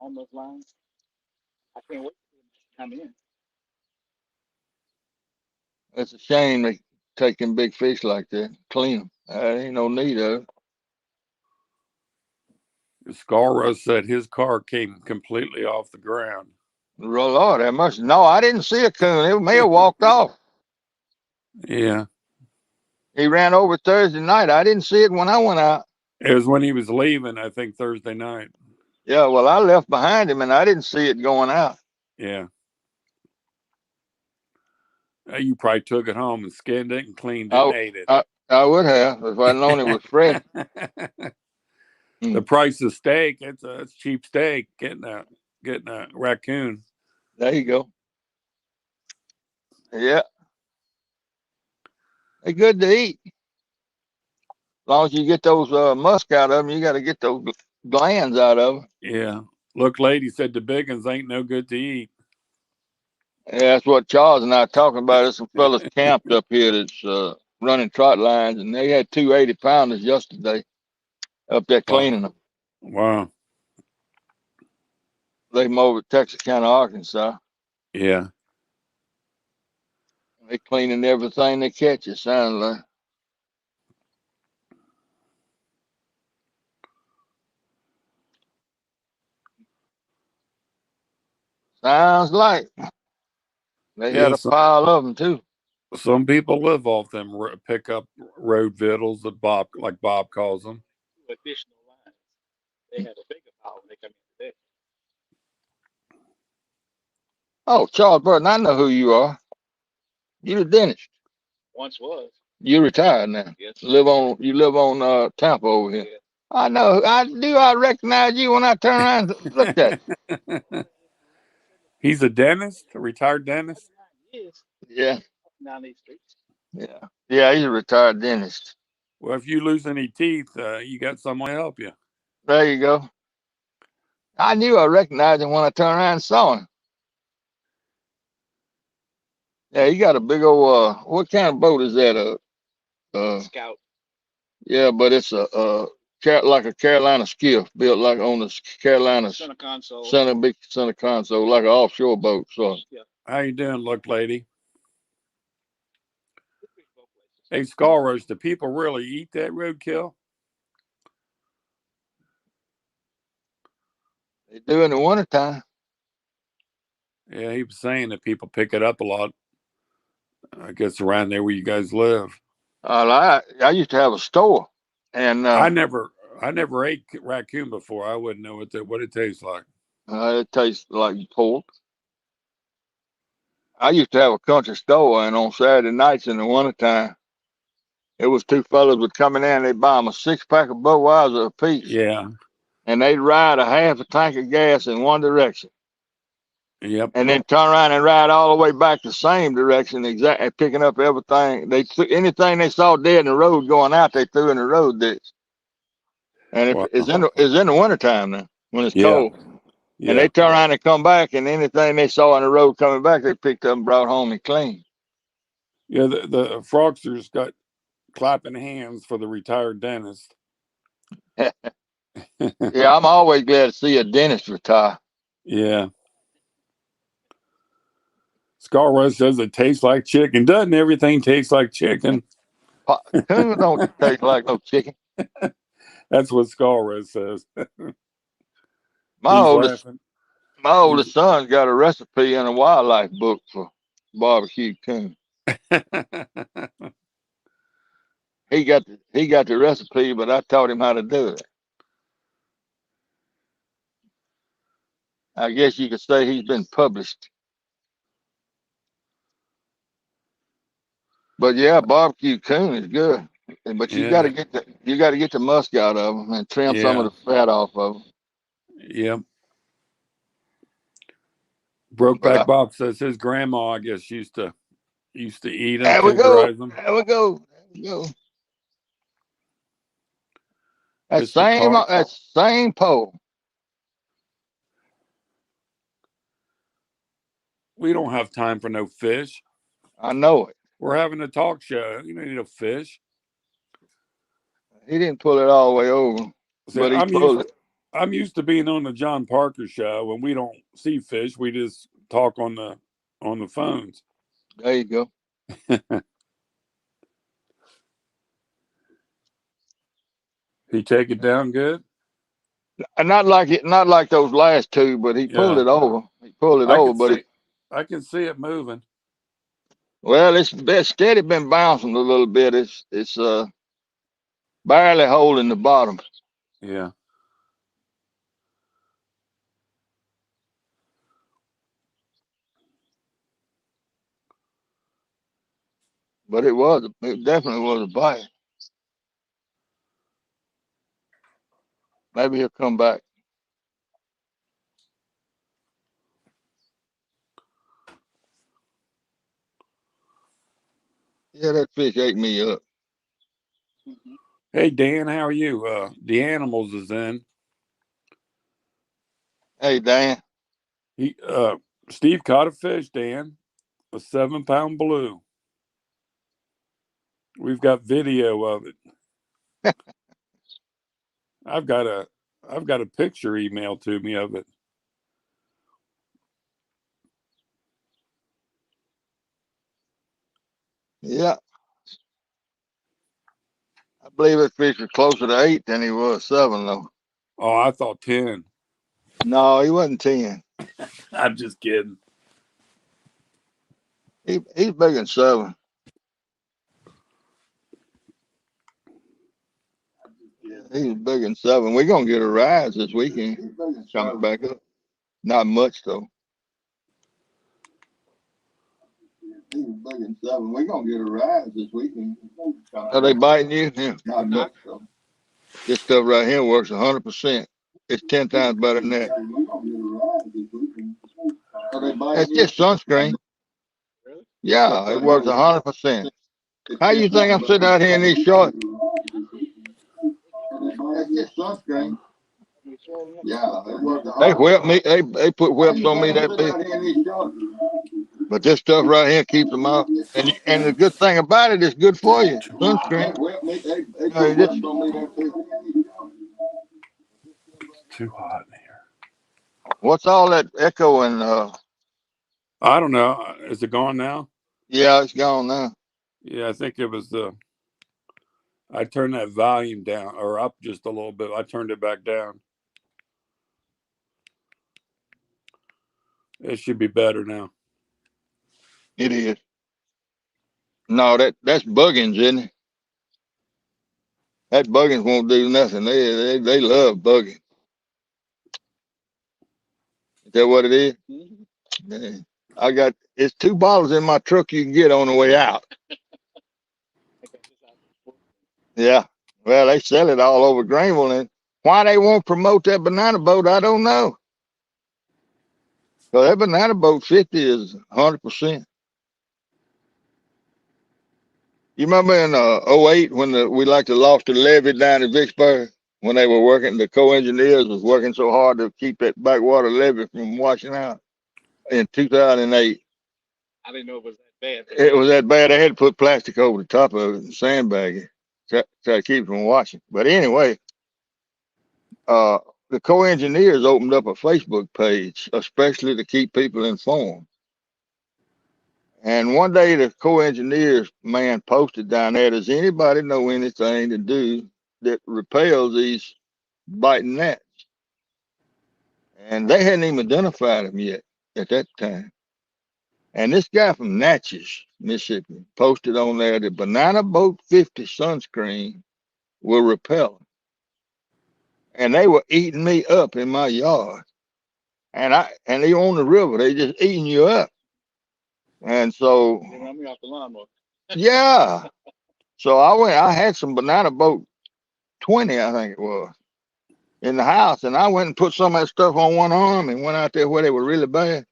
E: on those lines. I can't wait for them to come in.
A: It's a shame they take them big fish like that, clean them. Ain't no need of it.
C: Scarra said his car came completely off the ground.
A: Lord, that must. No, I didn't see a coon. It may have walked off.
C: Yeah.
A: He ran over Thursday night. I didn't see it when I went out.
C: It was when he was leaving, I think, Thursday night.
A: Yeah, well, I left behind him, and I didn't see it going out.
C: Yeah. You probably took it home and skinned it and cleaned it and ate it.
A: I would have if I'd known it was fresh.
C: The price of steak, it's cheap steak, getting a raccoon.
A: There you go. Yeah. They're good to eat. As long as you get those musk out of them, you got to get those glands out of them.
C: Yeah. Look, Lady said the big ones ain't no good to eat.
A: Yeah, that's what Charles and I are talking about. There's some fellas camped up here that's running trot lines, and they had 280 pounders yesterday up there cleaning them.
C: Wow.
A: They from over Texarkana, Arkansas.
C: Yeah.
A: They cleaning everything they catch, it sounds like. Sounds like. They had a pile of them, too.
C: Some people live off them pickup road vittles that Bob calls them.
E: additional lines. They had a bigger power when they come in today.
A: Oh, Charles Burton, I know who you are. You're the dentist.
E: Once was.
A: You retired now.
E: Yes.
A: You live on Tampa over here.
E: Yeah.
A: I know. I recognize you when I turn around and looked at you.
C: He's a dentist, a retired dentist.
E: Years
A: Yeah.
E: down these streets.
A: Yeah. Yeah, he's a retired dentist.
C: Well, if you lose any teeth, you got someone to help you.
A: There you go. I knew I recognized him when I turned around and saw him. Yeah, he got a big old what kind of boat is that?
E: Scout.
A: Yeah, but it's like a Carolina skiff built like on the Carolina
E: Center console.
A: center console, like an offshore boat. So
E: Yeah.
C: How you doing, look lady? Hey, Scarros, do people really eat that roadkill?
A: they do in the wintertime.
C: Yeah, he was saying that people pick it up a lot. I guess around there where you guys live.
A: I used to have a store, and
C: I never ate raccoon before. I wouldn't know what it tastes like.
A: it tastes like pork. I used to have a country store, and on Saturday nights in the wintertime, it was two fellas would come in there and they'd buy them a 6-pack of Budweiser apiece,
C: Yeah.
A: and they'd ride a half a tank of gas in one direction,
C: Yep.
A: and then turn around and ride all the way back the same direction, exactly picking up everything. Anything they saw dead in the road going out, they threw in the road ditch. And if
C: Wow.
A: it's in the wintertime now when it's
C: Yeah.
A: cold. And
C: Yeah.
A: they turn around and come back, and anything they saw on the road coming back, they picked up and brought home and cleaned.
C: Yeah. The Frogsters got clapping hands for the retired dentist.
A: Yeah, I'm always glad to see a dentist retire.
C: Yeah. Scarros says it tastes like chicken. Doesn't everything taste like chicken?
A: Coons don't taste like no chicken.
C: That's what Scarros says.
A: My
C: He's
A: oldest,
C: laughing.
A: my oldest son's got a recipe in a wildlife book for barbecue coon. He got the recipe, but I taught him how to do it. I guess you could say he's been published. But yeah, barbecue coon is good. But you got
C: Yeah.
A: to get the musk out of them and trim some of
C: Yeah.
A: the fat off of them.
C: Yep.
A: But
C: Brokeback Bob says his grandma, I guess, used to eat them,
A: there we go.
C: tenderize them.
A: There we go. There we go.
C: Mr. Carr.
A: That same pole.
C: We don't have time for no fish.
A: I know it.
C: We're having a talk show. You don't need a fish.
A: He didn't pull it all the way over,
C: See,
A: but he pulled it.
C: I'm used to being on the John Parker show when we don't see fish. We just talk on the phones.
A: There you go.
C: He take it down good.
A: And not like those last two, but he pulled
C: Yeah,
A: it over. He pulled it
C: I
A: over,
C: can
A: but
C: see. I can see it moving.
A: well, it's steady been bouncing a little bit. It's barely holding the bottom,
C: Yeah.
A: but it definitely was a bite. Maybe he'll come back. Yeah, that fish ate me up.
E: Mm-hmm.
C: Hey Dan, how are you? The animals is in.
A: Hey, Dan.
C: He Steve caught a fish, Dan, a 7-pound blue. We've got video of it. I've got a picture emailed to me of it.
A: Yeah, I believe that fish was closer to 8 than he was 7, though.
C: Oh, I thought 10.
A: No, he wasn't 10.
C: I'm just kidding.
A: He's bigger than 7. Yeah, he's big in 7. We're gonna get a rise this weekend. Coming back up. Not much though. He's big in 7. We're gonna get a rise this weekend. Are they biting you? Yeah. Not much though. This stuff right here works 100%. It's 10 times better than that. It's just sunscreen.
E: Really?
A: Yeah, it works 100%. How you think I'm sitting out here in these shorts? It's just sunscreen.
E: You sure enough?
A: Yeah, they whip me. They put whips on me that big. But this stuff right here keeps them out. And the good thing about it is good for you. Sunscreen.
C: Too hot in here.
A: What's all that echo and
C: I don't know. Is it gone now?
A: yeah, it's gone now.
C: Yeah, I think it was the. I turned that volume down or up just a little bit. I turned it back down. It should be better now.
A: It is. No, that's buggins, isn't it? That buggins won't do nothing. They love bugging. Is that what it is?
E: Mm-hmm.
A: Yeah. It's 2 bottles in my truck you can get on the way out.
E: I got this out before.
A: Yeah. Well, they sell it all over Greenville, and why they won't promote that banana boat, I don't know. So that banana boat 50 is 100%. You remember in '08 when we like to lost the levee down in Vicksburg when they were working, the co-engineers was working so hard to keep that backwater levee from washing out in 2008.
E: I didn't know it was that bad.
A: It was that bad. They had to put plastic over the top of it and sandbag it try to keep it from washing. But anyway, uh, the co-engineers opened up a Facebook page, especially to keep people informed. And one day the co-engineers man posted down there, does anybody know anything to do that repels these biting gnats? And they hadn't even identified them yet at that time. And this guy from Natchez, Mississippi, posted on there that Banana Boat 50 sunscreen will repel them. And they were eating me up in my yard. And they on the river, they just eating you up. And so
E: They run me off the lawnmower.
A: yeah. So I had some Banana Boat 20, I think it was, in the house. And I went and put some of that stuff on one arm and went out there where they were really bad.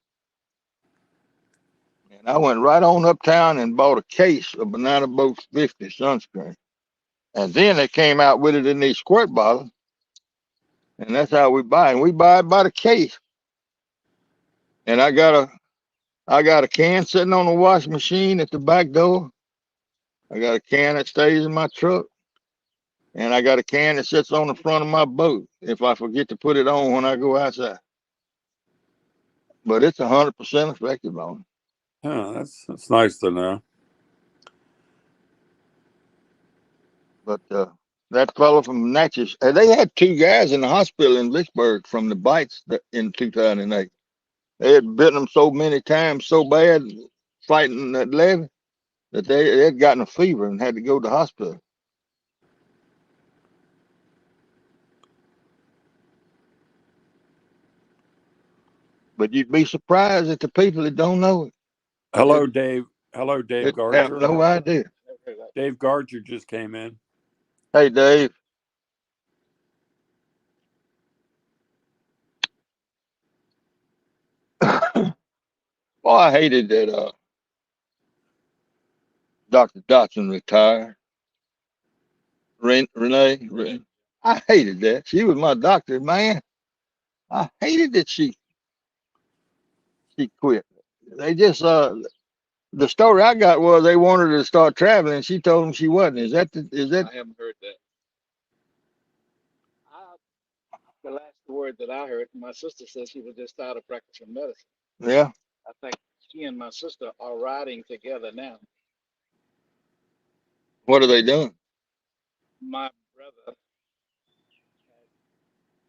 A: And I went right on uptown and bought a case of Banana Boat 50 sunscreen. And then they came out with it in these squirt bottles. And that's how we buy it. And we buy it by the case. And I got a can sitting on the washing machine at the back door. I got a can that stays in my truck. And I got a can that sits on the front of my boat if I forget to put it on when I go outside. But it's 100% effective on it.
C: Yeah, that's nice to know.
A: But that fellow from Natchez, they had 2 guys in the hospital in Vicksburg from the bites in 2008. They had bitten them so many times, so bad, fighting that levee, that they had gotten a fever and had to go to the hospital. But you'd be surprised at the people that don't know it.
C: Hello, Dave. Hello, Dave
A: They have
C: Garger.
A: no idea.
E: Never heard that.
C: Dave Garger just came in.
A: Hey, Dave. Boy, I hated that Dr. Dotson retired. Renee. I hated that. She was my doctor, man. I hated that she quit. They just the story I got was they wanted her to start traveling. She told them she wasn't. Is that
E: I haven't heard that. The last word that I heard, my sister said she was just tired of practicing medicine.
A: yeah?
E: I think she and my sister are riding together now.
A: What are they doing?
E: My brother had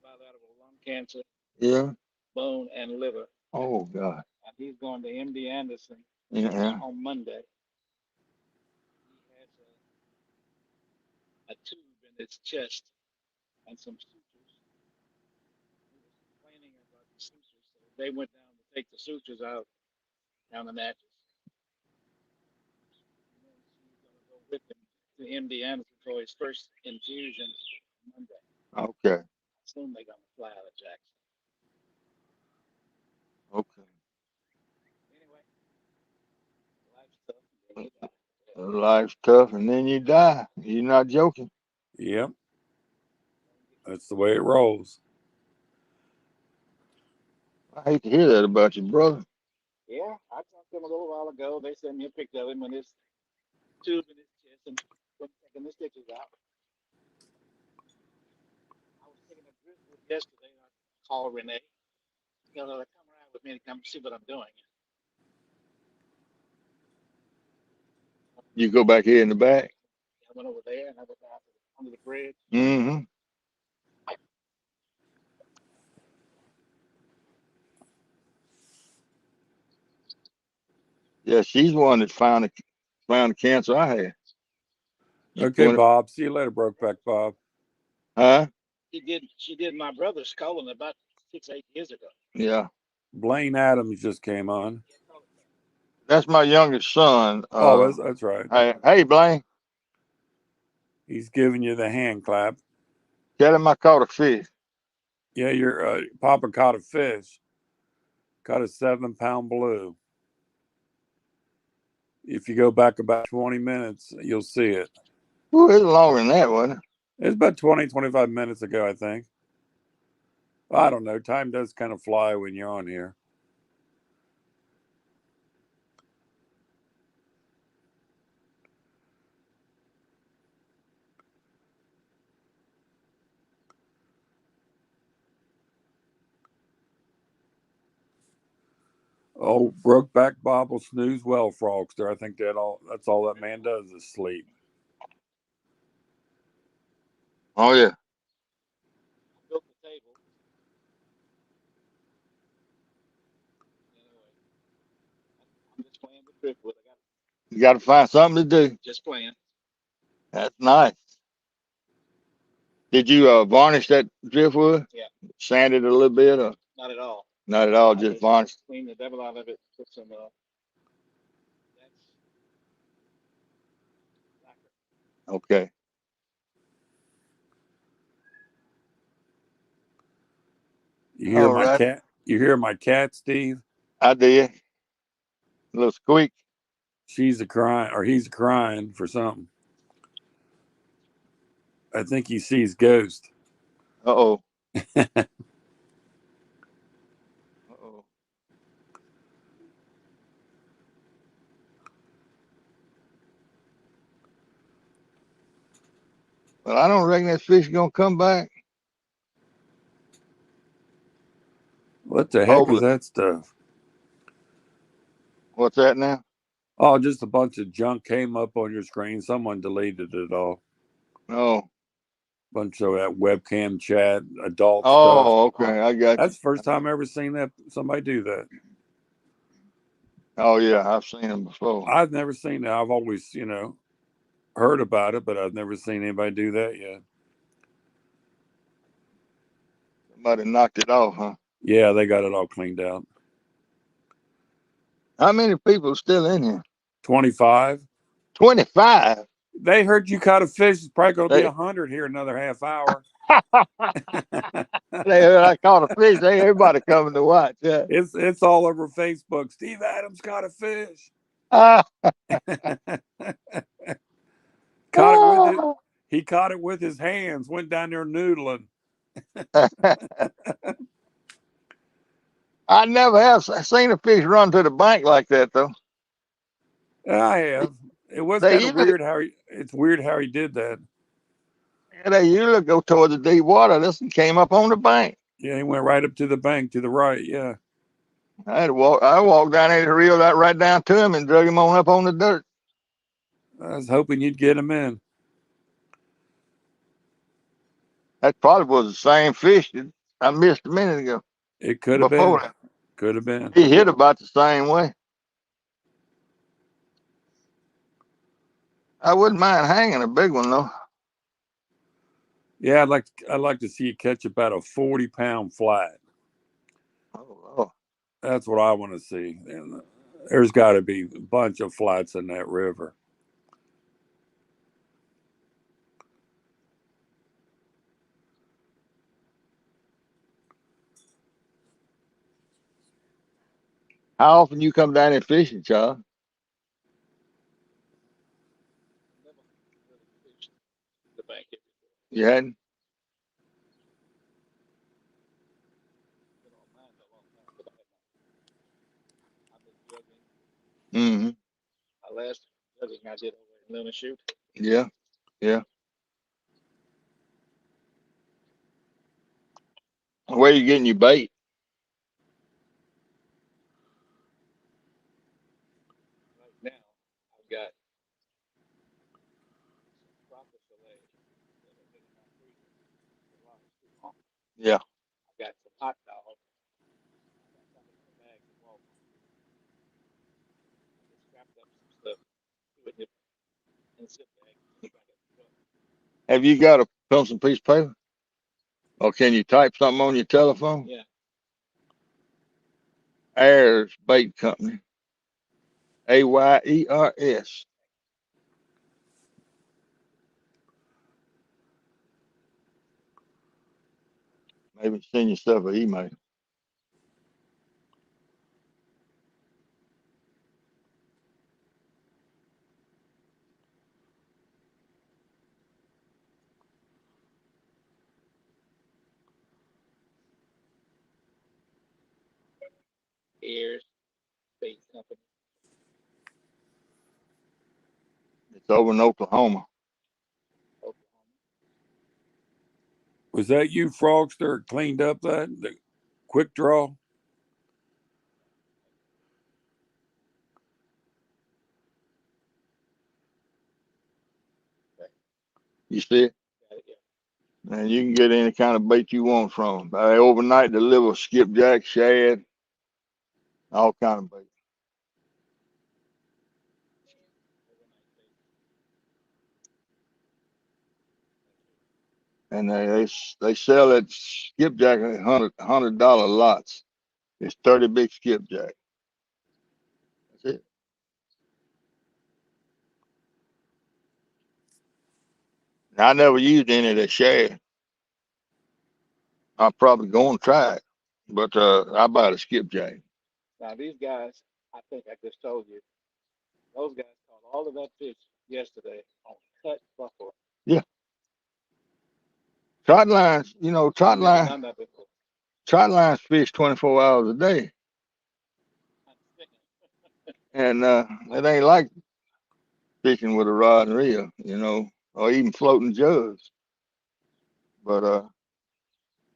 E: bilateral lung cancer,
A: Yeah.
E: bone, and liver,
A: Oh God.
E: and he's going to MD Anderson
A: Yeah.
E: on Monday. He has a tube in his chest and some sutures. He was complaining about the sutures, so they went down to take the sutures out down the mattress. And then she's gonna go with him to MD Anderson for his first infusion Monday.
A: Okay.
E: I assume they're gonna fly out of Jackson.
A: Okay.
E: Anyway, life's tough, and then you die.
A: Life's tough, and then you die. You're not joking.
C: Yep, that's the way it rolls.
A: I hate to hear that about your brother.
E: Yeah, I talked to him a little while ago. They sent me a picture of him with his tube in his chest and taking the stitches out. I was taking a driftwood yesterday. And I called Renee. Tell her to come around with me to come see what I'm doing.
A: You go back here in the back.
E: I went over there and I went out under the bridge.
A: Mm-hmm. Yeah, she's the one that found the cancer I had.
C: Okay,
A: 20,
C: Bob. See you later, Brokeback Bob.
A: huh?
E: She did my brother's colon about 6-8 years ago.
A: Yeah.
C: Blaine Adams just came on.
A: That's my youngest son.
C: Oh, that's right.
A: Hey, Blaine,
C: He's giving you the hand clap.
A: tell him I caught a fish.
C: Yeah, your Papa caught a fish. Caught a 7-pound blue. If you go back about 20 minutes, you'll see it.
A: Ooh, it's longer than that, wasn't it?
C: It's about 20, 25 minutes ago, I think. I don't know. Time does kind of fly when you're on here. Oh, Brokeback Bob will snooze well, Frogster. I think that's all that man does is sleep.
A: Oh, yeah.
E: I built the table. Anyway, I'm just playing with driftwood.
A: You got to find something to do.
E: Just playing.
A: That's nice. Did you varnish that driftwood?
E: Yeah.
A: Sand it a little bit? Or?
E: Not at all.
A: Not at all, just varnish.
E: Clean the devil out of it. Put some lacquer.
A: Okay.
C: You hear my cat? You hear my cat, Steve?
A: I did. A little squeak.
C: She's a crying, or he's crying for something. I think he sees ghosts.
A: Uh-oh. Uh-oh. Well, I don't reckon that fish is going to come back.
C: What the heck is that stuff?
A: What's that now?
C: Oh, just a bunch of junk came up on your screen. Someone deleted it all.
A: Oh.
C: Bunch of that webcam chat, adult stuff.
A: Oh, okay. I got you.
C: That's the first time I ever seen that somebody do that.
A: Oh, yeah. I've seen them before.
C: I've never seen that. I've always, heard about it, but I've never seen anybody do that yet.
A: Somebody knocked it off, huh?
C: Yeah, they got it all cleaned out.
A: How many people still in here?
C: 25.
A: 25?
C: They heard you caught a fish. It's probably going to be 100 here in another half hour.
A: They heard I caught a fish. They everybody coming to watch. Yeah.
C: It's all over Facebook. Steve Adams caught a fish. He caught it with his hands. Went down there noodling.
A: I never have seen a fish run to the bank like that, though.
C: I have. It was kind of weird it's weird how he did that.
A: Yeah, they usually go towards the deep water. This one came up on the bank.
C: Yeah, he went right up to the bank to the right. Yeah.
A: I walked down there to reel that right down to him and drug him on up on the dirt.
C: I was hoping you'd get him in.
A: That probably was the same fish that I missed a minute ago.
C: It could have been. Could have been.
A: He hit about the same way. I wouldn't mind hanging a big one, though.
C: Yeah, I'd like to see you catch about a 40-pound flat.
A: Oh,
C: That's what I want to see. And there's got to be a bunch of flats in that river.
A: how often you come down here fishing, Charles?
E: Never really fished the bank here before.
A: You hadn't?
E: Been on mine for a long time, but I've been juggling.
A: Mm-hmm.
E: My last juggling I did over in Lemon Shoot.
A: Yeah, yeah. Where you getting your bait?
E: Right now, I've got some crappie fillet that have been in my freezer for a while too long.
A: Yeah.
E: I've got some hot dogs. I got something in the bags at Walmart. I just scrapped up some stuff, put it in a zip bag, just back at the truck.
A: Have you got a pencil piece of paper? Or can you type something on your telephone?
E: Yeah,
A: Ayers Bait Company. Ayers. Maybe send yourself an email.
E: Ayers Bait Company,
A: It's over in Oklahoma.
E: Oklahoma.
C: Was that you, Frogster, cleaned up the quick draw?
E: Okay,
A: You see it?
E: got it. Yeah.
A: And you can get any kind of bait you want from them. They overnight deliver skipjack, shad, all kind of bait.
E: Overnight bait.
A: And they sell it skipjack at $100 lots. It's 30 big skipjack. That's it. I never used any of that shad. I'm probably going to try it, but I buy the skipjack.
E: Now these guys, I think I just told you, those guys caught all of that fish yesterday on cut buffalo.
A: Yeah, trot lines.
E: I've never done that before.
A: Trot lines fish 24 hours a day,
E: I understand.
A: and it ain't like fishing with a rod and reel, or even floating jugs. But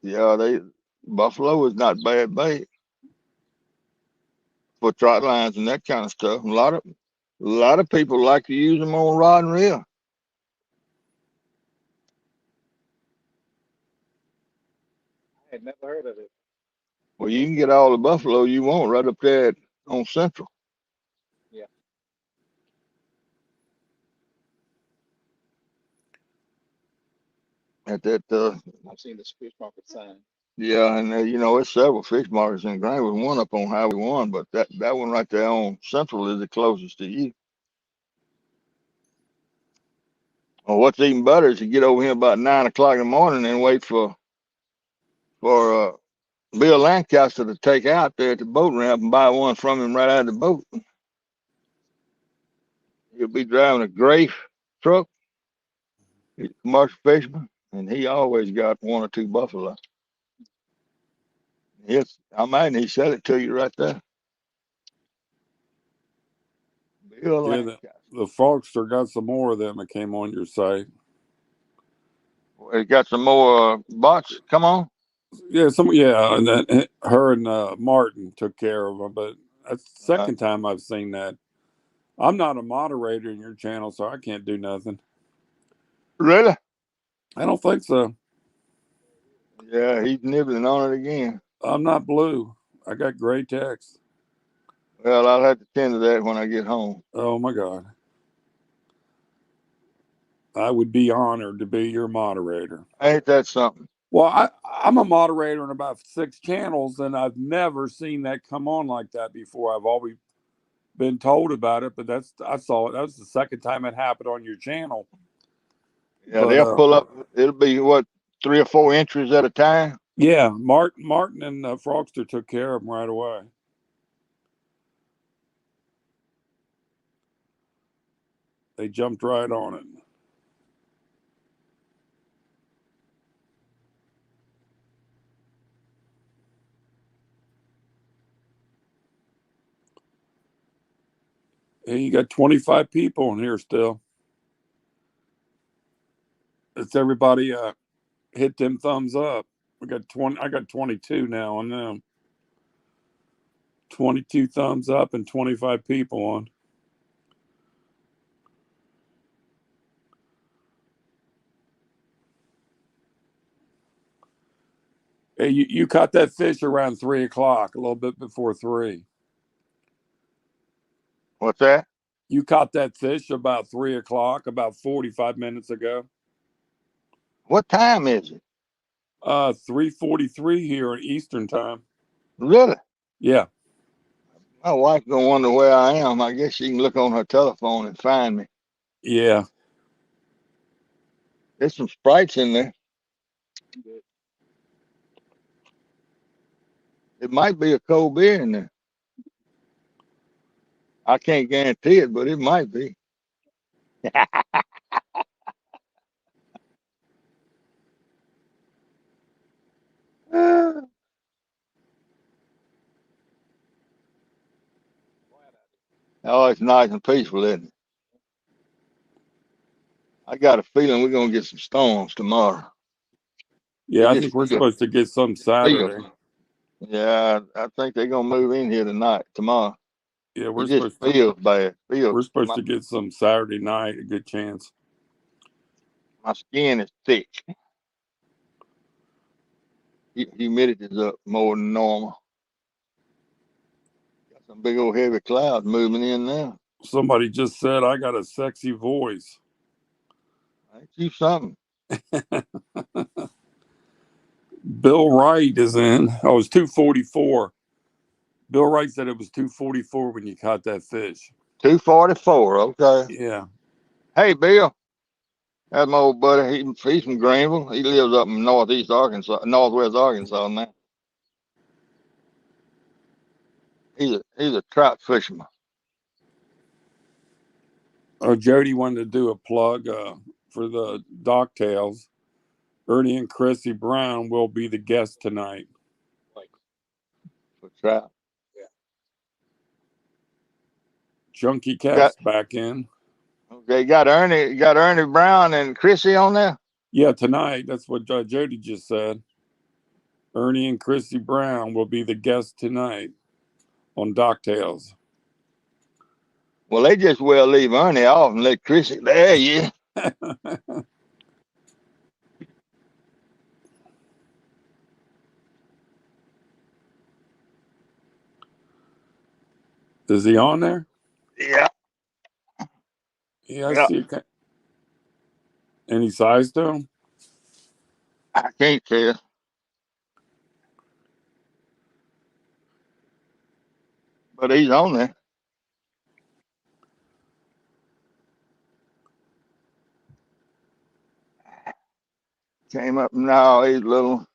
A: yeah, they buffalo is not bad bait for trot lines and that kind of stuff. A lot of people like to use them on rod and reel.
E: I had never heard of it.
A: Well, you can get all the buffalo you want right up there on Central
E: Yeah,
A: at that.
E: I've seen the fish market sign.
A: Yeah, and it's several fish markets in Greenwood. One up on Highway 1, but that one right there on Central is the closest to you. Well, what's even better is to get over here about 9 o'clock in the morning and wait for Bill Lancaster to take out there at the boat ramp and buy one from him right out of the boat. He'll be driving a gray truck. He's a commercial fisherman, and he always got one or two buffalo. I imagine he sell it to you right there. Bill
C: Yeah,
A: Lancaster.
C: the Frogster got some more of them that came on your site.
A: Well, he got some more bots. Come on.
C: Yeah, and then her and Martin took care of them. But that's the
A: Uh,
C: second time I've seen that. I'm not a moderator in your channel, so I can't do nothing.
A: really?
C: I don't think so.
A: Yeah, he's nibbling on it again.
C: I'm not blue. I got gray text.
A: Well, I'll have to tend to that when I get home.
C: Oh my God. I would be honored to be your moderator.
A: Ain't that something?
C: Well, I'm a moderator in about 6 channels, and I've never seen that come on like that before. I've always been told about it, but I saw it. That was the second time it happened on your channel.
A: Yeah,
C: But
A: they'll pull up. It'll be what, 3 or 4 entries at a time.
C: yeah, Martin and Frogster took care of them right away. They jumped right on it. Hey, you got 25 people in here still. It's everybody hit them thumbs up. We got 20. I got 22 now on them. 22 thumbs up and 25 people on. Hey, you caught that fish around 3 o'clock, a little bit before 3.
A: What's that?
C: You caught that fish about 3 o'clock, about 45 minutes ago.
A: What time is it?
C: 3:43 here in Eastern time.
A: Really?
C: Yeah.
A: My wife gonna wonder where I am. I guess she can look on her telephone and find me.
C: Yeah.
A: There's some Sprites in there. It might be a cold beer in there. I can't guarantee it, but it might be. Oh, it's nice and peaceful, isn't it? I got a feeling we're gonna get some storms tomorrow.
C: Yeah,
A: It
C: I
A: just
C: think we're
A: feels.
C: supposed to get some
A: It just feels.
C: Saturday.
A: Yeah, I think they're gonna move in here tonight, tomorrow.
C: Yeah,
A: It just feels bad.
C: we're supposed to get some Saturday night, a good chance.
A: My skin is thick. Humidity's up more than normal. Got some big old heavy clouds moving in now.
C: Somebody just said I got a sexy voice.
A: Ain't you something?
C: Bill Wright is in. Oh, it's 2:44. Bill Wright said it was 2:44 when you caught that fish.
A: 244. Okay.
C: Yeah.
A: Hey, Bill. That's my old buddy. He's from Greenville. He lives up in northwest Arkansas now. He's a trout fisherman.
C: Oh, Jody wanted to do a plug for the Docktails. Ernie and Chrissy Brown will be the guests tonight.
A: For trout.
C: Junkie
A: Got
C: Cat's back in.
A: okay. Got Ernie Brown and Chrissy on there.
C: Yeah, tonight. That's what Jody just said. Ernie and Chrissy Brown will be the guests tonight on Docktails.
A: Well, they just well leave Ernie off and let Chrissy. There you.
C: Is he on there?
A: Yeah.
C: Yeah, I
A: Yeah.
C: see it. Any size to him?
A: I can't tell. But he's on there. Came up now. He's little.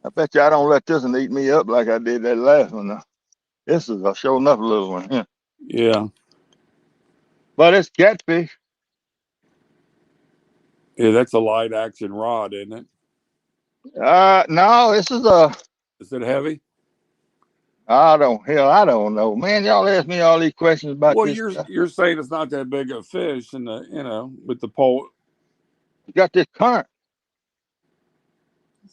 A: I bet you I don't let this one eat me up like I did that last one. Though. This is a sure enough little one. Yeah.
C: Yeah.
A: But it's catfish.
C: Yeah, that's a light action rod, isn't it?
A: No, this is a.
C: Is it heavy?
A: I don't know, man. Y'all ask me all these questions about
C: Well,
A: this stuff.
C: you're saying it's not that big of a fish, and with the pole.
A: You got this current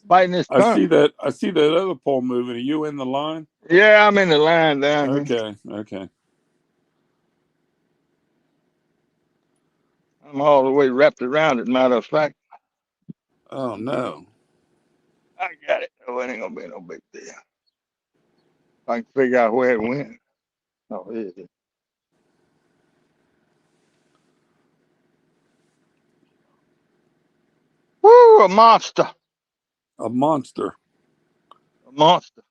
A: fighting this current.
C: I see that other pole moving. Are you in the line?
A: Yeah, I'm in the line down here.
C: Okay.
A: I'm all the way wrapped around it. Matter of fact,
C: Oh no.
A: I got it. Oh, it ain't gonna be no big deal. I can figure out where it went. Oh, here it is. You're a monster.
C: A monster.
A: A monster.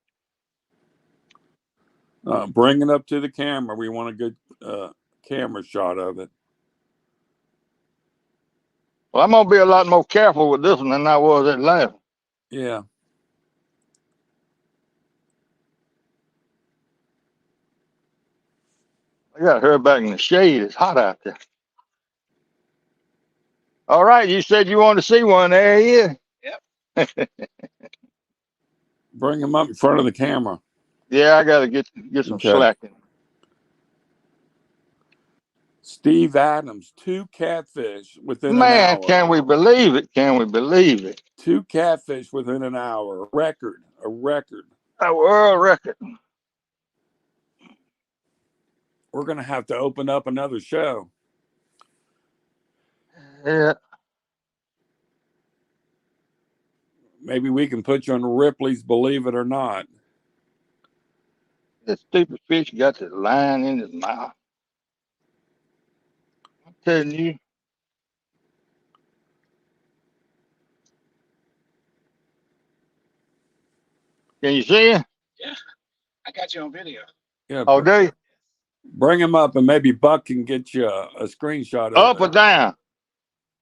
C: Bring it up to the camera. We want a good camera shot of it.
A: Well, I'm gonna be a lot more careful with this one than I was at last.
C: Yeah.
A: I got her back in the shade. It's hot out there. All right, you said you wanted to see one. There he is.
E: Yep.
C: Bring him up in front of the camera.
A: Yeah, I gotta get some
C: Okay.
A: slack in.
C: Steve Adams, 2 catfish within an
A: Man,
C: hour.
A: can we believe it? Can we believe it?
C: 2 catfish within an hour. A record. A record.
A: A world record.
C: We're going to have to open up another show.
A: Yeah.
C: Maybe we can put you on Ripley's Believe It or Not.
A: That stupid fish got the line in his mouth. I'm telling you. Can you see him?
E: Yeah. I got you on video.
C: Yeah.
A: Oh, do you?
C: Bring him up and maybe Buck can get you a screenshot of
A: Up
C: it.
A: or down?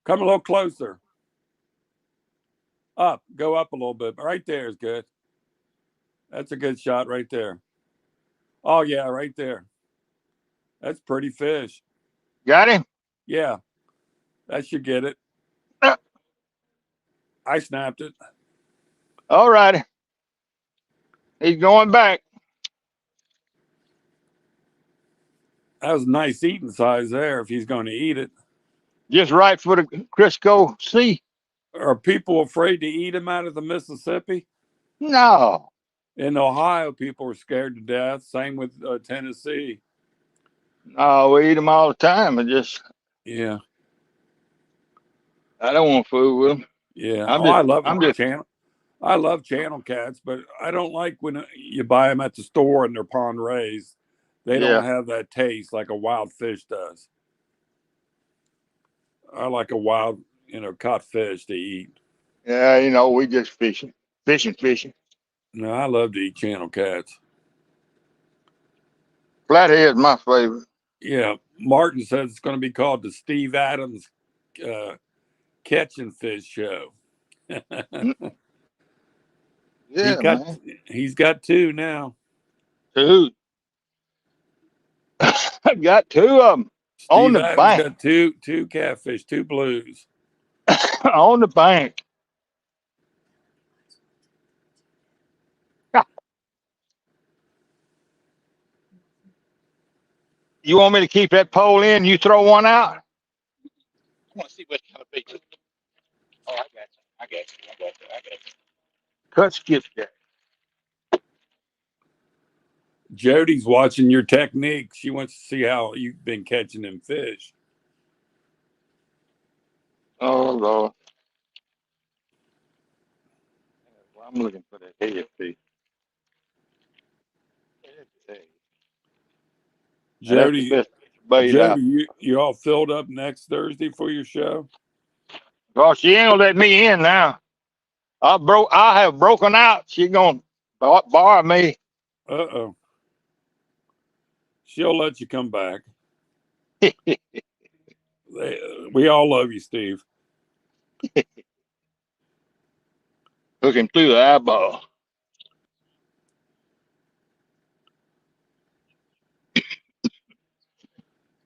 C: Come a little closer. Up. Go up a little bit. Right there is good. That's a good shot right there. Oh, yeah, right there. That's pretty fish.
A: Got him?
C: Yeah. That should get it.
A: Uh,
C: I snapped it.
A: All righty. He's going back.
C: That was a nice eating size there if he's going to eat it.
A: Just right for the Crisco Sea.
C: Are people afraid to eat him out of the Mississippi?
A: No.
C: In Ohio, people are scared to death. Same with Tennessee.
A: No, we eat them all the time. And just,
C: Yeah.
A: I don't want food with them.
C: Yeah.
A: I love
C: channel. I love channel cats, but I don't like when you buy them at the store and they're pond raised. They don't have that taste like a wild fish does. I like a wild, caught fish to eat.
A: Yeah, we just fishing.
C: No, I love to eat channel cats.
A: Flathead's my favorite.
C: Yeah. Martin says it's going to be called the Steve Adams Catching Fish Show.
A: Yeah, man.
C: He's got 2 now.
A: 2. I got 2 of them on the
C: Adams
A: bank.
C: got two catfish, 2 blues.
A: On the bank. You want me to keep that pole in? You throw one out?
E: I want to see what kind of bait. Oh, I got you.
A: Cut skip that.
C: Jody's watching your technique. She wants to see how you've been catching them fish.
A: Oh, Lord. Well, I'm looking for that head fish.
C: Jody,
A: Jody,
C: you all filled up next Thursday for your show?
A: well, she ain't gonna let me in now. I have broken out. She gonna bar me.
C: Uh-oh. She'll let you come back. We all love you, Steve.
A: Hook him through the eyeball.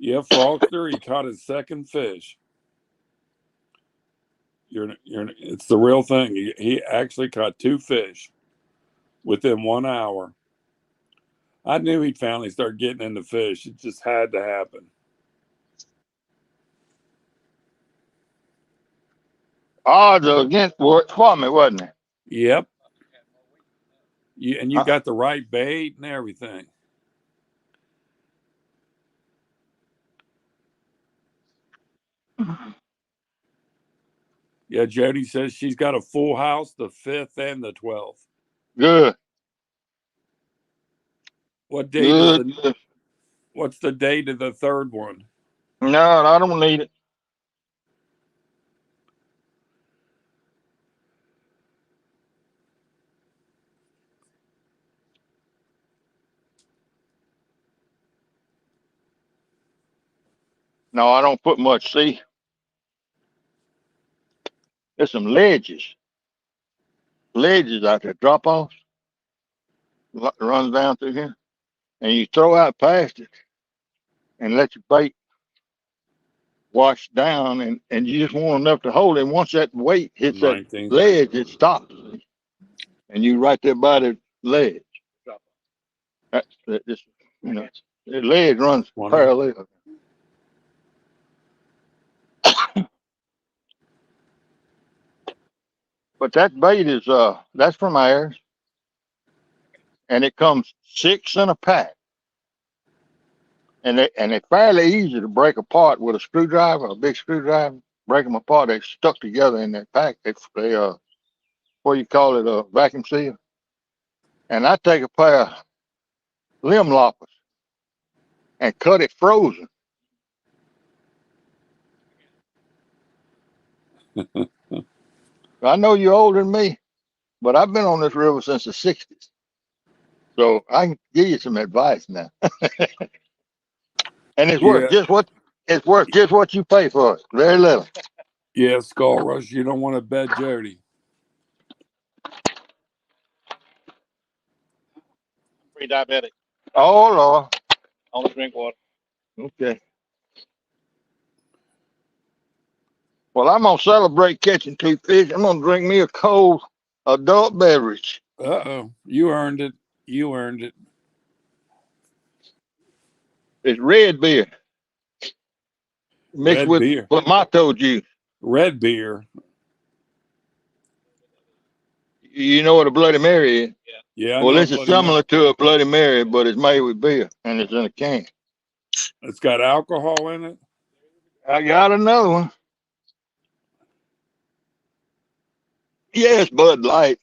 C: Yeah, Frogster, he caught his second fish. It's the real thing. He actually caught 2 fish within 1 hour. I knew he'd finally start getting into fish. It just had to happen.
A: Odds are against for me, wasn't it?
C: Yep. You got the right bait and everything. Yeah, Jody says she's got a full house the 5th and the 12th.
A: Good.
C: What date what's the date of the 3rd one?
A: No, I don't need it. No, I don't put much. See, there's some ledges out there, drop offs, runs down through here, and you throw out past it and let your bait wash down, and you just want enough to hold it. And once that weight hits that
C: 19.
A: ledge, it stops, and you right there by the ledge. That just, you know, the ledge runs
C: 20.
A: parallel. But that bait is that's from ours, and it comes 6 in a pack, and they're fairly easy to break apart with a screwdriver, a big screwdriver. Break them apart. They're stuck together in that pack. They what do you call it, a vacuum seal. And I take a pair of limb loppers and cut it frozen. I know you're older than me, but I've been on this river since the '60s, so I can give you some advice now. And
C: Yeah.
A: it's worth just what you pay for it. Very little.
C: Yeah, Skull Rush. You don't want to bet Jody.
E: Pre-diabetic.
A: Oh Lord.
E: Only drink water.
A: Okay. Well, I'm gonna celebrate catching 2 fish. I'm gonna drink me a cold adult beverage.
C: Uh-oh. You earned it. You earned it.
A: It's red beer mixed
C: Red
A: with
C: beer.
A: Clamato juice.
C: Red beer.
A: You know what a Bloody Mary is?
C: Yeah, I
A: Well,
C: know
A: this is
C: Bloody Mary.
A: similar to a Bloody Mary, but it's made with beer and it's in a can.
C: It's got alcohol in it.
A: I got another one. Yes, Bud Light.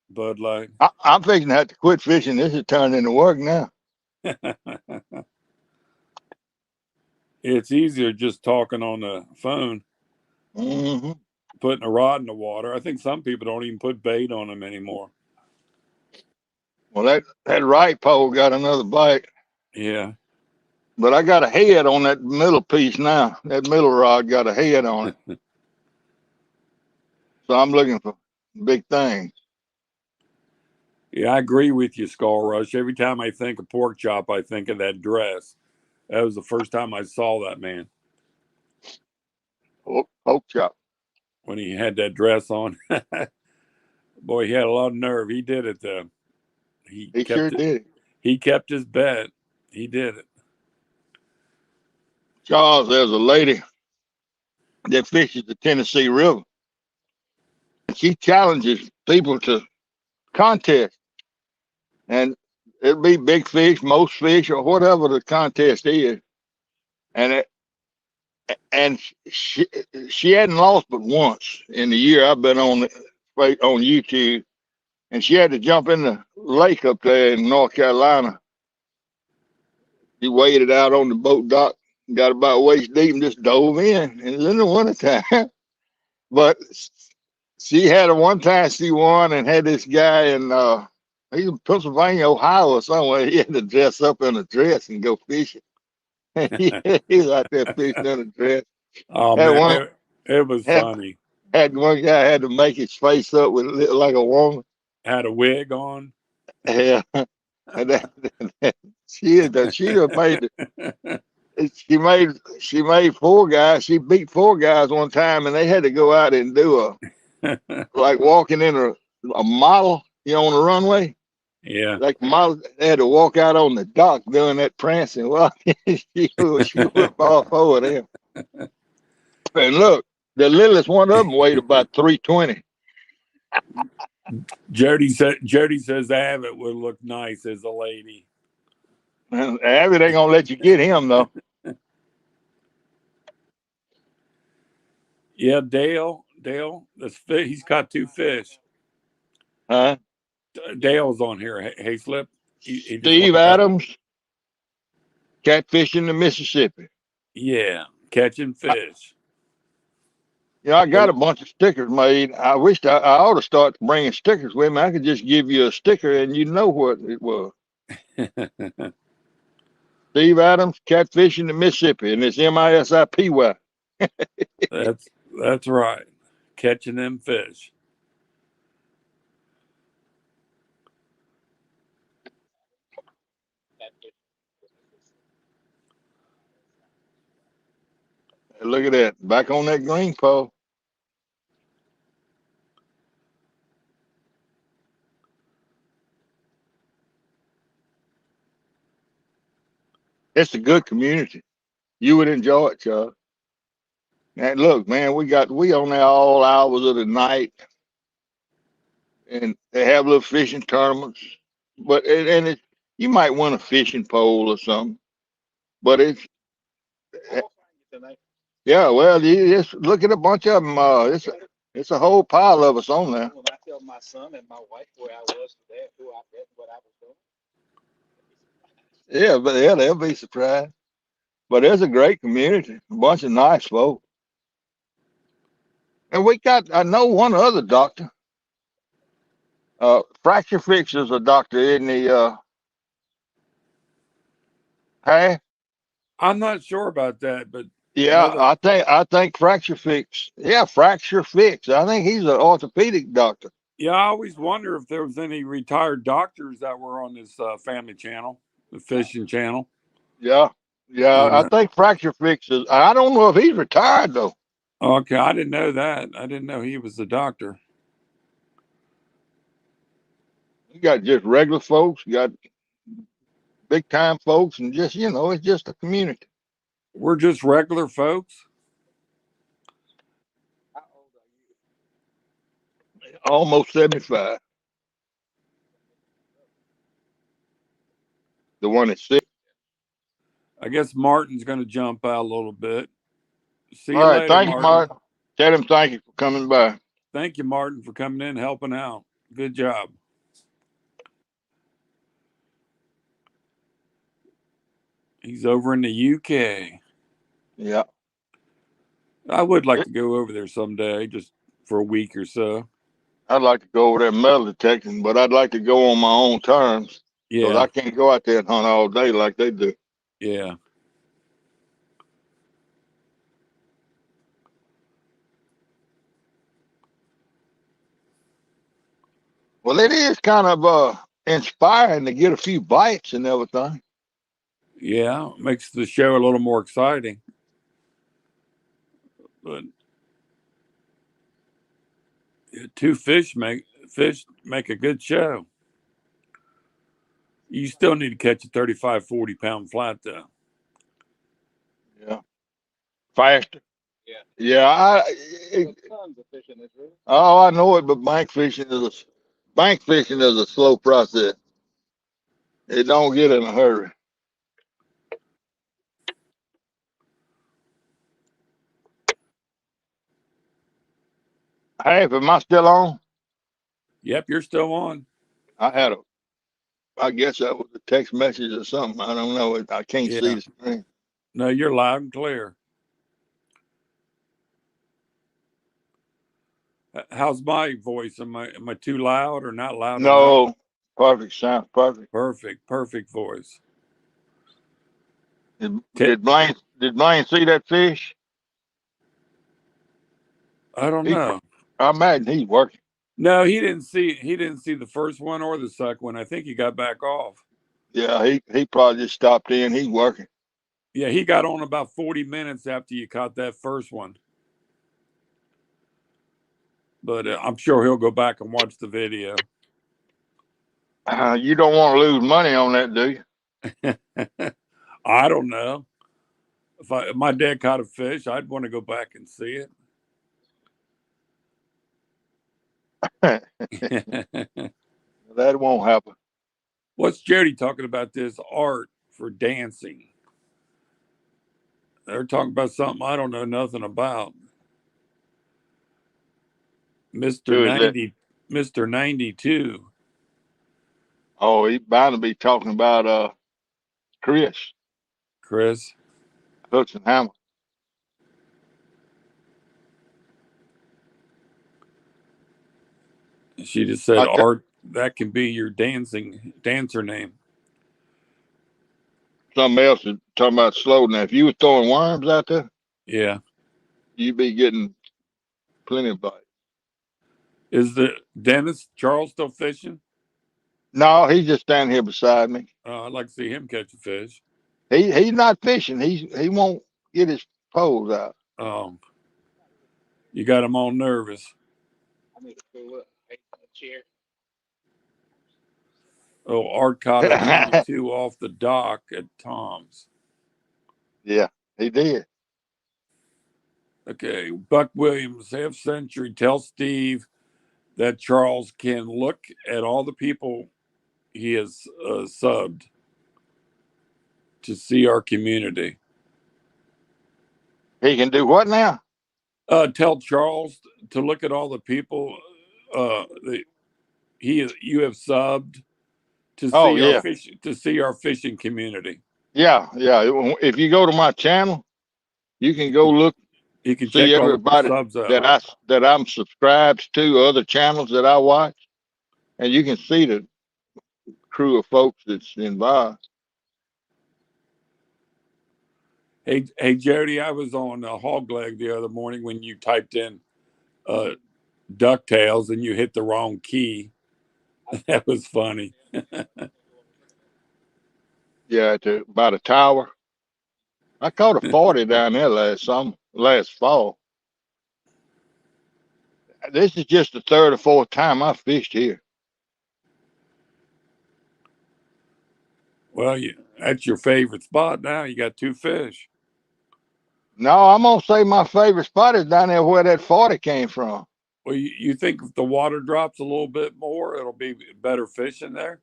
C: Bud Light.
A: I'm fixing to have to quit fishing. This is turning into work now.
C: It's easier just talking on the phone,
A: Hmm.
C: putting a rod in the water. I think some people don't even put bait on them anymore.
A: Well, that right pole got another bite,
C: Yeah.
A: but I got a head on that middle piece now. That middle rod got a head on it, so I'm looking for big things.
C: Yeah, I agree with you, Skull Rush. Every time I think of pork chop, I think of that dress. That was the first time I saw that man
A: Pork chop.
C: when he had that dress on. Boy, he had a lot of nerve. He did it though. He
A: He sure
C: kept it.
A: did.
C: He kept his bet. He did it.
A: Charles, there's a lady that fishes the Tennessee River. She challenges people to contest, and it'll be big fish, most fish, or whatever the contest is. And and she hadn't lost but once in the year I've been on YouTube, and she had to jump in the lake up there in North Carolina. She waded out on the boat dock, got about waist deep, and just dove in. It was in the wintertime, but she had a one time she won and had this guy in he was Pennsylvania, Ohio, or somewhere. He had to dress up in a dress and go fishing. he was out there fishing in a dress.
C: Oh
A: Had
C: man,
A: one
C: it was
A: had
C: funny.
A: had one guy had to make his face up with like a woman.
C: Had a wig on.
A: Yeah, and she she made 4 guys. She beat 4 guys one time, and they had to go out and do like walking in a model, on the runway.
C: Yeah.
A: Like model, they had to walk out on the dock doing that prancing. Well, she whipped off over them. And look, the littlest one of them weighed about 320.
C: Jody says Abbott would look nice as a lady.
A: Abbott ain't gonna let you get him though.
C: Yeah, Dale, he's caught 2 fish.
A: Huh?
C: Dale's on here. Hey, Slip. He just
A: Steve
C: went back.
A: Adams, catfishing the Mississippi.
C: Yeah, catching fish.
A: I got a bunch of stickers made. I wished I ought to start bringing stickers with me. I could just give you a sticker and you know what it was. Steve Adams, Catfishing the Mississippi, and it's MISIPY.
C: That's right. Catching them fish.
E: Catfish.
A: Look at that. Back on that green pole. It's a good community. You would enjoy it, Chuck. And look, man, we on there all hours of the night, and they have little fishing tournaments. But and it, you might win a fishing pole or something. But it's
E: I'll find you tonight.
A: yeah, well, you just look at a bunch of them. It's a whole pile of us on there.
E: When I tell my son and my wife where I was today, who I met, what I was doing, they'll be surprised.
A: Yeah, but yeah, they'll be surprised. But there's a great community, a bunch of nice folks. And I know one other doctor. Fracture Fixer's a doctor, isn't he? Hey,
C: I'm not sure about that, but I know
A: yeah,
C: that.
A: I think Fracture Fix. Yeah, Fracture Fix. I think he's an orthopedic doctor.
C: Yeah, I always wonder if there was any retired doctors that were on this family channel, the fishing channel.
A: Yeah, yeah,
C: And
A: I think Fracture Fix is. I don't know if he's retired though.
C: okay, I didn't know that. I didn't know he was the doctor.
A: You got just regular folks, you got big time folks, and just it's just a community.
C: We're just regular folks.
E: How old are you?
A: Almost 75. The one that's sick.
C: I guess Martin's going to jump out a little bit. See
A: All
C: you
A: right,
C: later,
A: thank you,
C: Martin.
A: Martin. Tell him thank you for coming by.
C: Thank you, Martin, for coming in, helping out. Good job. He's over in the UK.
A: Yeah.
C: I would like to go over there someday, just for a week or so.
A: I'd like to go over there metal detecting, but I'd like to go on my own terms because
C: Yeah,
A: I can't go out there and hunt all day like they do.
C: yeah.
A: Well, it is kind of inspiring to get a few bites and everything.
C: Yeah, makes the show a little more exciting. But two fish make a good show. You still need to catch a 35, 40 pound flat though.
A: Yeah. Faster.
E: Yeah.
A: Yeah.
E: There's tons of fish in this river.
A: Oh, I know it, but bank fishing is a slow process. It don't get in a hurry. Hey, am I still on?
C: Yep, you're still on.
A: I had a I guess that was a text message or something. I don't know. I can't see
C: Yeah.
A: the screen.
C: No, you're loud and clear. How's my voice? Am I too loud or not loud enough?
A: No, perfect. Sounds perfect.
C: Perfect voice.
A: Did,
C: T-
A: did Blaine see that fish?
C: I don't
A: He,
C: know.
A: I imagine he's working.
C: No, he didn't see. He didn't see the first one or the second one. I think he got back off.
A: Yeah, he probably just stopped in. He's working.
C: Yeah, he got on about 40 minutes after you caught that first one. But I'm sure he'll go back and watch the video.
A: You don't want to lose money on that, do you?
C: I don't know. If my dad caught a fish, I'd want to go back and see it.
A: That won't happen.
C: What's Jody talking about this art for dancing? They're talking about something I don't know nothing about. Mr.
A: Who is that?
C: 92.
A: Oh, he's bound to be talking about Chris
C: Chris.
A: Hudson Hammer.
C: She just said
A: I t-
C: art that can be your dancer name.
A: something else is talking about slow. Now, if you were throwing worms out there,
C: Yeah.
A: you'd be getting plenty of bites.
C: Is the Dennis Charles still fishing?
A: No, he's just standing here beside me.
C: I'd like to see him catch a fish.
A: He's not fishing. He won't get his poles out.
C: You got him all nervous.
E: I need to go up, take a chair.
C: Oh, Art caught a 92 off the dock at Tom's.
A: Yeah, he did.
C: Okay, Buck Williams, half century. Tell Steve that Charles can look at all the people he has subbed to see our community.
A: He can do what now?
C: Tell Charles to look at all the people that you have subbed to
A: Oh
C: see
A: yeah,
C: our fishing community.
A: yeah. If you go to my channel, you can go look,
C: He can
A: see
C: check all the
A: everybody
C: subs out.
A: that I'm subscribed to, other channels that I watch, and you can see the crew of folks that's involved.
C: Hey, Jody, I was on Hog Leg the other morning when you typed in DuckTales and you hit the wrong key. That was funny.
A: Yeah, by the tower. I caught a 40 down there last fall. This is just the third or fourth time I fished here.
C: Well, that's your favorite spot now. You got two fish.
A: No, I'm gonna say my favorite spot is down there where that 40 came from.
C: Well, you think if the water drops a little bit more, it'll be better fishing there?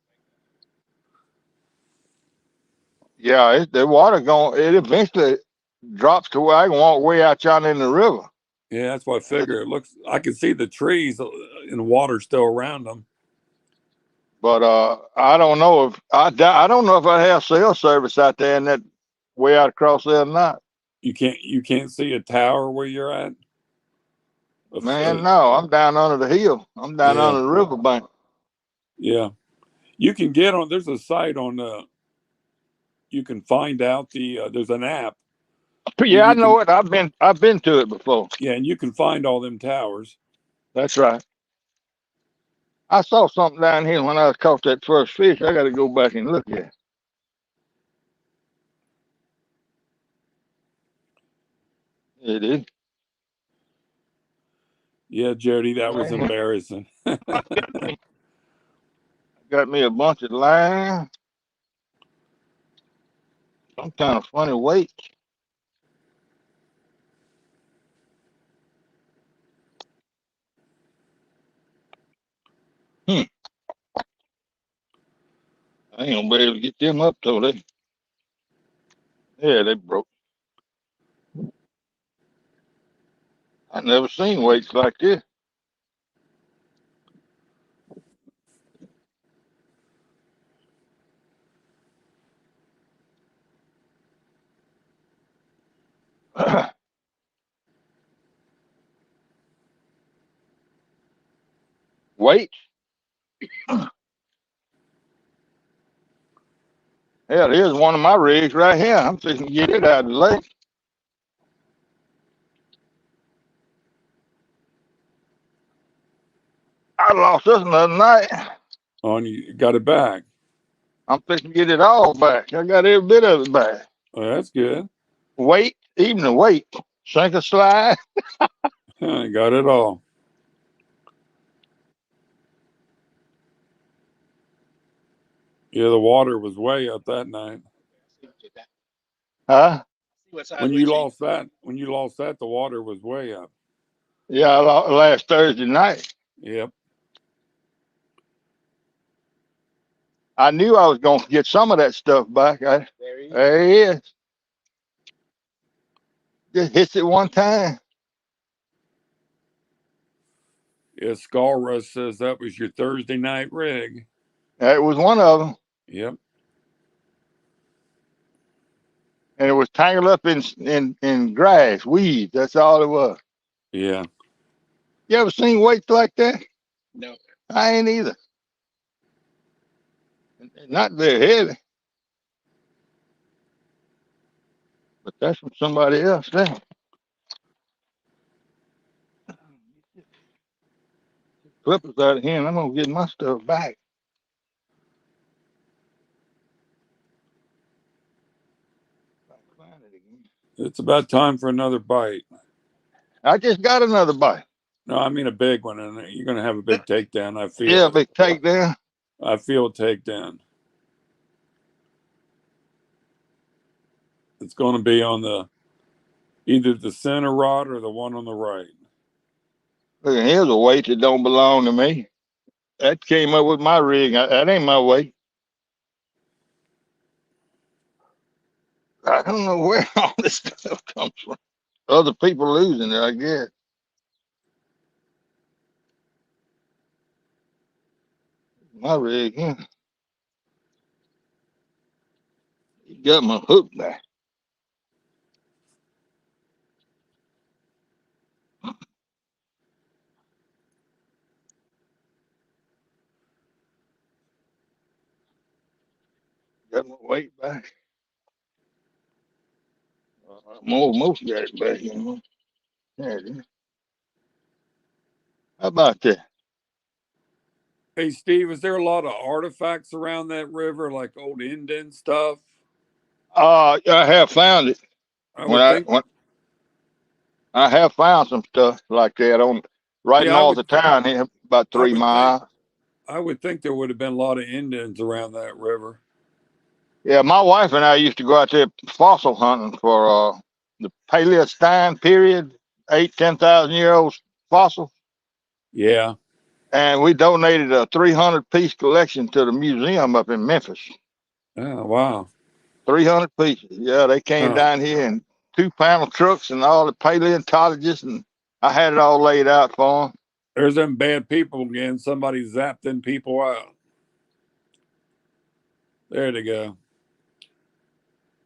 A: Yeah, the water it eventually drops to where I can walk way out yonder in the river.
C: Yeah, that's what I figure. It looks. I can see the trees and the water still around them.
A: But I don't know if I don't know if I have cell service out there in that way out across there or not.
C: You can't see a tower where you're at.
A: Man, no, I'm down under the hill. I'm down under the riverbank.
C: Yeah, you can get on. There's a site on. You can find out there's an app.
A: Yeah, I know it. I've been to it before.
C: Yeah, and you can find all them towers.
A: That's right. I saw something down here when I caught that first fish. I got to go back and look at it. It is.
C: Yeah, Jody, that was embarrassing.
A: Got me a bunch of line. Some kind of funny weight. I ain't gonna be able to get them up till they. Yeah, they broke. I never seen weights like this. Weights? Hell, here's one of my rigs right here. I'm fixing to get it out of the lake. I lost this another night.
C: Oh, and you got it back.
A: I'm fixing to get it all back. I got every bit of it back.
C: Oh, that's good.
A: Weight, even the weight. Sink or slide.
C: Huh, got it all. Yeah, the water was way up that night.
A: Huh?
C: When you lost that, the water was way up.
A: Yeah, last Thursday night.
C: Yep.
A: I knew I was going to get some of that stuff back. There he is. Just hits it one time.
C: Yeah, Skull says that was your Thursday night rig.
A: That was one of them.
C: Yep.
A: And it was tangled up in grass, weeds. That's all it was.
C: Yeah.
A: You ever seen weights like that?
E: No.
A: I ain't either. Not very heavy. But that's from somebody else there. Clippers out of here, and I'm gonna get my stuff back. Find it again.
C: It's about time for another bite.
A: I just got another bite.
C: No, I mean a big one, and you're going to have a big takedown. I feel
A: Yeah,
C: it.
A: big takedown.
C: I feel a takedown. It's going to be on either the center rod or the one on the right.
A: Look, here's a weight that don't belong to me. That came up with my rig. That ain't my weight. I don't know where all this stuff comes from. Other people losing it, I guess. My rig, yeah. He got my hook back. Got my weight back. I'm almost got it back, you know. There it is. How about that?
C: Hey, Steve, is there a lot of artifacts around that river, like old indent stuff?
A: I have found it.
C: I would think.
A: When I have found some stuff like that on right
C: Yeah,
A: north of town here, about
C: I
A: three
C: would think.
A: miles.
C: I would think there would have been a lot of indents around that river.
A: Yeah, my wife and I used to go out there fossil hunting for the Paleocene period, 8, 10,000 year old fossils.
C: Yeah.
A: And we donated a 300-piece collection to the museum up in Memphis.
C: Oh, wow.
A: 300 pieces. Yeah, they came
C: Huh.
A: down here in 2 panel trucks and all the paleontologists, and I had it all laid out for them.
C: There's them bad people again. Somebody zapped them people out. There they go.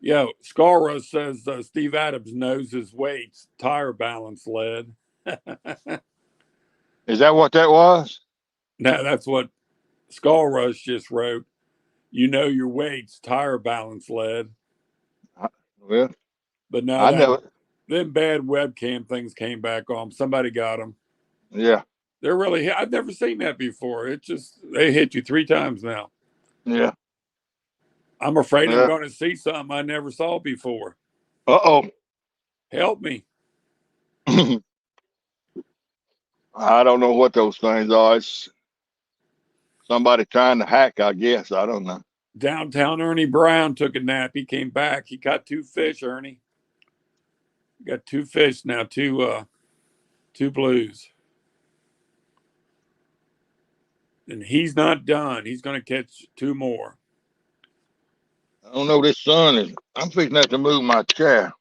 C: Yeah, Scarborough says Steve Adams knows his weights, tire balance lead.
A: Is that what that was?
C: Now that's what Scarborough just wrote. You know your weights, tire balance lead.
A: Well,
C: But no,
A: I
C: that
A: never.
C: them bad webcam things came back on. Somebody got them.
A: Yeah,
C: They're really. I've never seen that before. It just they hit you 3 times now.
A: yeah.
C: I'm afraid I'm
A: Yeah.
C: going to see something I never saw before.
A: Uh
C: Help me.
A: oh. I don't know what those things are. It's somebody trying to hack, I guess. I don't know.
C: Downtown Ernie Brown took a nap. He came back. He caught 2 fish, Ernie. He got 2 fish now, two blues. And he's not done. He's going to catch 2 more.
A: I don't know. This sun is. I'm fixing to have to move my chair.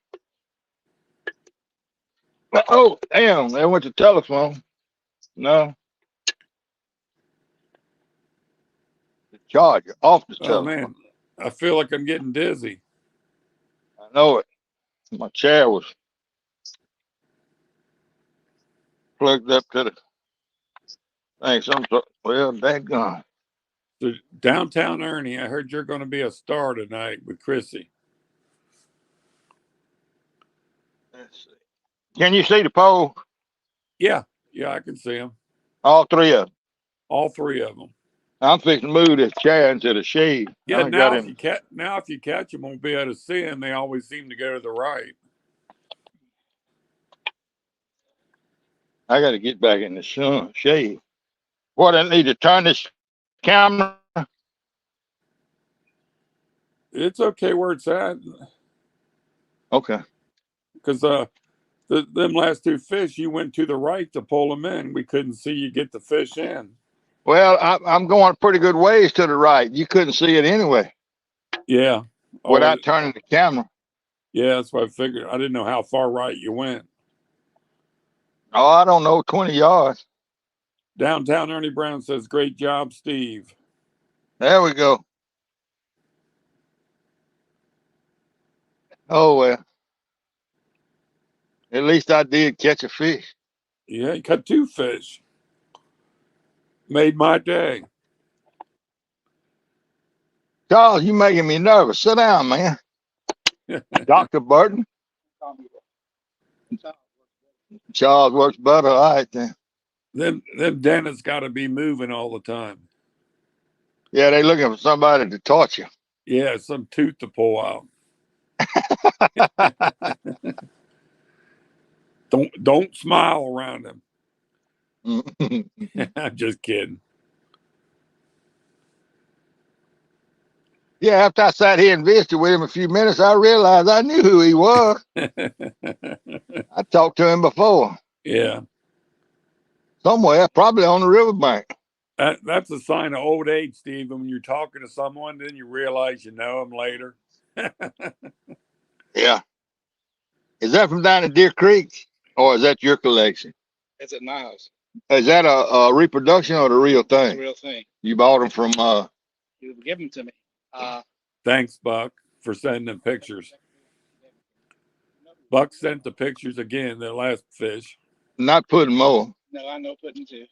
A: Oh, damn. They went to telephone. No, the charger off the
C: Oh,
A: telephone.
C: man. I feel like I'm getting dizzy.
A: I know it. My chair was plugged up to the thing. Well, daggone.
C: So, downtown Ernie, I heard you're going to be a star tonight with Chrissy.
A: Let's see. Can you see the pole?
C: Yeah. Yeah, I can see them.
A: All three of them.
C: All 3 of them.
A: I'm fixing to move this chair into the shade.
C: Yeah,
A: I got
C: now if
A: him.
C: you catch them, we'll be able to see them. They always seem to go to the right.
A: I got to get back in the sun shade. What, I need to turn this camera?
C: It's okay where it's at
A: Okay.
C: because them last 2 fish, you went to the right to pull them in. We couldn't see you get the fish in.
A: Well, I'm going a pretty good ways to the right. You couldn't see it anyway
C: Yeah. Oh,
A: without turning the camera.
C: yeah. That's what I figured. I didn't know how far right you went.
A: Oh, I don't know, 20 yards.
C: Downtown Ernie Brown says, "Great job, Steve."
A: There we go. Oh, well, at least I did catch a fish.
C: Yeah, he caught 2 fish. Made my day.
A: Charles, you making me nervous. Sit down, man. Dr. Burton?
E: Call me that.
A: Charles works better. All right, then.
C: Them dentists got to be moving all the time.
A: Yeah, they looking for somebody to torture.
C: Yeah, some tooth to pull out. Don't smile around him. I'm just kidding.
A: Yeah, after I sat here and visited with him a few minutes, I realized I knew who he was. I talked to him before.
C: Yeah.
A: Somewhere, probably on the riverbank.
C: That's a sign of old age, Steve. When you're talking to someone, then you realize you know them later.
A: Yeah. Is that from down at Deer Creek? Or is that your collection?
E: It's at my house.
A: Is that a reproduction or the real
E: It's a
A: thing?
E: real thing.
A: You bought them from
E: You give them to me.
C: Thanks, Buck, for sending them pictures. Buck sent the pictures again, the last fish.
A: not putting more.
E: No, I know putting two.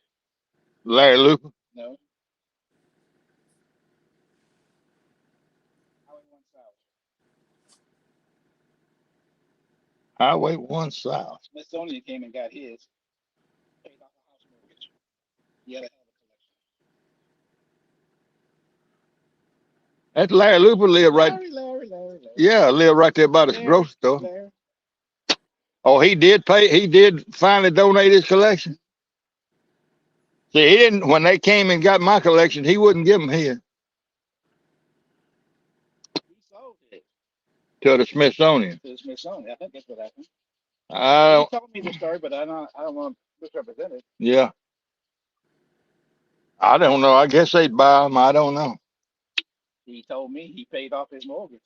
A: Larry Looper?
E: No. Highway 1 South.
A: Highway 1 South.
E: Smithsonian came and got his. Paid off the house mortgage. He had to have a collection.
A: That Larry Looper lived right.
E: Larry.
A: Yeah, lived right there by the
E: Larry,
A: grocery store.
E: Larry.
A: Oh, he did pay. He did finally donate his collection. See, he didn't. When they came and got my collection, he wouldn't give them his
E: He sold it
A: to the Smithsonian.
E: to the Smithsonian. I think that's what happened.
A: I
E: He
A: don't.
E: told me the story, but I don't want to misrepresent it.
A: Yeah, I don't know. I guess they'd buy them. I don't know.
E: He told me he paid off his mortgage.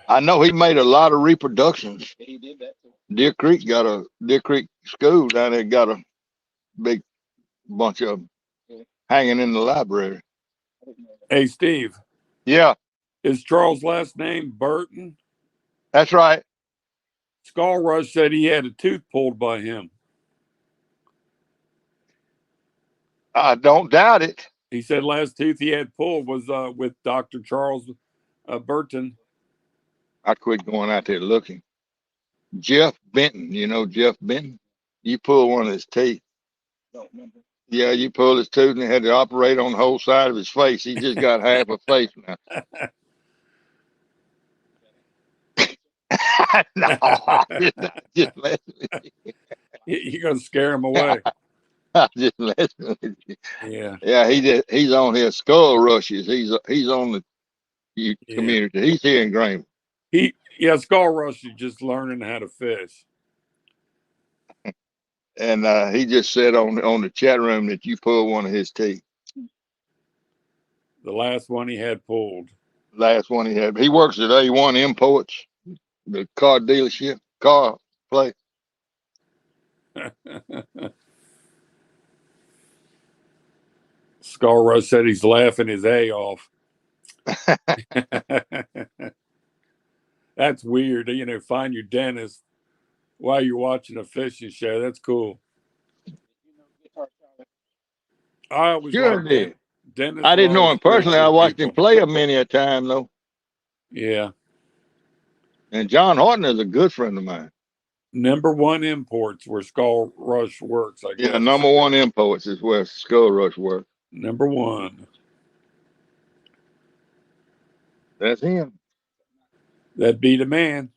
A: I know he made a lot of reproductions.
E: He did that too.
A: Deer Creek School down there got a big bunch of them
E: Yeah.
A: hanging in the library.
E: I didn't know that.
C: Hey, Steve,
A: Yeah,
C: is Charles' last name Burton?
A: that's right.
C: Skull Rush said he had a tooth pulled by him.
A: I don't doubt it.
C: He said last tooth he had pulled was with Dr. Charles Burton.
A: I quit going out there looking. Jeff Benton, you know Jeff Benton? You pull one of his teeth.
E: Don't remember.
A: Yeah, you pull his tooth and they had to operate on the whole side of his face. He just got half a face now. No, I'm just messing with you.
C: You're going to scare him away.
A: I'm just messing with you.
C: Yeah.
A: Yeah, he's on here. Skull Rushes. He's on the
C: Yeah.
A: community. He's here in Graham.
C: Skull Rush is just learning how to fish.
A: And he just said on the chat room that you pulled one of his teeth.
C: The last one he had pulled.
A: Last one he had. He works at A1 Imports, the car dealership, car place.
C: Skull Rush said he's laughing his A off. That's weird. You know, find your dentist while you're watching a fishing show. That's cool.
E: You know, Guitar Charlie.
C: I always
A: Sure
C: liked
A: did.
C: dentists.
A: I didn't
C: were
A: know
C: always
A: him personally. I
C: spiritual
A: watched him
C: people.
A: play many a time though.
C: Yeah.
A: And John Horton is a good friend of mine.
C: Number one imports where Skull Rush works, I guess.
A: Yeah, number one Imports is where Skull Rush works.
C: Number one.
A: That's him.
C: That'd be the man.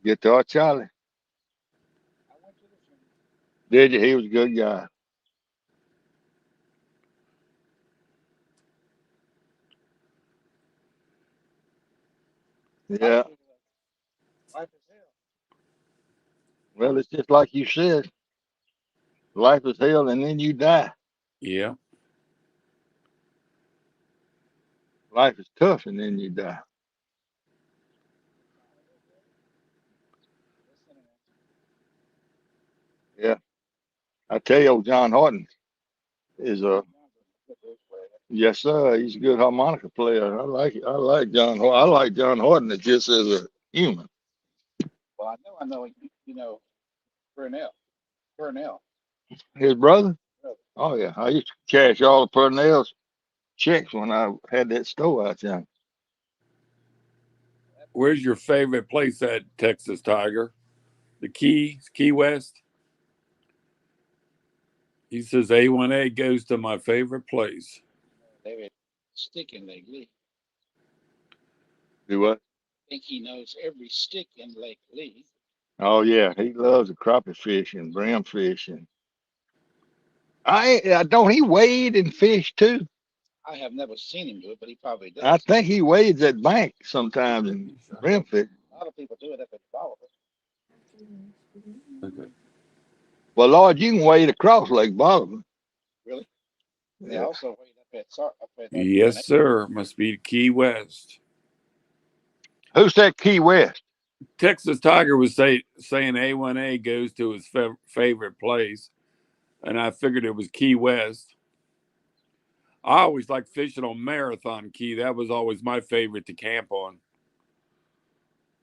A: Guitar Charlie.
E: I went to the funeral.
A: Did you? He was a good guy. Yeah.
E: Life is hell.
A: Well, it's just like you said. Life is hell and then you die.
C: Yeah.
A: Life is tough and then you die. Yeah. I tell you, old John Horton is a yes, sir. He's a good harmonica player. I like it. I like John Horton. I like John Horton just as a human.
E: Well, I know, you know, Burnell.
A: His brother?
E: Brother.
A: Oh yeah, I used to cash all the Purnell's checks when I had that store out there.
C: Where's your favorite place at Texas Tiger? The Key West? He says A1A goes to my favorite place.
E: They were sticking lately.
A: Do what?
E: I think he knows every stick in Lake Lee.
A: Oh yeah, he loves the crappie fish and brim fish and I don't he wade and fish too?
E: I have never seen him do it, but he probably
A: I
E: does.
A: think he wades at bank sometimes and brim fish.
E: A lot of people do it up at Bolivar.
C: Okay.
A: Well, Lord, you can wade across Lake Bolivar.
E: Really? They
A: Yeah.
E: also wait up at
C: Yes,
E: UNA.
C: sir. Must be Key West.
A: Who said Key West?
C: Texas Tiger was saying A1A goes to his favorite place, and I figured it was Key West. I always liked fishing on Marathon Key. That was always my favorite to camp on.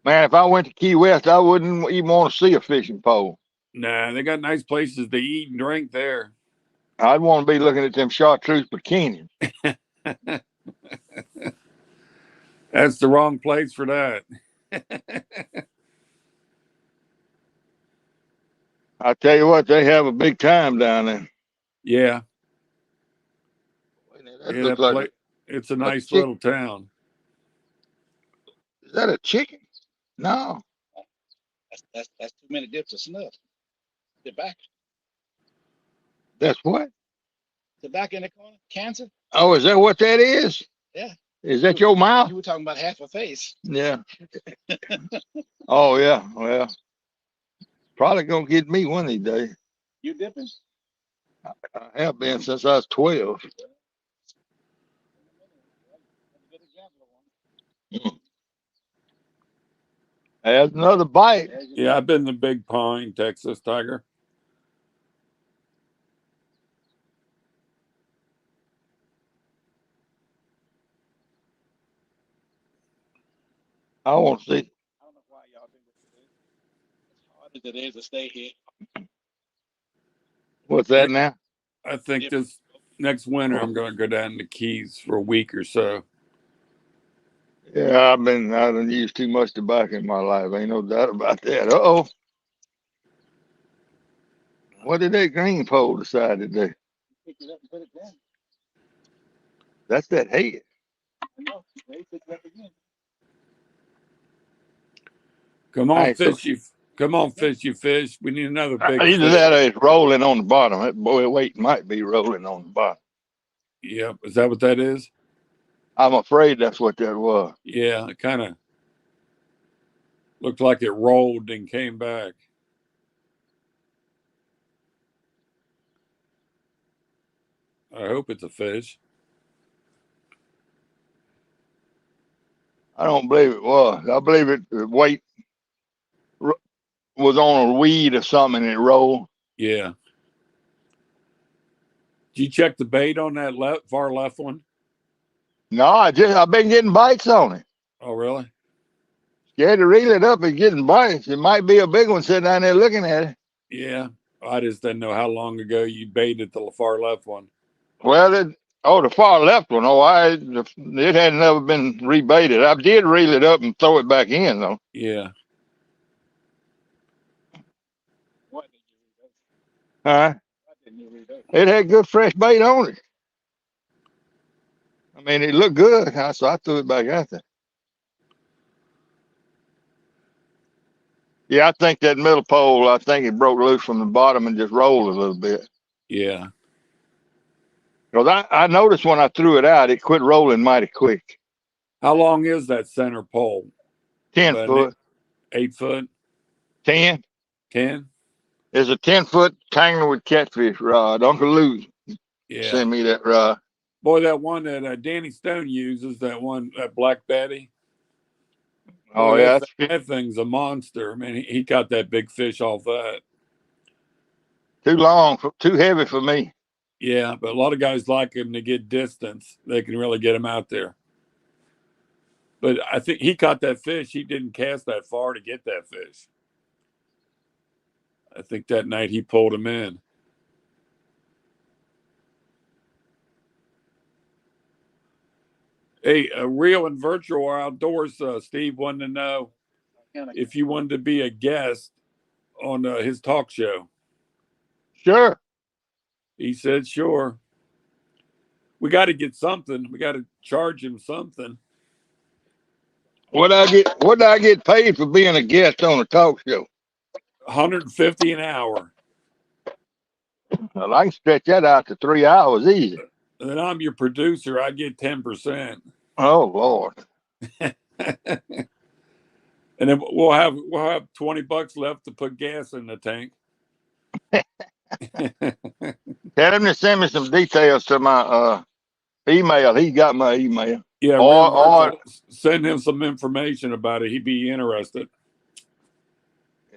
A: Man, if I went to Key West, I wouldn't even want to see a fishing pole.
C: Nah, they got nice places to eat and drink there.
A: I'd want to be looking at them chartreuse bikinis.
C: That's the wrong place for that.
A: I tell you what, they have a big time down there.
C: Yeah,
A: That
C: yeah,
A: looks
C: that
A: like
C: place. It's a
A: a
C: nice
A: chick.
C: little town.
A: Is that a chicken? No,
E: That's too many dips of snuff. They're back.
A: that's what.
E: They're back in the corner. Cancer.
A: Oh, is that what that is?
E: Yeah.
A: Is that your mouth?
E: You were talking about half a face.
A: Yeah. Oh yeah. Well, probably gonna get me one of these days.
E: You dipping?
A: I have been since I was 12.
E: That's a good example of one.
A: There's another bite.
C: Yeah, I've been to Big Pine, Texas Tiger.
A: I want to see.
E: I don't know why y'all do what you do. As hard as it is to stay here.
A: What's that now?
C: I think
E: Dip.
C: this next winter I'm going to go down to Keys for a week or so.
A: Yeah, I done used too much tobacco in my life. Ain't no doubt about that. Uh-oh. What did that green pole decide to do?
E: Pick it up and put it down.
A: That's that head.
E: I know. They pick it up again.
C: Come
A: I
C: on,
A: ain't so
C: fish you. Come on, fish you fish. We need another big
A: either
C: fish.
A: that or it's rolling on the bottom. That boy weight might be rolling on the bottom.
C: Yeah, is that what that is?
A: I'm afraid that's what that was.
C: Yeah, it kind of looked like it rolled and came back. I hope it's a fish.
A: I don't believe it was. I believe the weight was on a weed or something and it rolled.
C: Yeah. Did you check the bait on that far left one?
A: No, I've been getting bites on it.
C: Oh, really?
A: Scared to reel it up and getting bites. It might be a big one sitting down there looking at it.
C: Yeah. I just didn't know how long ago you baited the far left one.
A: Well, the far left one. It had never been rebaited. I did reel it up and throw it back in though.
C: Yeah.
E: What did you read?
A: Huh?
E: What didn't you read?
A: It had good fresh bait on it. I mean, it looked good, so I threw it back out there. Yeah, I think that middle pole, I think it broke loose from the bottom and just rolled a little bit.
C: Yeah.
A: Because I noticed when I threw it out, it quit rolling mighty quick.
C: How long is that center pole?
A: 10
C: About
A: foot.
C: 8 foot?
A: 10.
C: 10?
A: It's a 10-foot tangler with catfish rod. Uncle Lou
C: Yeah.
A: sent me that rod.
C: Boy, that one that Danny Stone uses, that Black Betty.
A: Oh,
C: Boy,
A: yeah.
C: that thing's a monster. I mean, he got that big fish off that.
A: Too long, too heavy for me.
C: Yeah, but a lot of guys like him to get distance. They can really get him out there. But I think he caught that fish. He didn't cast that far to get that fish. I think that night he pulled him in. Hey, real and virtual outdoors. Steve wanted to know if you wanted to be a guest on his talk show.
A: Sure.
C: He said, "Sure." We got to get something. We got to charge him something.
A: What I get paid for being a guest on a talk show?
C: 150 an hour.
A: Well, I can stretch that out to 3 hours easy.
C: And then I'm your producer. I get 10%.
A: Oh Lord.
C: And then we'll have $20 left to put gas in the tank.
A: Tell him to send me some details to my email. He got my email.
C: Yeah, real
A: Or
C: virtual. Send him some information about it. He'd be interested.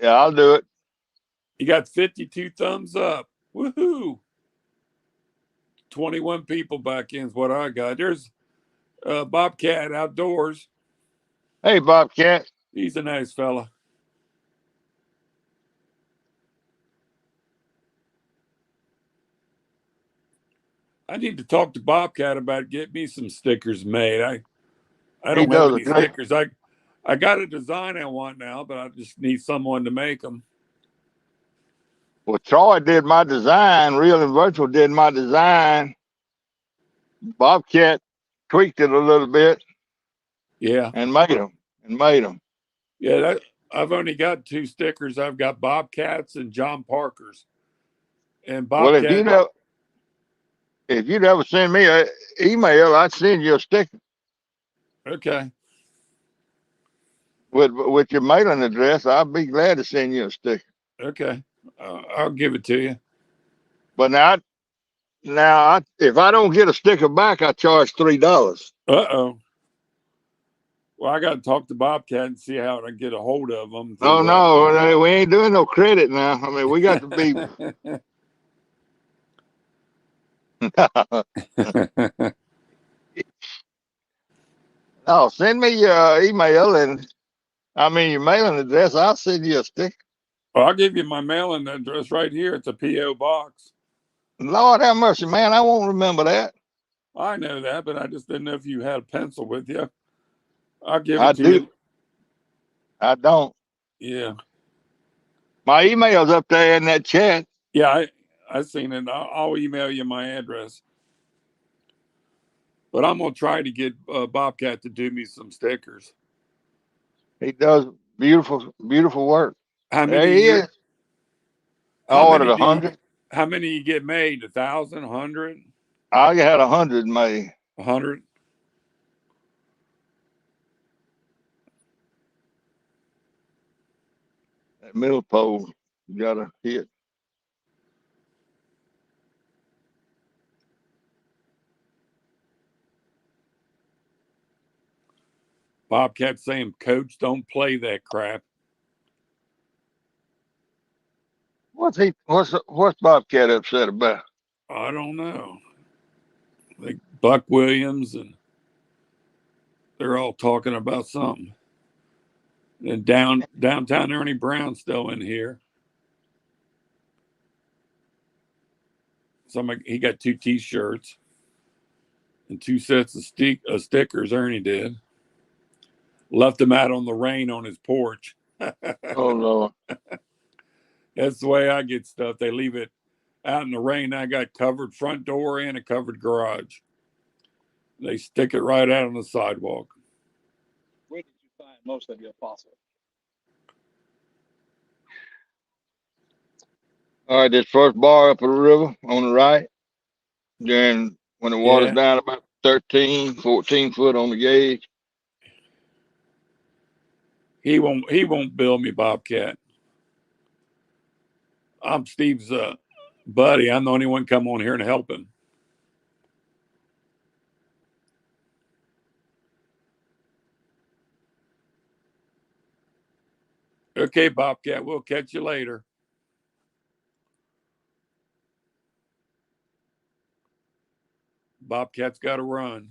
A: yeah, I'll do it.
C: He got 52 thumbs up. Woohoo! 21 people back in is what I got. There's Bobcat Outdoors.
A: Hey, Bobcat.
C: He's a nice fella. I need to talk to Bobcat about getting me some stickers made. I
A: He
C: don't have
A: does a
C: any
A: great.
C: stickers. I got a design I want now, but I just need someone to make them.
A: Well, Troy did my design. Real and Virtual did my design. Bobcat tweaked it a little bit
C: Yeah,
A: and made them. And made them.
C: yeah. I've only got 2 stickers. I've got Bobcats and John Parker's. And
A: Well,
C: Bobcat,
A: if you'd ever send me an email, I'd send you a sticker
C: okay,
A: with your mailing address. I'd be glad to send you a sticker.
C: okay. I'll give it to you.
A: But if I don't get a sticker back, I charge $3.
C: Uh-oh. Well, I got to talk to Bobcat and see how I get a hold of them
A: Oh
C: to.
A: no, we ain't doing no credit now. I mean, we got to be. No, send me your email and your mailing address. I'll send you a sticker.
C: Well, I'll give you my mailing address right here. It's a P.O. box.
A: Lord have mercy, man. I won't remember that.
C: I know that, but I just didn't know if you had a pencil with you. I'll give
A: I
C: it to
A: do.
C: you.
A: I don't.
C: Yeah.
A: My email's up there in that chat.
C: Yeah, I seen it. I'll email you my address. But I'm going to try to get Bobcat to do me some stickers.
A: He does beautiful, beautiful work.
C: How
A: There
C: many
A: he
C: you
A: is. I
C: how
A: ordered
C: many
A: a
C: do you
A: 100.
C: how many you get made? 1,000, 100,
A: I had 100 made.
C: 100?
A: That middle pole, you gotta hit.
C: Bobcat saying, "Coach, don't play that crap."
A: What's Bobcat upset about?
C: I don't know. Like Buck Williams and they're all talking about something. And downtown Ernie Brown's still in here. He got 2 T-shirts and 2 sets of stickers. Ernie did. Left them out on the rain on his porch.
A: Oh Lord.
C: That's the way I get stuff. They leave it out in the rain. I got covered front door and a covered garage. They stick it right out on the sidewalk.
E: Where did you find most of your fossil?
A: All right, this first bar up the river on the right. Then when the water's
C: Yeah,
A: down about 13, 14 foot on the gauge.
C: he won't bill me, Bobcat. I'm Steve's buddy. I'm the only one come on here and help him. Okay, Bobcat, we'll catch you later. Bobcat's got to run.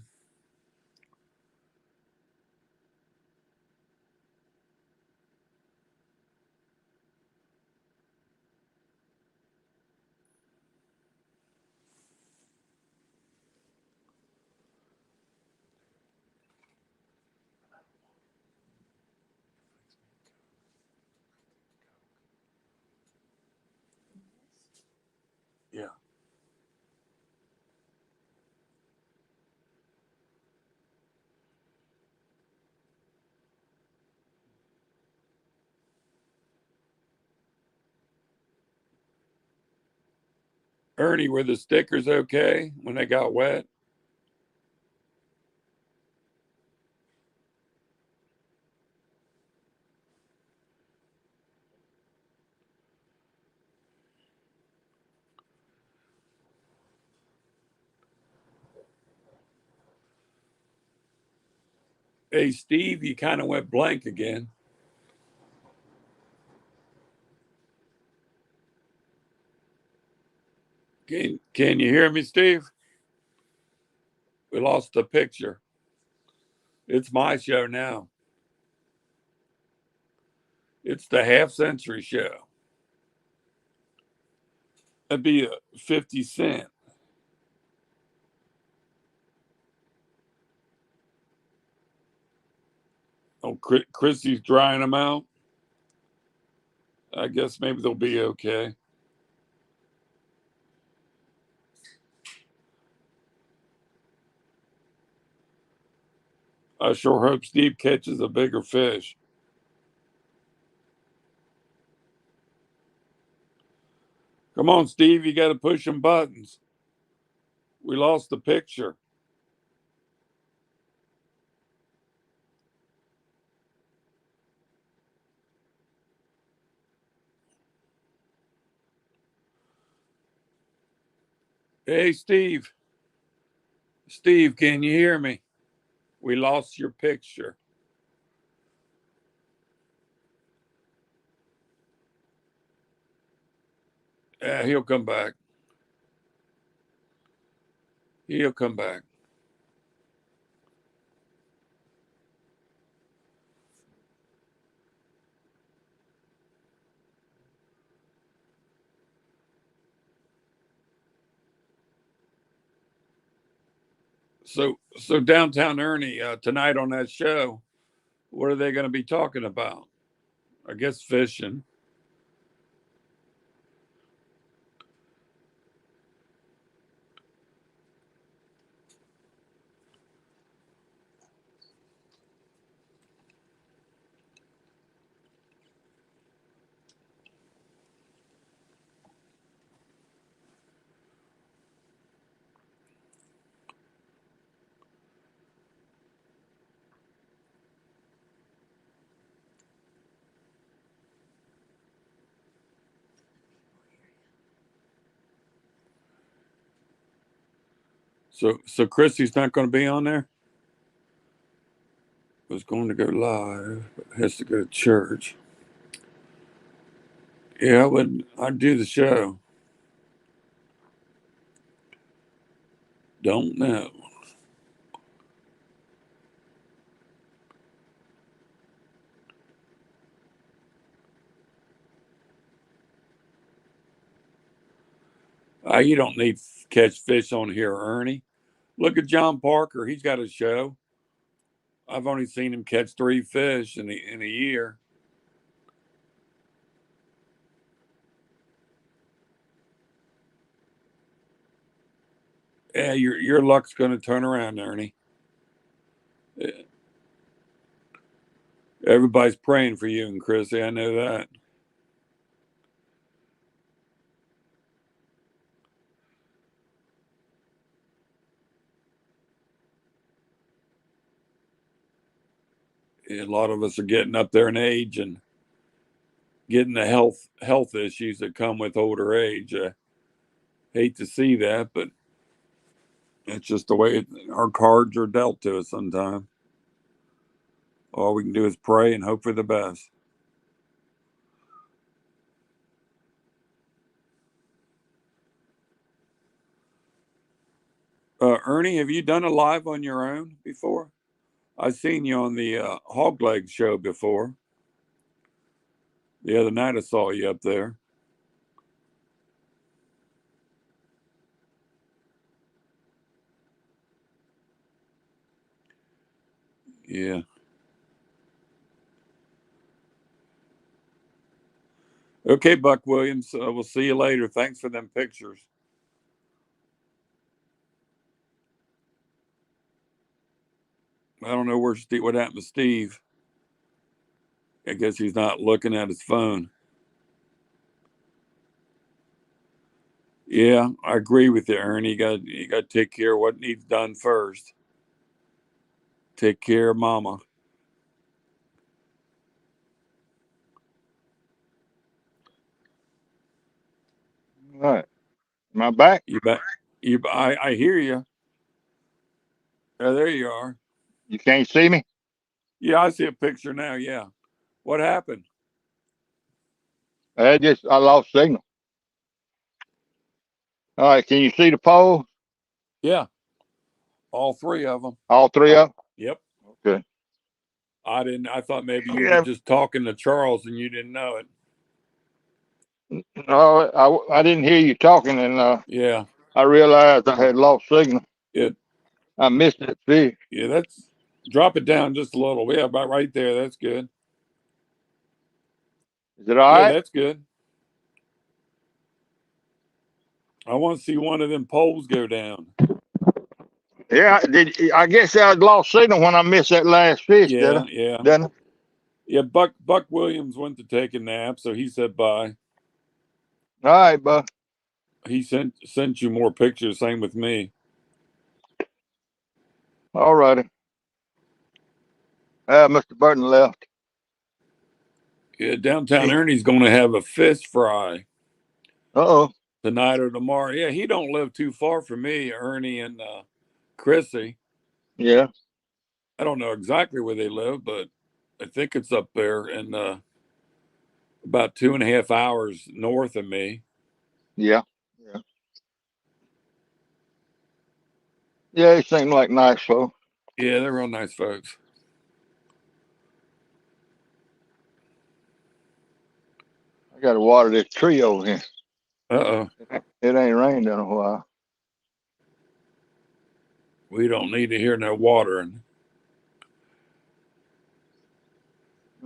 C: Yeah. Ernie, were the stickers okay when they got wet? Hey, Steve, you kind of went blank again. Can you hear me, Steve? We lost the picture. It's my show now. It's the half century show. That'd be a 50 cent. Oh, Chrissy's drying them out. I guess maybe they'll be okay. I sure hope Steve catches a bigger fish. Come on, Steve, you got to push some buttons. We lost the picture. Hey, Steve. Steve, can you hear me? We lost your picture. Yeah, he'll come back. He'll come back. So downtown Ernie, tonight on that show, what are they going to be talking about? I guess fishing. So Chrissy's not going to be on there. Was going to go live, but has to go to church. Yeah, I would. I'd do the show. Don't know. You don't need catch fish on here, Ernie. Look at John Parker. He's got a show. I've only seen him catch 3 fish in a year. Yeah, your luck's going to turn around, Ernie. Everybody's praying for you and Chrissy. I know that. A lot of us are getting up there in age and getting the health issues that come with older age. Hate to see that, but it's just the way our cards are dealt to us sometimes. All we can do is pray and hope for the best. Ernie, have you done a live on your own before? I've seen you on the Hog Leg show before. The other night I saw you up there. Yeah. Okay, Buck Williams. We'll see you later. Thanks for them pictures. I don't know where Steve. What happened to Steve? I guess he's not looking at his phone. Yeah, I agree with you, Ernie. You got to take care of what needs done first. Take care of Mama.
A: All right. Am I back?
C: You bet. I hear you. Yeah, there you are.
A: You can't see me?
C: Yeah, I see a picture now. Yeah. What happened?
A: I lost signal. All right, can you see the pole?
C: Yeah, all three of them.
A: All three of them?
C: Yep.
A: Okay.
C: I didn't. I thought maybe you were
A: Yeah,
C: just talking to Charles and you didn't know it.
A: no, I didn't hear you talking, and
C: Yeah.
A: I realized I had lost signal.
C: It.
A: I missed that fish.
C: Yeah. That's. Drop it down just a little. Yeah, about right there. That's good.
A: Is it all
C: Yeah,
A: right?
C: that's good. I want to see one of them poles go down.
A: Yeah, I guess I lost signal when I missed that last fish, did
C: Yeah,
A: I?
C: yeah,
A: Didn't I?
C: yeah. Buck Williams went to take a nap, so he said bye.
A: All right, bud.
C: He sent you more pictures. Same with me.
A: All righty. Mr. Burton left.
C: Yeah, downtown Ernie's going to have a fish fry
A: Uh-oh.
C: tonight or tomorrow. Yeah, he don't live too far from me, Ernie and Chrissy.
A: Yeah,
C: I don't know exactly where they live, but I think it's up there and about 2.5 hours north of me.
A: yeah, yeah. Yeah, he seemed like nice folks.
C: Yeah, they're real nice folks.
A: I got to water this tree over here.
C: Uh-oh.
A: It ain't rained in a while.
C: We don't need to hear no watering.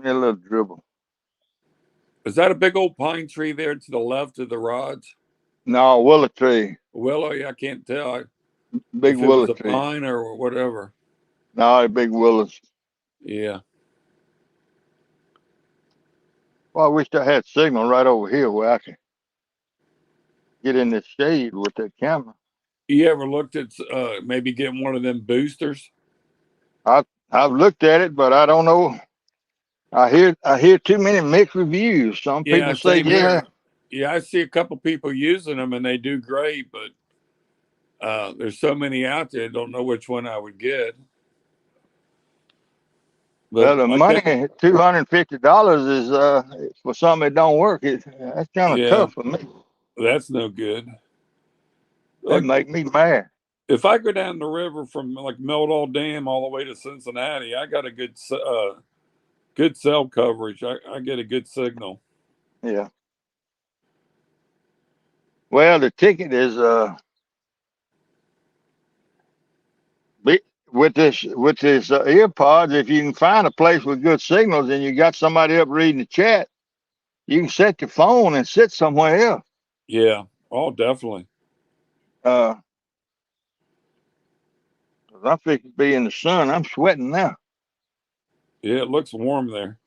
A: Yeah, a little dribble.
C: Is that a big old pine tree there to the left of the rods?
A: No, willow tree.
C: Willow? Yeah, I can't tell
A: Big
C: if it
A: willow
C: was a
A: tree.
C: pine or whatever.
A: No, big willows.
C: Yeah.
A: Well, I wish I had signal right over here where I could get in the shade with that camera.
C: You ever looked at maybe getting one of them boosters?
A: I've looked at it, but I don't know. I hear too many mixed reviews. Some
C: Yeah,
A: people say,
C: same
A: yeah,
C: here. Yeah, I see a couple people using them and they do great, but there's so many out there. I don't know which one I would get. But
A: well, the
C: like
A: money,
C: that,
A: $250 is for something that don't work. That's kind of
C: yeah,
A: tough for me.
C: that's no good.
A: That
C: Like
A: make me mad.
C: if I go down the river from like Meldal Dam all the way to Cincinnati, I got a good cell coverage. I get a good signal.
A: Yeah. Well, the ticket is with this earpods. If you can find a place with good signals and you got somebody up reading the chat, you can set your phone and sit somewhere else.
C: Yeah. Oh, definitely.
A: Uh, 'Cause I'm fixing to be in the sun. I'm sweating now.
C: Yeah, it looks warm there.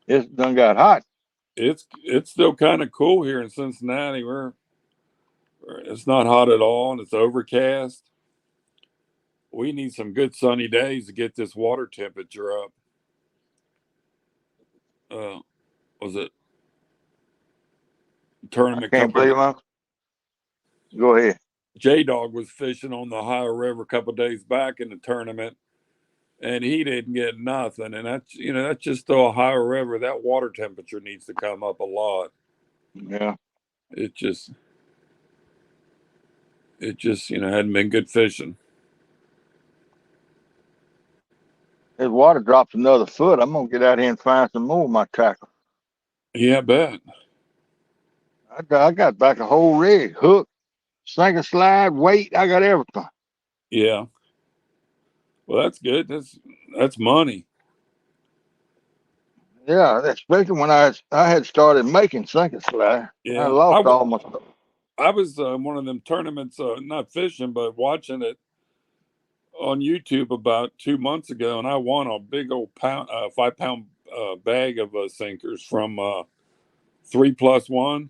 A: It's done got hot.
C: It's still kind of cool here in Cincinnati. It's not hot at all, and it's overcast. We need some good sunny days to get this water temperature up. Uh, was it
A: I
C: tournament
A: can't
C: couple?
A: believe I'm. Go ahead.
C: J Dog was fishing on the Ohio River a couple days back in the tournament, and he didn't get nothing. And that's just the Ohio River. That water temperature needs to come up a lot.
A: Yeah.
C: It just hadn't been good fishing.
A: If water drops another foot, I'm gonna get out here and find some more of my tackle.
C: Yeah, I bet.
A: I got back a whole rig, hook, sinker slide, weight. I got everything.
C: Yeah. Well, that's good. That's money.
A: Yeah, especially when I had started making sinker slide. I
C: Yeah,
A: lost all my stuff.
C: I was one of them tournaments, not fishing, but watching it on YouTube about 2 months ago, and I won a big old 5 pound bag of sinkers from 3+1.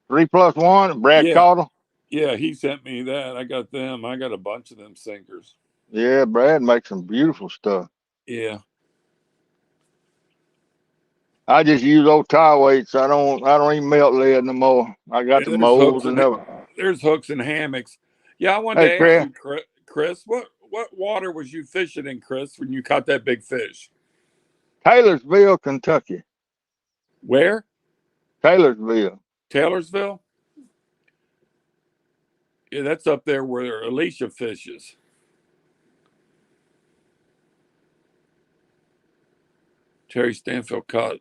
A: 3+1, Brad
C: Yeah,
A: Caudill.
C: yeah, he sent me that. I got them. I got a bunch of them sinkers.
A: Yeah, Brad makes some beautiful stuff.
C: Yeah,
A: I just use old tire weights. I don't even melt lead no more. I got
C: yeah.
A: the molds and everything.
C: There's hooks and hammocks. Yeah, I wanted
A: Hey,
C: to ask
A: Chris,
C: you, Chris, what water was you fishing in, Chris, when you caught that big fish?
A: Taylorsville, Kentucky.
C: Where?
A: Taylorsville.
C: Taylorsville. Yeah, that's up there where Alicia fishes. Terry Stanfield caught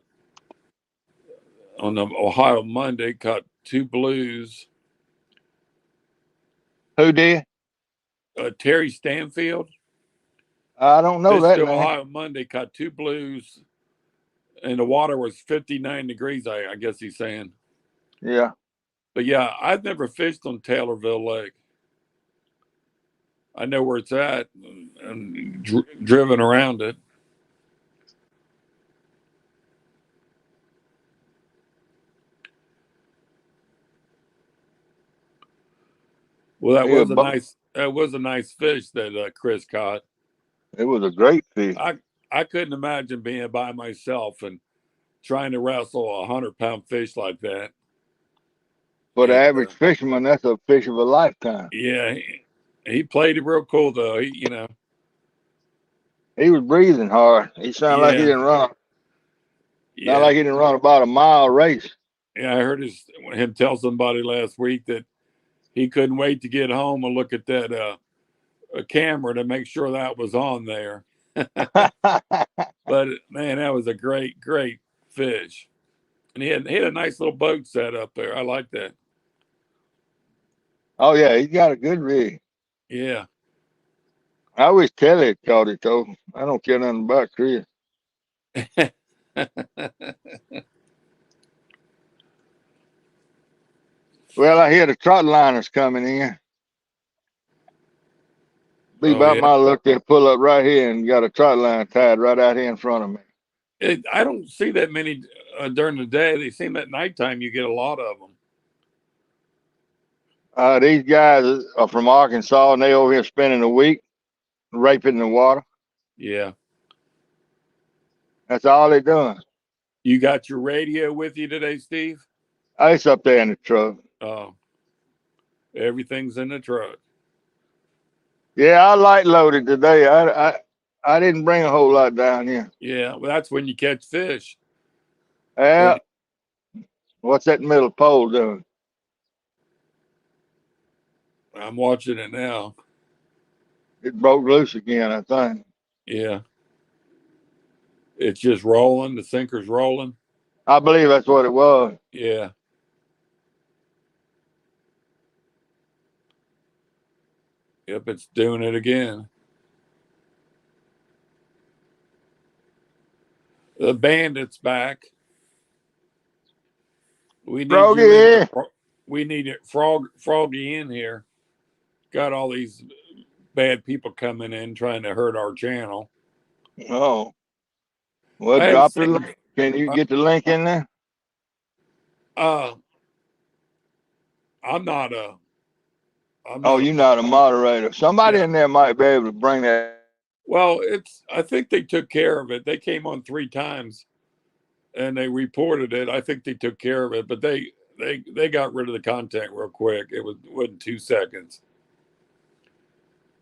C: on the Ohio Monday, caught 2 blues.
A: Who did?
C: Terry Stanfield
A: I don't know
C: fished
A: that
C: the
A: name.
C: Ohio Monday, caught 2 blues, and the water was 59 degrees. I guess he's saying.
A: Yeah.
C: But yeah, I've never fished on Taylorville Lake. I know where it's at and driven around it. Well,
A: Yeah,
C: that was a nice fish that Chris caught.
A: it was a great fish.
C: I couldn't imagine being by myself and trying to wrestle a 100-pound fish like that.
A: For the
C: And
A: average fisherman, that's a fish of a lifetime.
C: yeah, he played it real cool though.
A: He was breathing hard. He sounded like he
C: Yeah,
A: didn't run. Sounded
C: yeah,
A: like he didn't run about a mile race.
C: yeah. I heard him tell somebody last week that he couldn't wait to get home and look at that a camera to make sure that was on there. But man, that was a great, great fish. And he had a nice little boat set up there. I like that.
A: Oh yeah, he got a good rig.
C: Yeah.
A: I wish Kelly had caught it though. I don't care nothing about Chris. Well, I hear the trot liners coming in. Be
C: Oh
A: about
C: yeah.
A: my luck they pull up right here and got a trot line tied right out here in front of me.
C: I don't see that many during the day. They seem at nighttime you get a lot of them.
A: These guys are from Arkansas and they over here spending a week raping the water.
C: Yeah.
A: That's all they doing.
C: You got your radio with you today, Steve?
A: It's up there in the truck.
C: Oh, everything's in the truck.
A: Yeah, I light loaded today. I didn't bring a whole lot down here.
C: Yeah, well, that's when you catch fish.
A: Yeah,
C: When
A: what's that middle pole doing?
C: I'm watching it now.
A: It broke loose again, I think.
C: Yeah, it's just rolling. The sinker's rolling.
A: I believe that's what it was.
C: Yeah. Yep, it's doing it again. The bandit's back. We need you in here.
A: Froggy.
C: We need it, Froggy in here. Got all these bad people coming in trying to hurt our channel.
A: Oh, well,
C: I haven't
A: drop the
C: seen.
A: link. Can you get the link in there?
C: Uh, I'm not a. I'm
A: Oh,
C: not a.
A: you're not a moderator. Somebody
C: Yeah.
A: in there might be able to bring that.
C: Well, it's. I think they took care of it. They came on 3 times, and they reported it. I think they took care of it, but they got rid of the content real quick. Wasn't 2 seconds.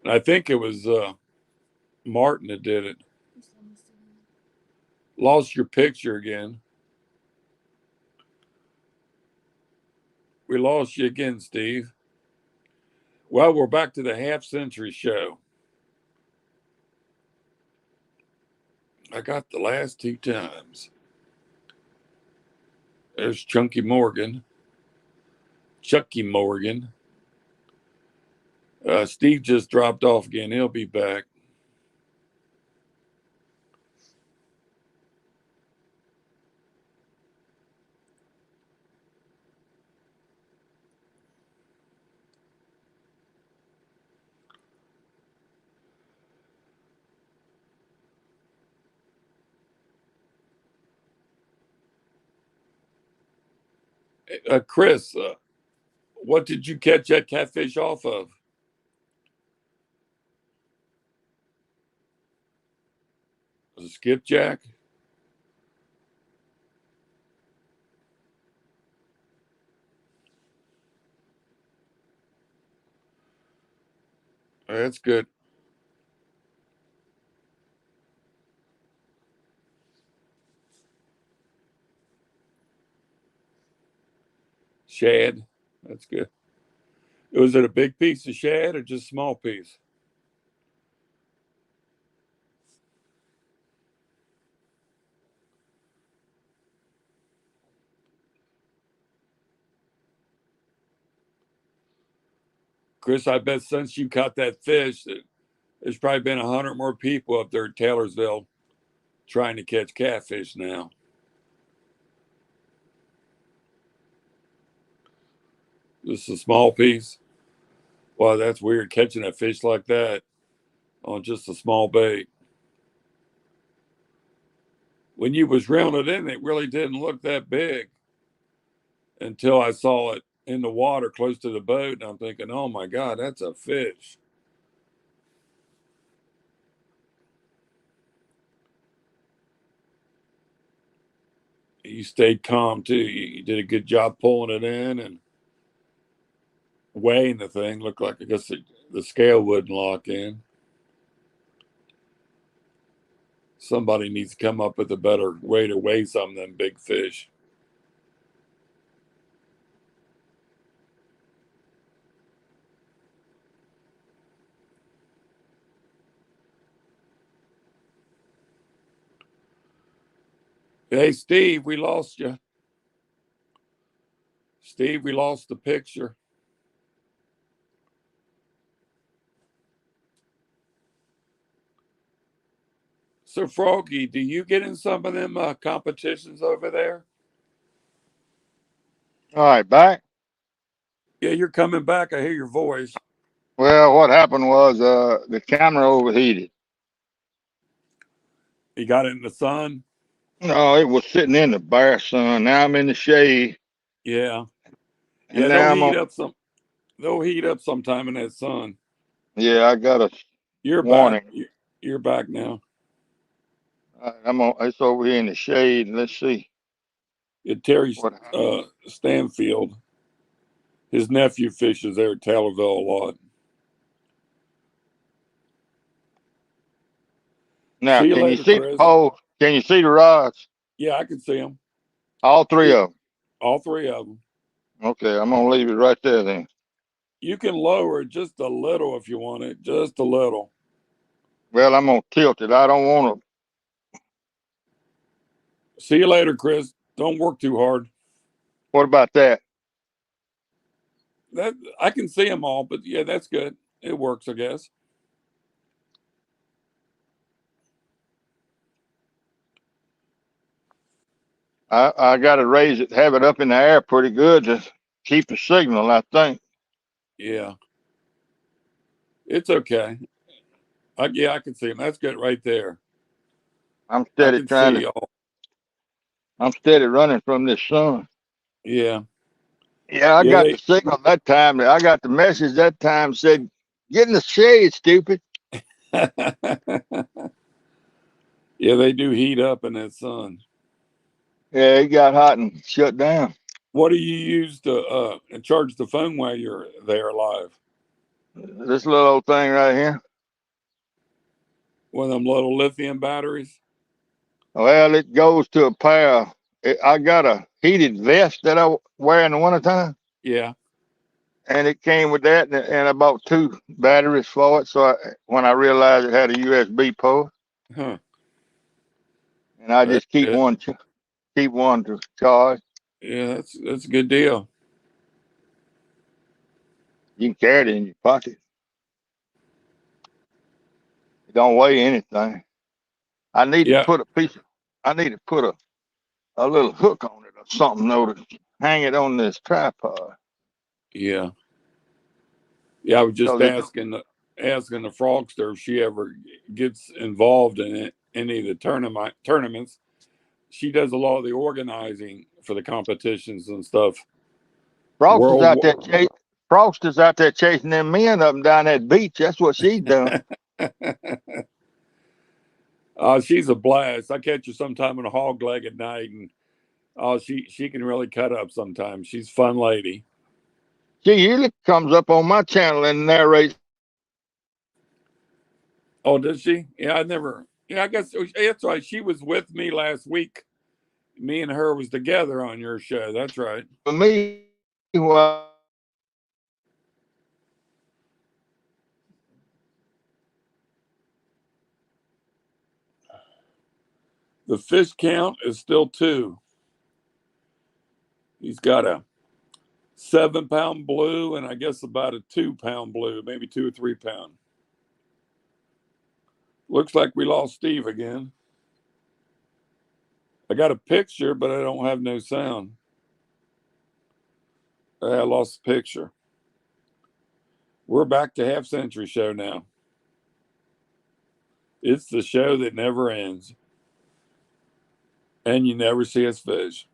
C: And I think it was Martin that did it. Lost your picture again. We lost you again, Steve. Well, we're back to the half century show. I got the last 2 times. There's Chunky Morgan. Chucky Morgan. Steve just dropped off again. He'll be back. Chris, what did you catch that catfish off of? Was it skipjack? That's good. Shad. That's good. Was it a big piece of shad or just a small piece? Chris, I bet since you caught that fish, there's probably been 100 more people up there at Taylorsville trying to catch catfish now. Just a small piece. Wow, that's weird catching a fish like that on just a small bait. When you was reeling it in, it really didn't look that big until I saw it in the water close to the boat, and I'm thinking, oh my God, that's a fish. You stayed calm too. You did a good job pulling it in and weighing the thing. Looked like, I guess, the scale wouldn't lock in. Somebody needs to come up with a better way to weigh some of them big fish. Hey, Steve, we lost you. Steve, we lost the picture. So, Froggy, do you get in some of them competitions over there?
A: All right, back.
C: Yeah, you're coming back. I hear your voice.
A: Well, what happened was the camera overheated.
C: You got it in the sun?
A: No, it was sitting in the bare sun. Now I'm in the shade,
C: Yeah.
A: and
C: Yeah, they'll
A: now I'm
C: heat
A: on.
C: up some. They'll heat up sometime in that sun.
A: Yeah, I got a
C: You're back.
A: warning.
C: You're back now.
A: I'm on. It's over here in the shade. Let's see
C: Terry
A: what happened.
C: Stanfield, his nephew fishes there at Taylorville a lot.
A: Now,
C: See you
A: can you
C: later,
A: see the
C: Chris.
A: pole? Can you see the rods?
C: Yeah, I can see them.
A: All three of them.
C: All three of them.
A: Okay, I'm gonna leave it right there then.
C: You can lower it just a little if you want it, just a little.
A: Well, I'm gonna tilt it. I don't want to.
C: See you later, Chris. Don't work too hard.
A: What about that?
C: That I can see them all, but yeah, that's good. It works, I guess.
A: I got to raise it, have it up in the air pretty good to keep the signal. I think.
C: Yeah, it's okay. Yeah, I can see them. That's good right there.
A: I'm
C: I
A: steady
C: can
A: trying
C: see
A: to.
C: y'all.
A: I'm steady running from this sun.
C: Yeah,
A: Yeah, I
C: yeah,
A: got the signal that time. I got the message that time said, "Get in the shade, stupid."
C: they yeah, they do heat up in that sun.
A: Yeah, it got hot and shut down.
C: What do you use to charge the phone while you're there live?
A: This little old thing right here.
C: One of them little lithium batteries?
A: Well, it goes to a pair. I got a heated vest that I wear in the wintertime,
C: Yeah.
A: and it came with that, and I bought two batteries for it. So when I realized it had a USB port,
C: Huh.
A: and I
C: That's
A: just keep
C: good.
A: one to charge.
C: Yeah, that's a good deal.
A: You can carry it in your pocket. It don't weigh anything. I need to
C: Yeah,
A: put a piece of, I need to put a little hook on it or something though to hang it on this tripod.
C: yeah, yeah. I was just
A: Cause it,
C: asking the Frogster if she ever gets involved in any of the tournaments. She does a lot of the organizing for the competitions and stuff.
A: Frost is
C: World
A: out there chasing. Frost is out there chasing them men up and down that beach. That's what she's doing.
C: She's a blast. I catch her sometime in a hog leg at night, and she can really cut up sometimes. She's a fun lady.
A: She usually comes up on my channel and narrates.
C: Oh, does she? Yeah, I never. Yeah, I guess that's right. She was with me last week. Me and her was together on your show. That's right.
A: For me, well,
C: The fish count is still 2. He's got a 7-pound blue and I guess about a 2-pound blue, maybe 2 or 3 pound. Looks like we lost Steve again. I got a picture, but I don't have no sound. I lost the picture. We're back to Half Century Show now. It's the show that never ends. And you never see us fish.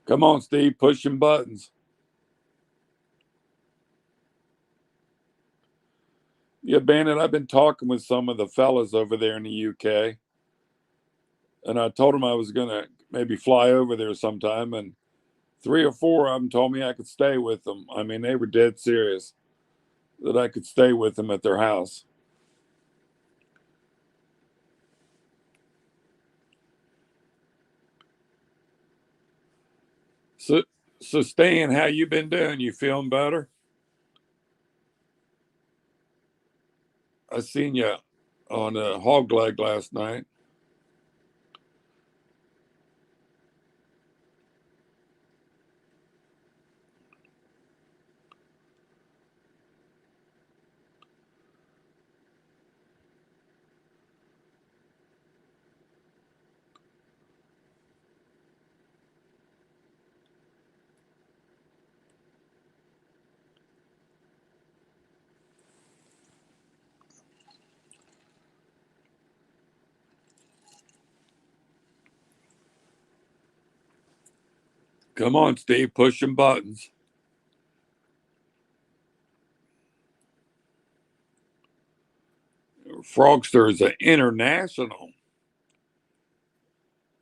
C: Come on, Steve, pushing buttons. Yeah, Bandit, I've been talking with some of the fellas over there in the UK. And I told them I was going to maybe fly over there sometime. And 3 or 4 of them told me I could stay with them. I mean, they were dead serious that I could stay with them at their house. So Stan, how you been doing? You feeling better? I seen you on a hog leg last night. Come on, Steve, pushing buttons. Frogster is an international.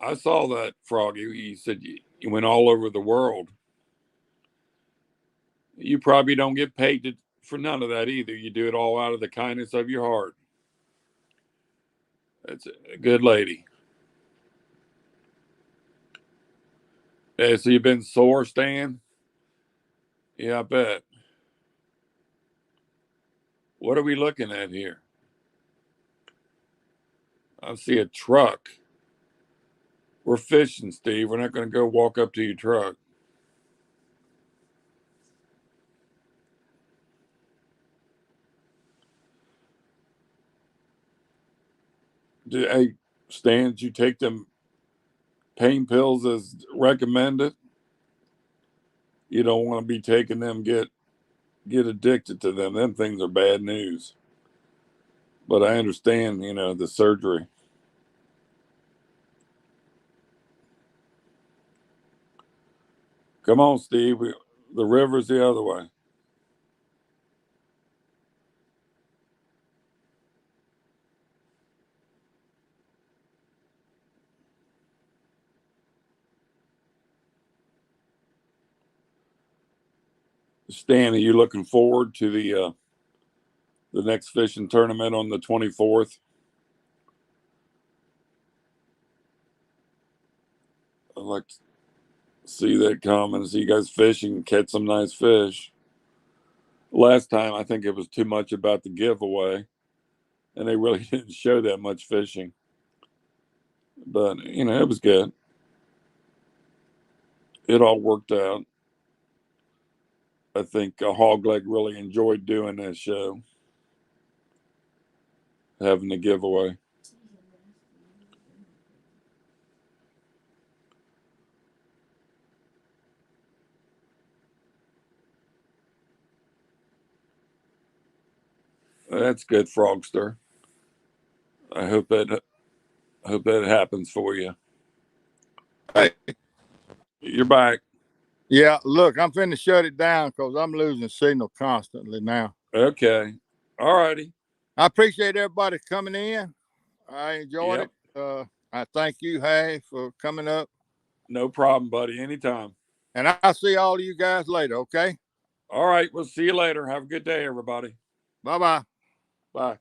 C: I saw that, Froggy. He said you went all over the world. You probably don't get paid for none of that either. You do it all out of the kindness of your heart. That's a good lady. Hey, so you've been sore, Stan? Yeah, I bet. What are we looking at here? I see a truck. We're fishing, Steve. We're not going to go walk up to your truck. Hey, Stan, did you take them pain pills as recommended? You don't want to be taking them, get addicted to them. Them things are bad news. But I understand, the surgery. Come on, Steve. The river's the other way. Stan, are you looking forward to the next fishing tournament on the 24th? I'd like to see that come and see you guys fishing and catch some nice fish. Last time, I think it was too much about the giveaway, and they really didn't show that much fishing. But, it was good. It all worked out. I think Hogleg really enjoyed doing that show, having the giveaway. That's good, Frogster. I hope that happens for you.
B: Hey,
C: You're back.
B: Yeah, look, I'm finna shut it down because I'm losing signal constantly now.
C: Okay. All righty.
B: I appreciate everybody coming in. I enjoyed
C: Yep.
B: it. I thank you, Hay, for coming up.
C: No problem, buddy. Anytime.
B: And I'll see all of you guys later, okay?
C: All right. We'll see you later. Have a good day, everybody.
B: Bye-bye.
C: Bye.